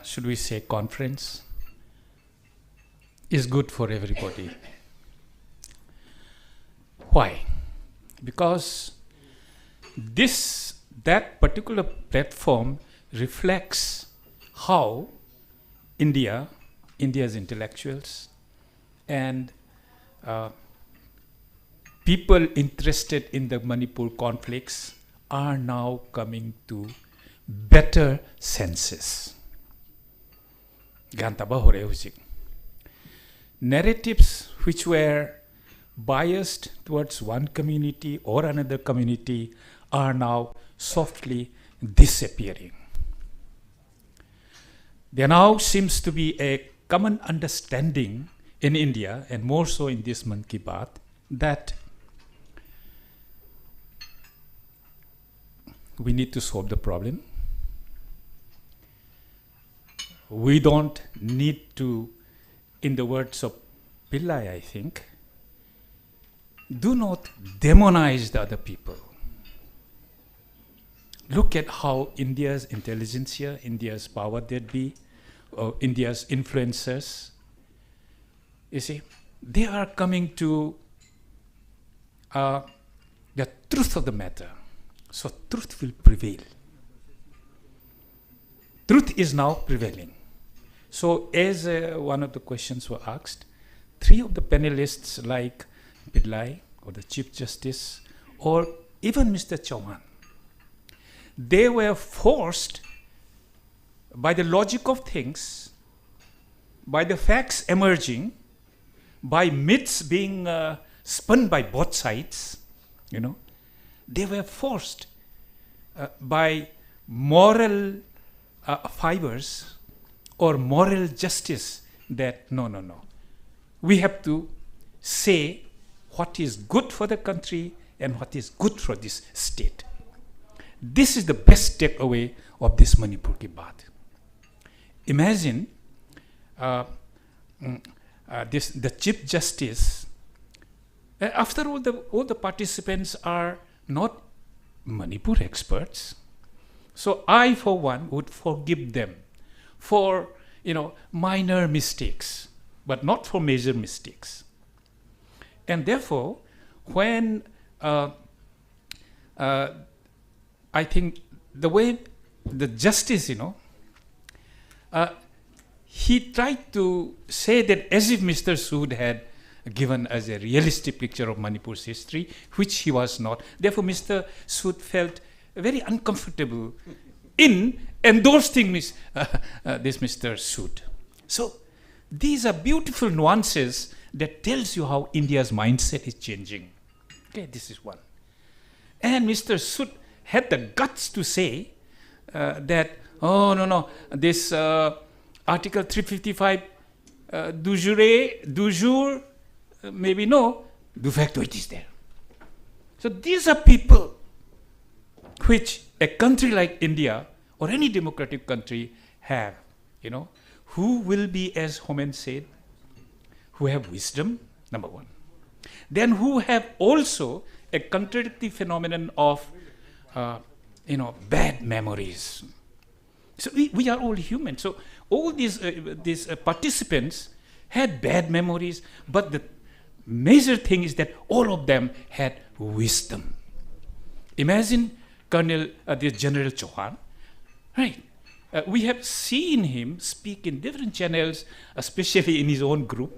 should we say, conference is good for everybody. Why? Because that particular platform reflects how India's intellectuals and people interested in the Manipur conflicts are now coming to better senses. Narratives which were biased towards one community or another community are now softly disappearing. There now seems to be a common understanding in India, and more so in this Mann Ki Baat, that we need to solve the problem. We don't need to, in the words of Pillai, I think, do not demonize the other people. look at how India's intelligentsia, India's power that be, India's influencers, you see, they are coming to the truth of the matter. So truth will prevail. Truth is now prevailing. So as one of the questions were asked, 3 of the panelists like Pillai or the Chief Justice or even Mr. Chauhan, they were forced by the logic of things, by the facts emerging, by myths being spun by both sides, you know, they were forced by moral fibers or moral justice that no, we have to say what is good for the country and what is good for this state. This is the best takeaway of this Manipur ki baat. Imagine the Chief Justice, after all the participants are not Manipur experts, so I for one would forgive them for minor mistakes, but not for major mistakes. And therefore, when I think the way the justice, he tried to say that as if Mr. Sood had given us a realistic picture of Manipur's history, which he was not. Therefore, Mr. Sood felt very uncomfortable in endorsing this Mr. Sood. So these are beautiful nuances that tells you how India's mindset is changing. Okay, this is one. And Mr. Sood had the guts to say that, oh, no, this Article 355 du jour, maybe no, de facto it is there. So these are people which a country like India or any democratic country have, who will be, as Homen said, who have wisdom, number one. Then who have also a contradictory phenomenon of, bad memories. So we are all human. So all these participants had bad memories, but the major thing is that all of them had wisdom. Imagine the General Chauhan, right? We have seen him speak in different channels, especially in his own group,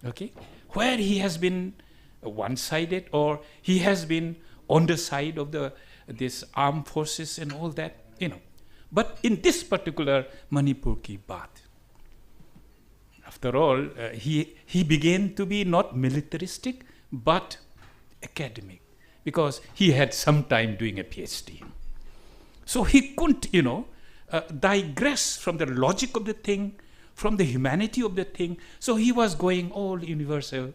okay, where he has been one-sided or he has been on the side of this armed forces and all that, But in this particular Manipur ki baat, after all, he began to be not militaristic, but academic, because he had some time doing a PhD. So he couldn't, digress from the logic of the thing, from the humanity of the thing. So he was going all universal,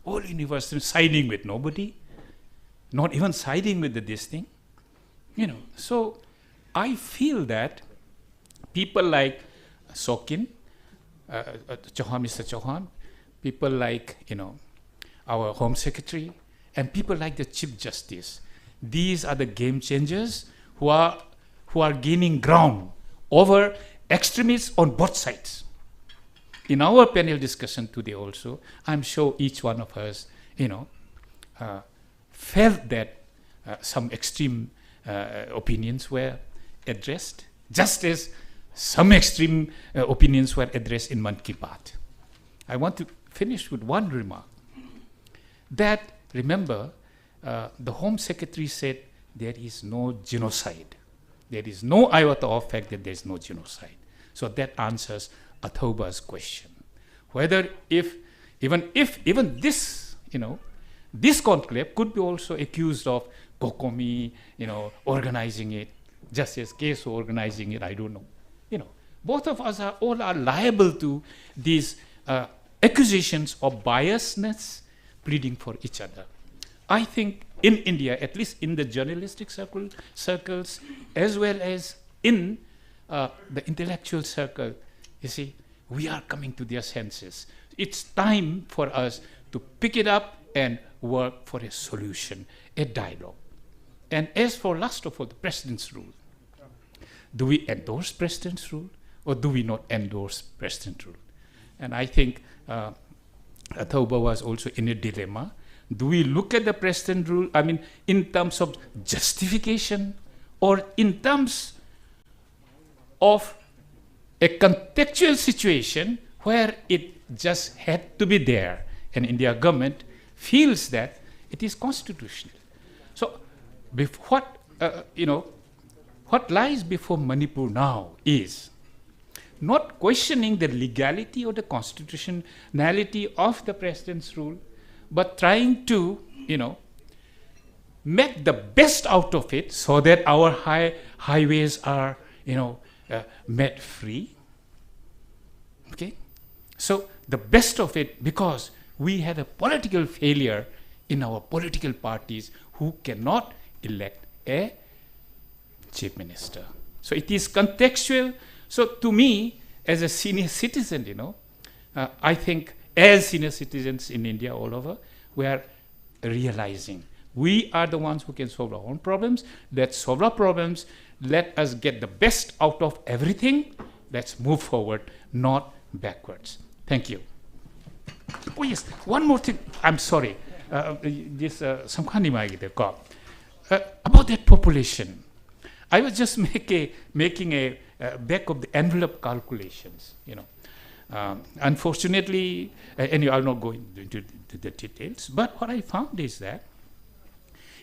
all universal, siding with nobody, not even siding with this thing, So I feel that people like Shokin, Mr. Chauhan, people like, our Home Secretary, and people like the Chief Justice, these are the game changers who are gaining ground over extremists on both sides. In our panel discussion today also, I'm sure each one of us, felt that some extreme opinions were addressed, just as some extreme opinions were addressed in Man Ki Baat. I want to finish with one remark. That, remember, the Home Secretary said there is no genocide. There is no iota of fact that there is no genocide. So that answers Athoba's question. Whether even this, this conclave could be also accused of COCOMI, organizing it, just as Keso organizing it, I don't know. Both of us are liable to these accusations of biasness, pleading for each other. I think in India, at least in the journalistic circles, as well as in the intellectual circle, you see, we are coming to their senses. It's time for us to pick it up and work for a solution, a dialogue. And as for last of all, the president's rule. Do we endorse president's rule or do we not endorse president's rule? And I think Thoba was also in a dilemma. Do we look at the president rule, I mean, in terms of justification or in terms of a contextual situation where it just had to be there, and India government feels that it is constitutional. So, what lies before Manipur now is not questioning the legality or the constitutionality of the president's rule, but trying to, make the best out of it so that our highways are, made free. Okay? So the best of it, because we had a political failure in our political parties who cannot elect a chief minister. So it is contextual. So to me, as a senior citizen, I think as senior citizens in India all over, we are realizing we are the ones who can solve our own problems. Let's solve our problems. Let us get the best out of everything. Let's move forward, not backwards. Thank you. Oh yes, one more thing. I'm sorry. About that population. I was just making a back of the envelope calculations, Unfortunately, anyway, I'll not go into the details, but what I found is that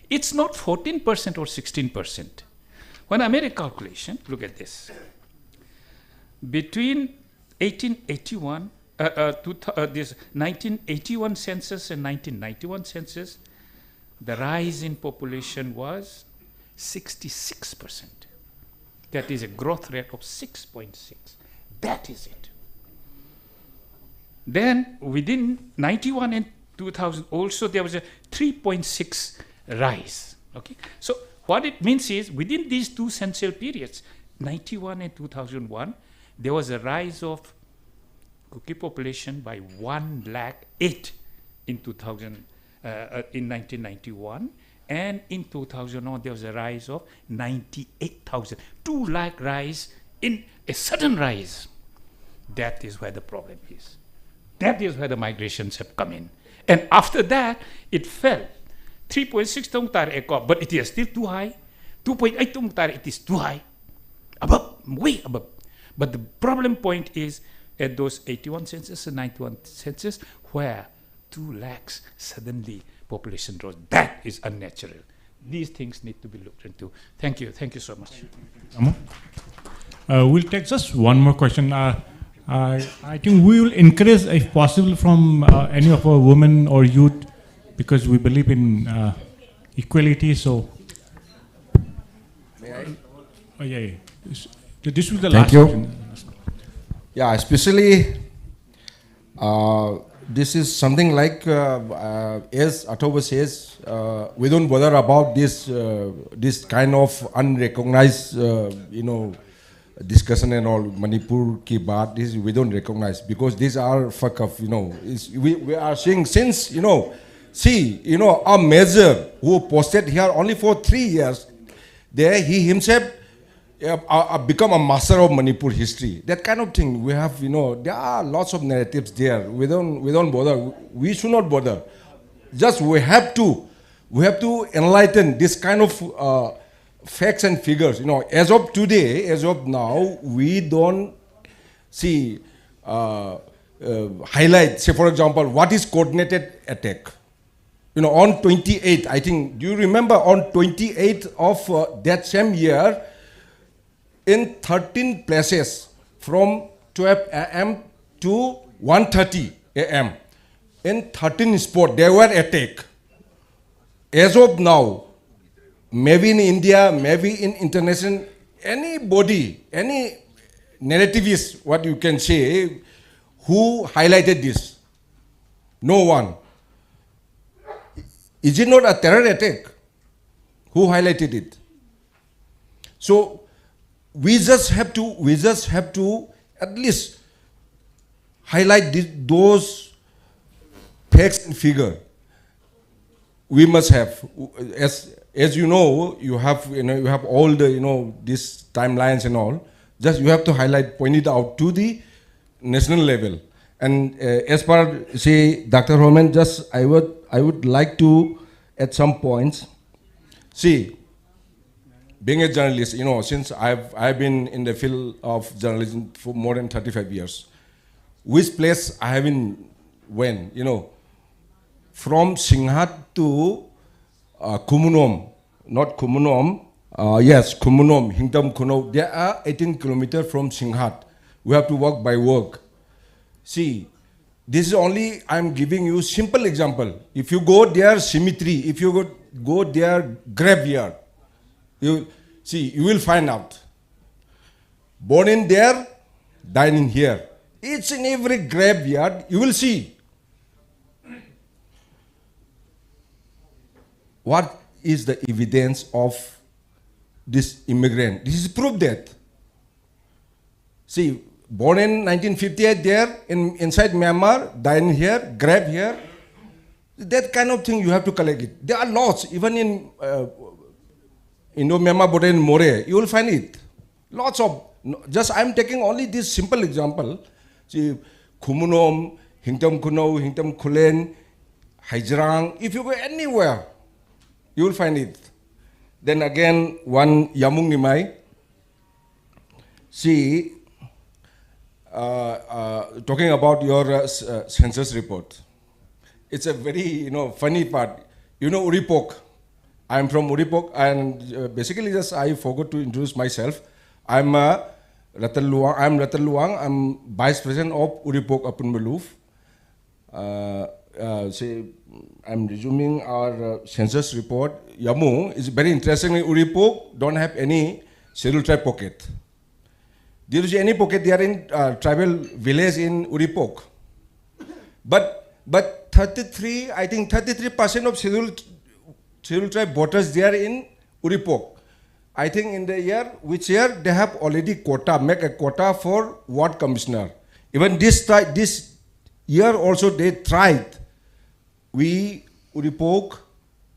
it's not 14% or 16%. When I made a calculation, look at this. Between 1881, this 1981 census and 1991 census, the rise in population was 66%. That is a growth rate of 6.6. That is it. Then within 91 and 2000 also there was a 3.6 rise. Okay, so what it means is within these two census periods, 91 and 2001, there was a rise of cookie population by 108,000 in 1991, and in 2001 there was a rise of 98,000. 2 lakh rise in a sudden rise. That is where the problem is. That is where the migrations have come in. And after that, it fell. 3.6, but it is still too high. 2.8, it is too high. Above, way above. But the problem point is at those 81 census and 91 census, where 2 lakhs suddenly population rose. That is unnatural. These things need to be looked into. Thank you. Thank you so much. We'll take just one more question. I think we will encourage, if possible, from any of our women or youth, because we believe in equality. So, may I? Oh, yeah. This was the Thank last you. question. Yeah, especially this is something like, as Atoba says, we don't bother about this this kind of unrecognized, discussion and all. Manipur ki baat, this we don't recognize because these are fuck up. We are seeing since a measure who posted here only for 3 years, there he himself become a master of Manipur history. That kind of thing we have. There are lots of narratives there. We don't bother. We should not bother. Just we have to enlighten this kind of facts and figures. As of today, as of now, we don't see highlight. Say, for example, what is coordinated attack? On 28th, I think. Do you remember on 28th of that same year? In 13 places from 12 a.m. to 1:30 a.m. in 13 spots there were attack. As of now, maybe in India, maybe in international, anybody, any narrativist, what you can say, who highlighted this? No one. Is it not a terror attack? Who highlighted it? So we just have to at least highlight those facts and figure. We must have, as as you know, you have all the these timelines and all. Just you have to point it out to the national level. And as per say Dr. Homen, just I would like to add some points. See, being a journalist, since I've been in the field of journalism for more than 35 years. Which place I have been when, from Singhat to Kumunom, not Kumunom, yes, Kumunom, Hingtam Kuno, there are 18 kilometers from Singhat. We have to walk by walk. See, this is only, I'm giving you simple example. If you go there, cemetery, if you go there, graveyard, you will find out. Born in there, died in here. Each and every graveyard, you will see. What is the evidence of this immigrant? This is proof that. See, born in 1958 there, inside Myanmar, died in here, grave here. That kind of thing you have to collect it. There are lots, even in Indo-Myanmar border in More, you will find it. Lots of, just I'm taking only this simple example. See, Kumunom, Hingtam Kuno, Hingtam Kulen, Hajrang, if you go anywhere, you will find it. Then again, one Yamung Nimai, see, talking about your census report. It's a very, funny part. Uripok. I'm from Uripok, and basically just I forgot to introduce myself. I'm Rattan Luang. I'm Vice President of Uripok Upon Maloof. I'm resuming our census report. Yamu is very interesting. Uripok don't have any scheduled tribe pocket. There is any pocket there in tribal village in Uripok. But 33, I think 33% of scheduled tribe voters there in Uripok. I think in the year, which year they have already quota, make a quota for ward commissioner. Even this year also they tried. We, Uripok,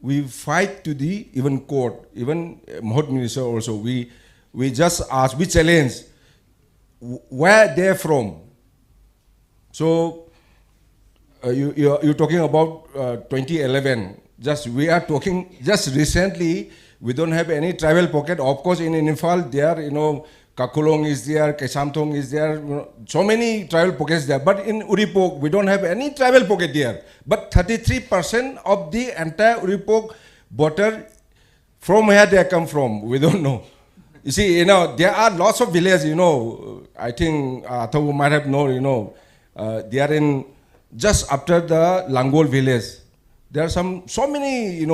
we fight to the even court, even Mahot Minister also. We just ask, we challenge where they're from. So you're talking about 2011. We are talking just recently. We don't have any tribal pocket. Of course, in Imphal, there, Kakulong is there, Kesamthong is there, so many tribal pockets there. But in Uripok, we don't have any tribal pocket there. But 33% of the entire Uripok voter, from where they come from, we don't know. You see, there are lots of villages, I think Athavu might have known, they are in just after the Langol village. There are so many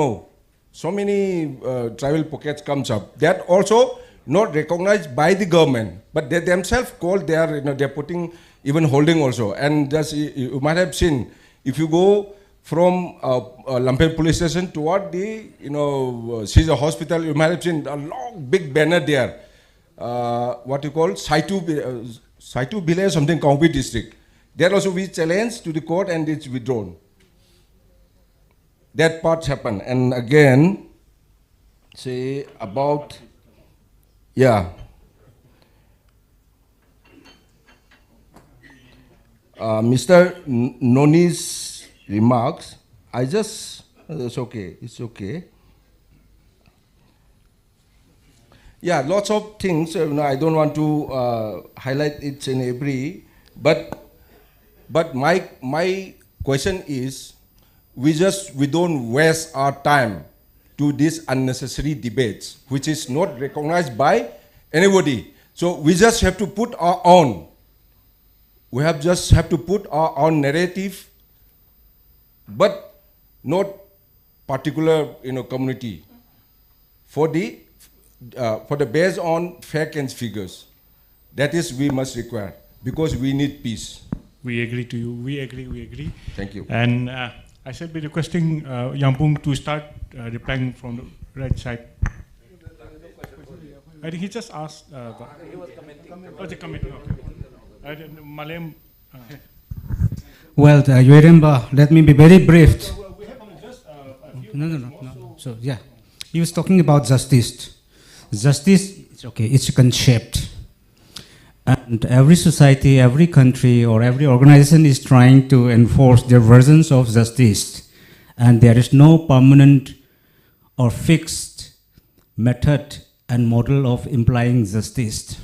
tribal pockets comes up. That also not recognized by the government, but they themselves call they're putting even holding also. And just you might have seen, if you go from Lamphel police station toward the Caesar hospital, you might have seen a long big banner there. What you call Saitu village, something Kaungpi district. There also we challenge to the court and it's withdrawn. That part happened. And again, say about, Mr. Noni's remarks, it's okay. Yeah, lots of things, I don't want to highlight it in every, but my question is, we don't waste our time to these unnecessary debates, which is not recognized by anybody. So we just have to put our own. We just have to put our own narrative, but not particular community. For the based on facts and figures, that is we must require, because we need peace. We agree to you. We agree. Thank you. And I shall be requesting Yampung to start replying from the right side. I think he just asked. He was commenting. Oh, the commenting. Okay. Malem. Well, Yoeremba, let me be very brief. No. So yeah, he was talking about justice. Justice, okay, it's a concept. And every society, every country, or every organization is trying to enforce their versions of justice. And there is no permanent or fixed method and model of implying justice.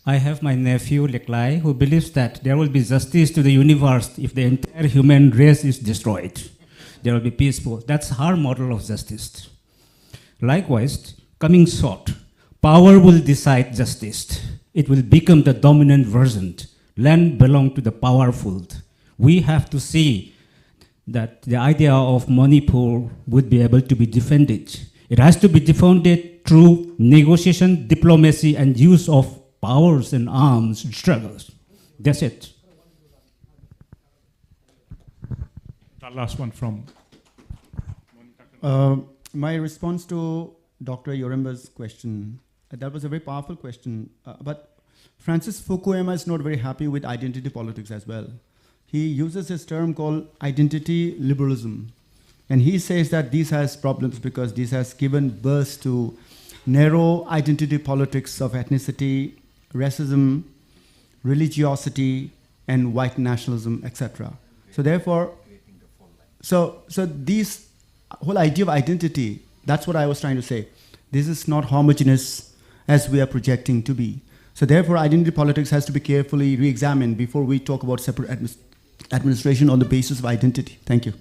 I have my nephew, Leklai, who believes that there will be justice to the universe if the entire human race is destroyed. There will be peaceful. That's our model of justice. Likewise, coming short, power will decide justice. It will become the dominant version. Land belongs to the powerful. We have to see that the idea of Manipur would be able to be defended. It has to be defended through negotiation, diplomacy, and use of powers and arms struggles. That's it. The last one from... My response to Dr. Yoremba's question, that was a very powerful question, but Francis Fukuyama is not very happy with identity politics as well. He uses this term called identity liberalism. And he says that this has problems because this has given birth to narrow identity politics of ethnicity, racism, religiosity, and white nationalism, etc. So therefore, so this whole idea of identity, that's what I was trying to say. This is not homogeneous as we are projecting to be. So therefore, identity politics has to be carefully re-examined before we talk about separate administration on the basis of identity. Thank you.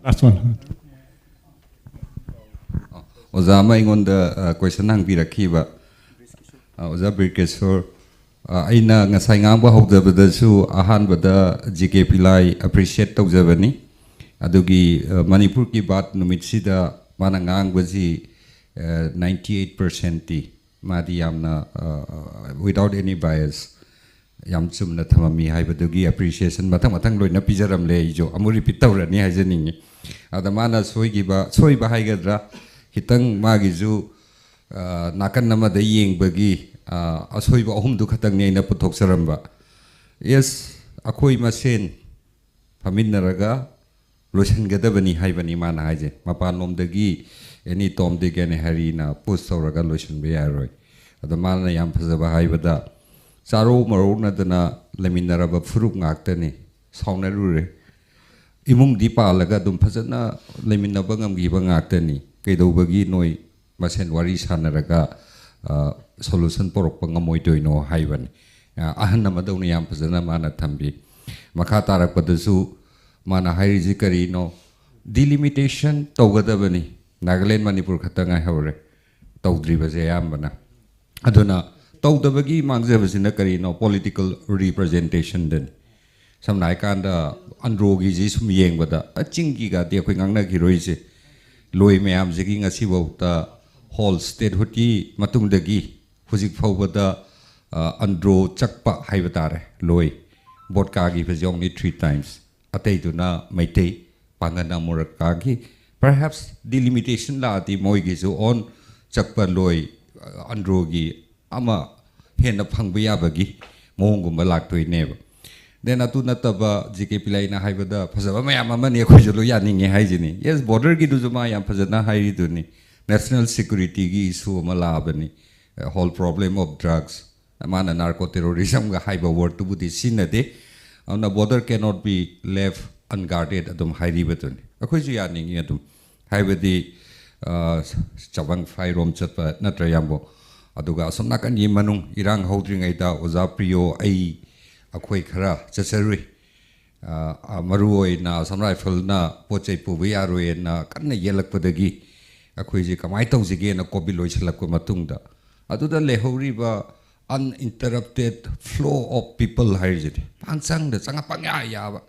Last one. Ozama ingon the question hang birakiba. Oza Birkesor. Aina ngasai ngamba hokdabada su ahanbada GK Pillai appreciate tawjabani. Adugi Manipur ki Baat numit sida mana ngangbaji 98% ti madi yamna without any bias yam chumna thamami haibadugi appreciation mathang loina pijaram le jo amu repeat tawrani haijaningi adamana soiba haigadra hitang magi ju nakan namada yengbagi asoiba ahum du khatang neina puthok saramba yes akoi masen paminnaraga lotion gadabani haibani mana haije mapan lomdagi any tom de gane harina post sauraga lotion be yaroi adamana yam phajaba haibada charo marona dana leminaraba furuk ngaktani saunarure imung dipa laga dum phajana leminaba ngamgi ba ngaktani keidobagi noi masen wari sanaraga solution porok pangamoi doino haibani ahanna madawni yam phajana mana thambi makha tarak padasu mana hairiji kari no delimitation tawgadabani Nagaland Manipur khatanga haure tawdriba je yambana aduna tawdabagi mangjabasina kari no political representation den samnai kanda androgi ji sum yengbada achingi ga de khoi ngangna giroi je loi mayam jegi ngasi bauta whole state hoti matungdagi hujik phawbada andro chakpa haibatare loi vodka gi phase only 3 times Ataiduna Maite Pangana Murakagi. Perhaps delimitation la the Moigizu on Chakpa Loi Androgi Ama Hena Pangbayabagi Mongo Malak to never. Then Atunataba GK Pillai na Haibada Pasavama Mani Kojuluyaning hygiene. Yes, border Giduzuma and Pazana Haiduni. National security issue Malabani. Whole problem of drugs. Amana narco terrorism Haiba word to Buddhi Sinade. On the border cannot be left unguarded at the high river. A question at them. Highway Chavang Fire Rom Chatpa, Natrayambo, Aduga, some Nakan Yimanung, Irang holding Aida, Ozaprio, a Quakera, Cheseri, Marui, na some rifle na, Poche Puviaru, na Kana Yelak Podagi, a Quasi Kamaitos again, a Kobiloich Lakumatunda. Aduda Leho River. Uninterrupted flow of people hired. Pansang the Sangapanga Yava.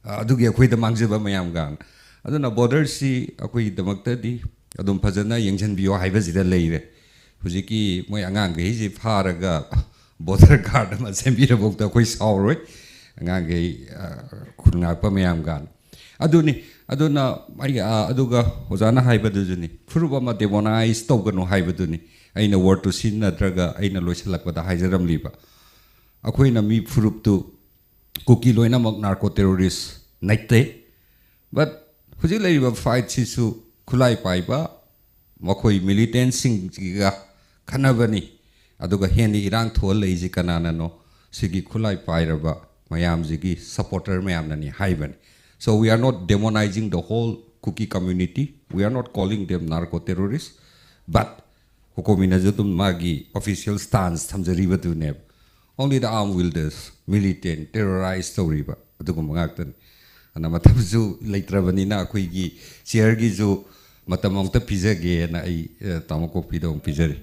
Adugi a quid among the Mayam gang. I don't know border see a quid the Maktadi, Adum Pazana, Yangshan Bio Hivazida Lady. Fujiki, Moyangang, easy Paraga, border garden, and Sembira book the quiz already. Angangi Kunapa Mayam gan. Aduna Maria Aduga, Hosana Hibaduzuni. Furubama de Bona is Togano Hibaduni. Aina word to sin na draga aina loisalak pada haijaram liba. Ako ina mi furup to Kuki loina mak narco terrorist naite, but hujilai ba fight sisu kulai paiba, makoi militant sing jiga kanabani, aduga hendi irang thol lazy kanana no, sigi kulai pairaba, mayam zigi supporter mayam nani haiban. So we are not demonizing the whole Kuki community. We are not calling them narco terrorists, but COCOMI na jutum magi official stance thamjari batu neb. Only the armed wielders, militant, terrorized story ba. Adu kumangaktan. Ana matamzu laitrabani na kuigi chairgi ju matamong ta pizage na ai tamako pidong pizari.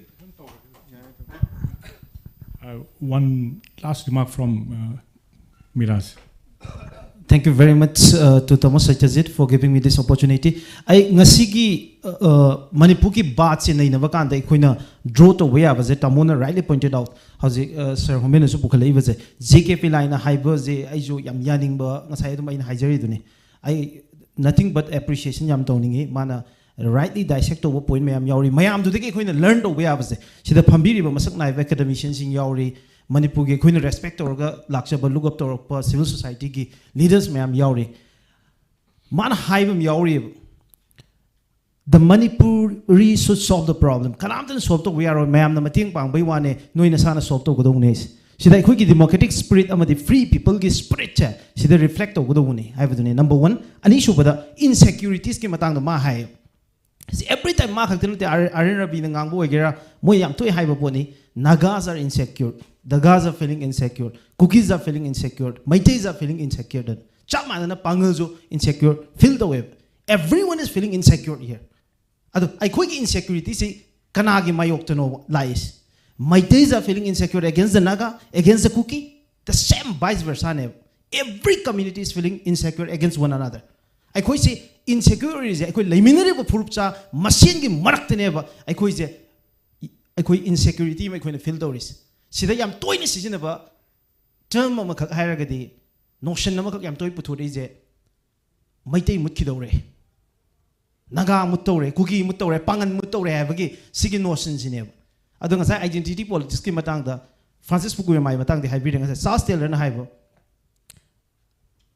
One last remark from Miraz. Thank you very much to Thomas Satyajeet for giving me this opportunity. I ngasigi Manipur ki baat se nahi navakanda ikoina draw to way abaze Tamona rightly pointed out how Sir Homen su pukhalai baze JK Pillai na haiba ze aijo yam yaning ba ngasai dum aina haijari dune. I nothing but appreciation yam tawningi mana rightly dissect over point mayam yauri mayam du de ikoina learn to way abaze sida phambiri ba masak nai academicians sing yauri Manipur ke koi respect orga lakshaba look up to civil society ki leaders mayam yauri man haibam yauri the Manipuri should solve the problem kanam tan solve to we are mayam na mating pang bai wane noi na sana solve to godong nes sida khoi ki democratic spirit amadi free people ki spirit cha sida reflect to godong ne haibadune number 1 ani shubada insecurities ki matang da ma hai every time ma khakten te Arambam na ngangbo egera moi yam toi haiba poni Nagas are insecure. The Nagas are feeling insecure. Cookies are feeling insecure. Maitais are feeling insecure. Chamana Pangalzo insecure. Fill the web. Everyone is feeling insecure here. I quick insecurity say Kanagi Mayok to know lies. Maitais are feeling insecure against the Naga, against the Cookie. The same vice versa. Every community is feeling insecure against one another. I quite say insecure is I quite liminary purpcha machine marakteneva. I quite say I insecurity may feel those. See the yam toy decision about term of Haragadi, notion of yam toy puturize. Maite mukidore Naga mutore, cookie mutore, pangan mutore, avagi, seeking notions in him. I don't say identity politics came atang the Francis Fukuyama matang the hybrid and South Tail and Hiver.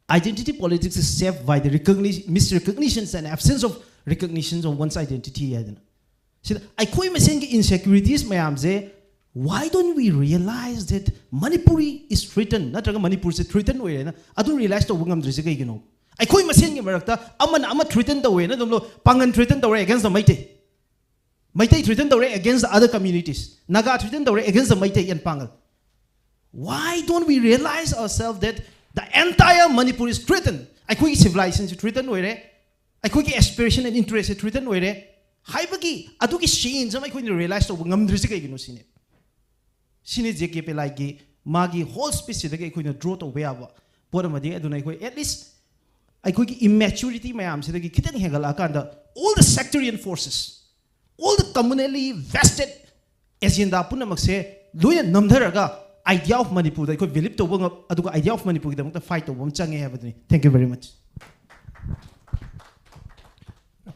Identity politics is saved by the misrecognitions and absence of recognitions of one's identity. I quite saying insecurities, mayamze. Why don't we realize that Manipuri is threatened? Not Manipur is threatened way. I don't realize the wingam drisika, you know. I quite saying America, I'm threatened the way. Pangan threatened the way against the Maite. Maite threatened the way against the other communities. Naga threatened the way against the Maite and Pangal. Why don't we realize ourselves that the entire Manipur is threatened? I quite civilization is threatened way. I quite aspiration and interest is threatened way. Haibagi, aduki shin, some I couldn't realize the wingam drisika, you know, seen it. Seen it, JK Pillai, Magi, whole species, the couldn't draw to way over. Potamadi, I don't know, at least I could immaturity, my arms, the kitten hangalakanda, all the sectarian forces, all the communally vested agenda, Punamakse, Luya Namdaraga, idea of Manipur, they could be lipped over a idea of Manipur, the fight of Wamchangi. Thank you very much.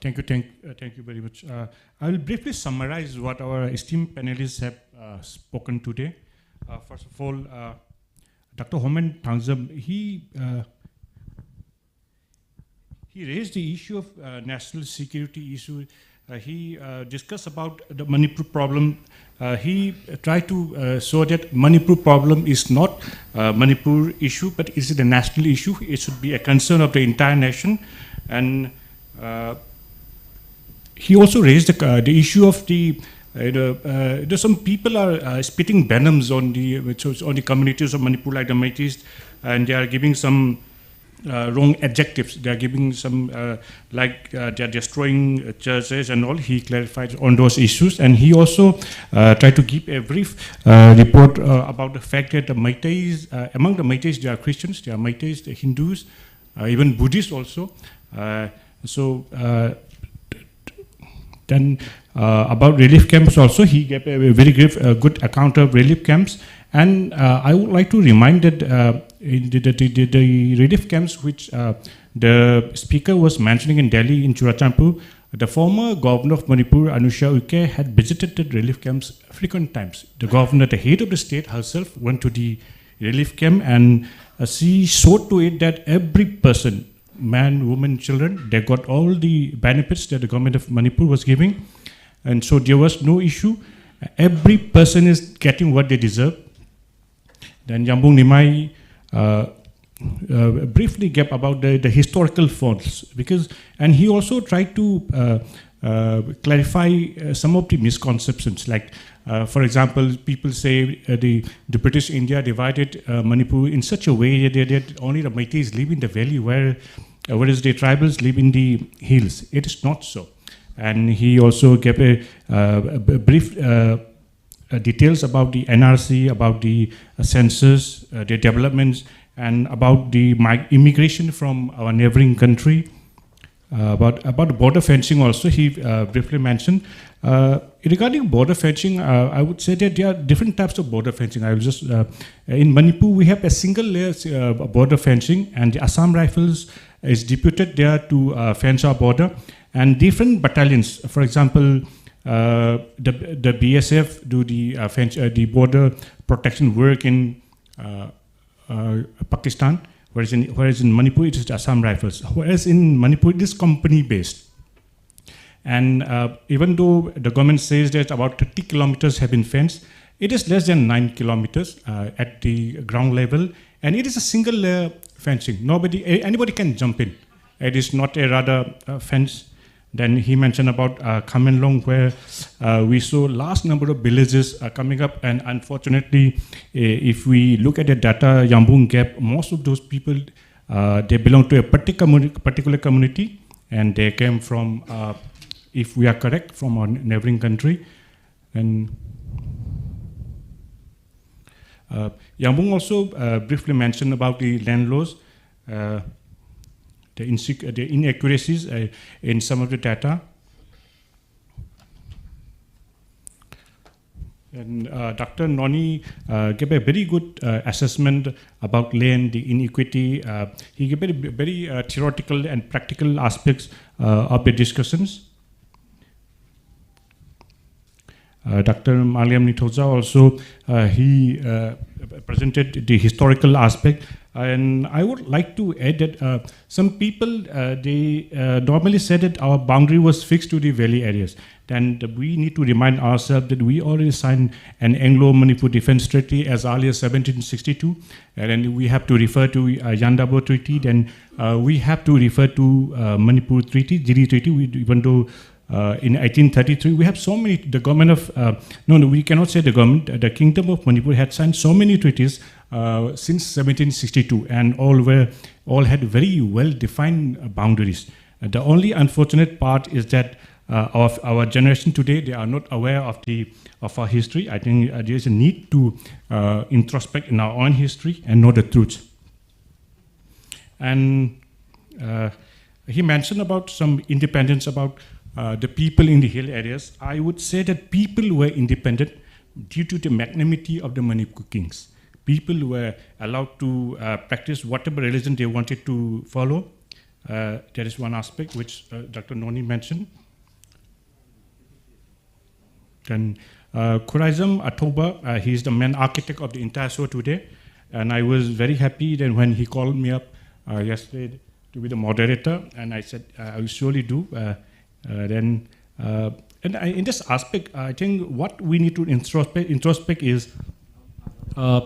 Thank you very much. I will briefly summarize what our esteemed panelists have spoken today. First of all, Dr. Homen Thangjam, he raised the issue of national security issue. He discussed about the Manipur problem. He tried to show that Manipur problem is not a Manipur issue, but is it a national issue? It should be a concern of the entire nation. And he also raised the issue of some people are spitting venoms on the communities of Manipur, like the Maitis, and they are giving some wrong adjectives. They are giving some they are destroying churches and all. He clarified on those issues, and he also tried to give a brief report about the fact that the Maitis, among the Maitis, there are Christians, there are Maitis, there are Hindus, even Buddhists also. Then about relief camps also, he gave a very good account of relief camps. And I would like to remind that the relief camps which the speaker was mentioning in Delhi, in Churachandpur, the former governor of Manipur, Anusha Uke, had visited the relief camps frequent times. The governor, the head of the state herself, went to the relief camp, and she showed to it that every person, man, woman, children, they got all the benefits that the government of Manipur was giving. And so there was no issue. Every person is getting what they deserve. Then Yambung Nimai briefly gave about the historical fonts, and he also tried to clarify some of the misconceptions. Like, for example, people say the British India divided Manipur in such a way that only the Meiteis live in the valley, whereas the tribals live in the hills. It is not so. And he also gave a brief details about the NRC, about the census, the developments, and about the immigration from our neighboring country. About the border fencing also, he briefly mentioned. Regarding border fencing, I would say that there are different types of border fencing. I will just, in Manipur, we have a single layer border fencing, and the Assam Rifles is deputed there to fence our border. And different battalions, for example, the BSF do the border protection work in Pakistan, whereas in Manipur it is the Assam Rifles. Whereas in Manipur it is company based. And even though the government says that about 30 kilometers have been fenced, it is less than 9 kilometers at the ground level, and it is a single layer fencing. Anybody can jump in. It is not a rather fence. Then he mentioned about Khamenlong, where we saw large number of villages coming up, and unfortunately, if we look at the data Yambung gave, most of those people, they belong to a particular community, and they came from, if we are correct, from our neighboring country. And Yambung also briefly mentioned about the land laws, the inaccuracies in some of the data. And Dr. Noni gave a very good assessment about land, the inequity. He gave a very theoretical and practical aspects of the discussions. Dr. Maliam Nithoja also, he presented the historical aspect. And I would like to add that some people, they normally said that our boundary was fixed to the valley areas. Then we need to remind ourselves that we already signed an Anglo-Manipur Defense Treaty as early as 1762. And then we have to refer to Yandabo Treaty. Then we have to refer to Manipur Treaty, Jiri Treaty, even though in 1833, we have so many, the government of, no, we cannot say the government, the Kingdom of Manipur had signed so many treaties since 1762, and all had very well-defined boundaries. The only unfortunate part is that of our generation today, they are not aware of our history. I think there is a need to introspect in our own history and know the truth. And he mentioned about some independence about the people in the hill areas. I would say that people were independent due to the magnanimity of the Manipur kings. People were allowed to practice whatever religion they wanted to follow. There is one aspect which Dr. Noni mentioned. Then Khuraizam Athoba, he is the main architect of the entire show today. And I was very happy that when he called me up yesterday to be the moderator, and I said, I will surely do. In this aspect, I think what we need to introspect is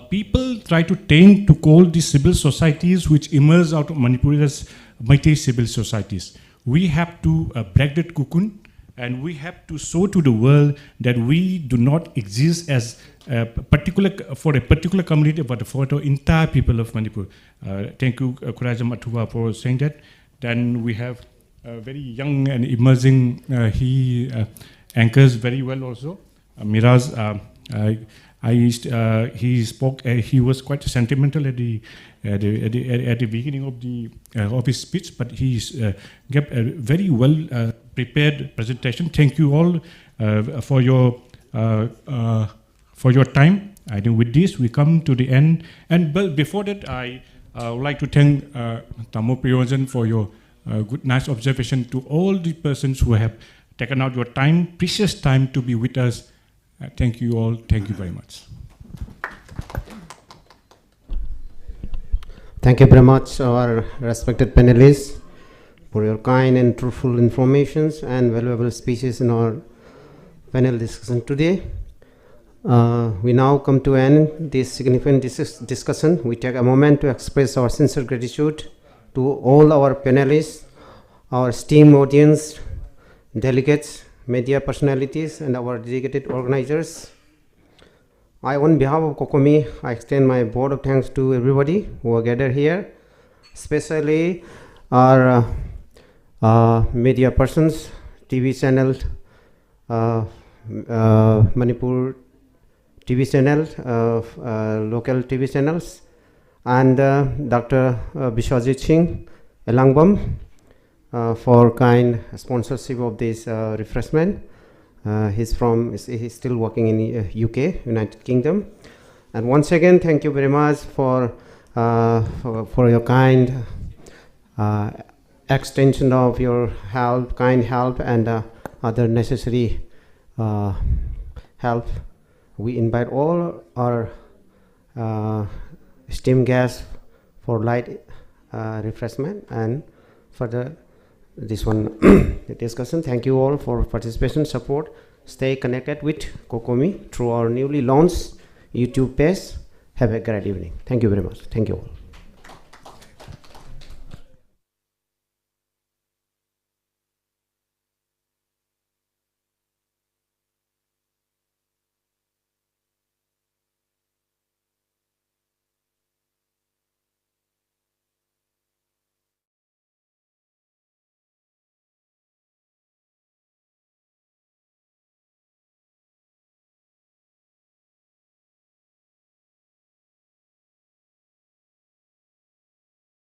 people try to tend to call the civil societies which emerge out of Manipur as Meitei civil societies. We have to break that cocoon, and we have to show to the world that we do not exist as for a particular community, but for the entire people of Manipur. Thank you, Khuraizam Athoba, for saying that. Then we have very young and emerging, he anchors very well also. Miraz, he spoke, he was quite sentimental at the beginning of his speech, but he gave a very well prepared presentation. Thank you all for your time. I think with this we come to the end. And before that, I would like to thank Tamo Priyojan for your good, nice observation, to all the persons who have taken out your time, precious time, to be with us. Thank you all. Thank you very much. Thank you very much, our respected panelists, for your kind and truthful informations and valuable speeches in our panel discussion today. We now come to end this significant discussion. We take a moment to express our sincere gratitude to all our panelists, our esteemed audience, delegates, media personalities, and our dedicated organizers. On behalf of COCOMI, I extend my vote of thanks to everybody who are gathered here, especially our media persons, TV channel, Manipur TV channel, local TV channels, and Dr. Bishwajit Singh Arambam for kind sponsorship of this refreshment. He's still working in UK, United Kingdom. And once again, thank you very much for your kind extension of your help, kind help, and other necessary help. We invite all our esteemed guests for light refreshment and further this one discussion. Thank you all for participation, support. Stay connected with COCOMI through our newly launched YouTube page. Have a great evening. Thank you very much. Thank you all.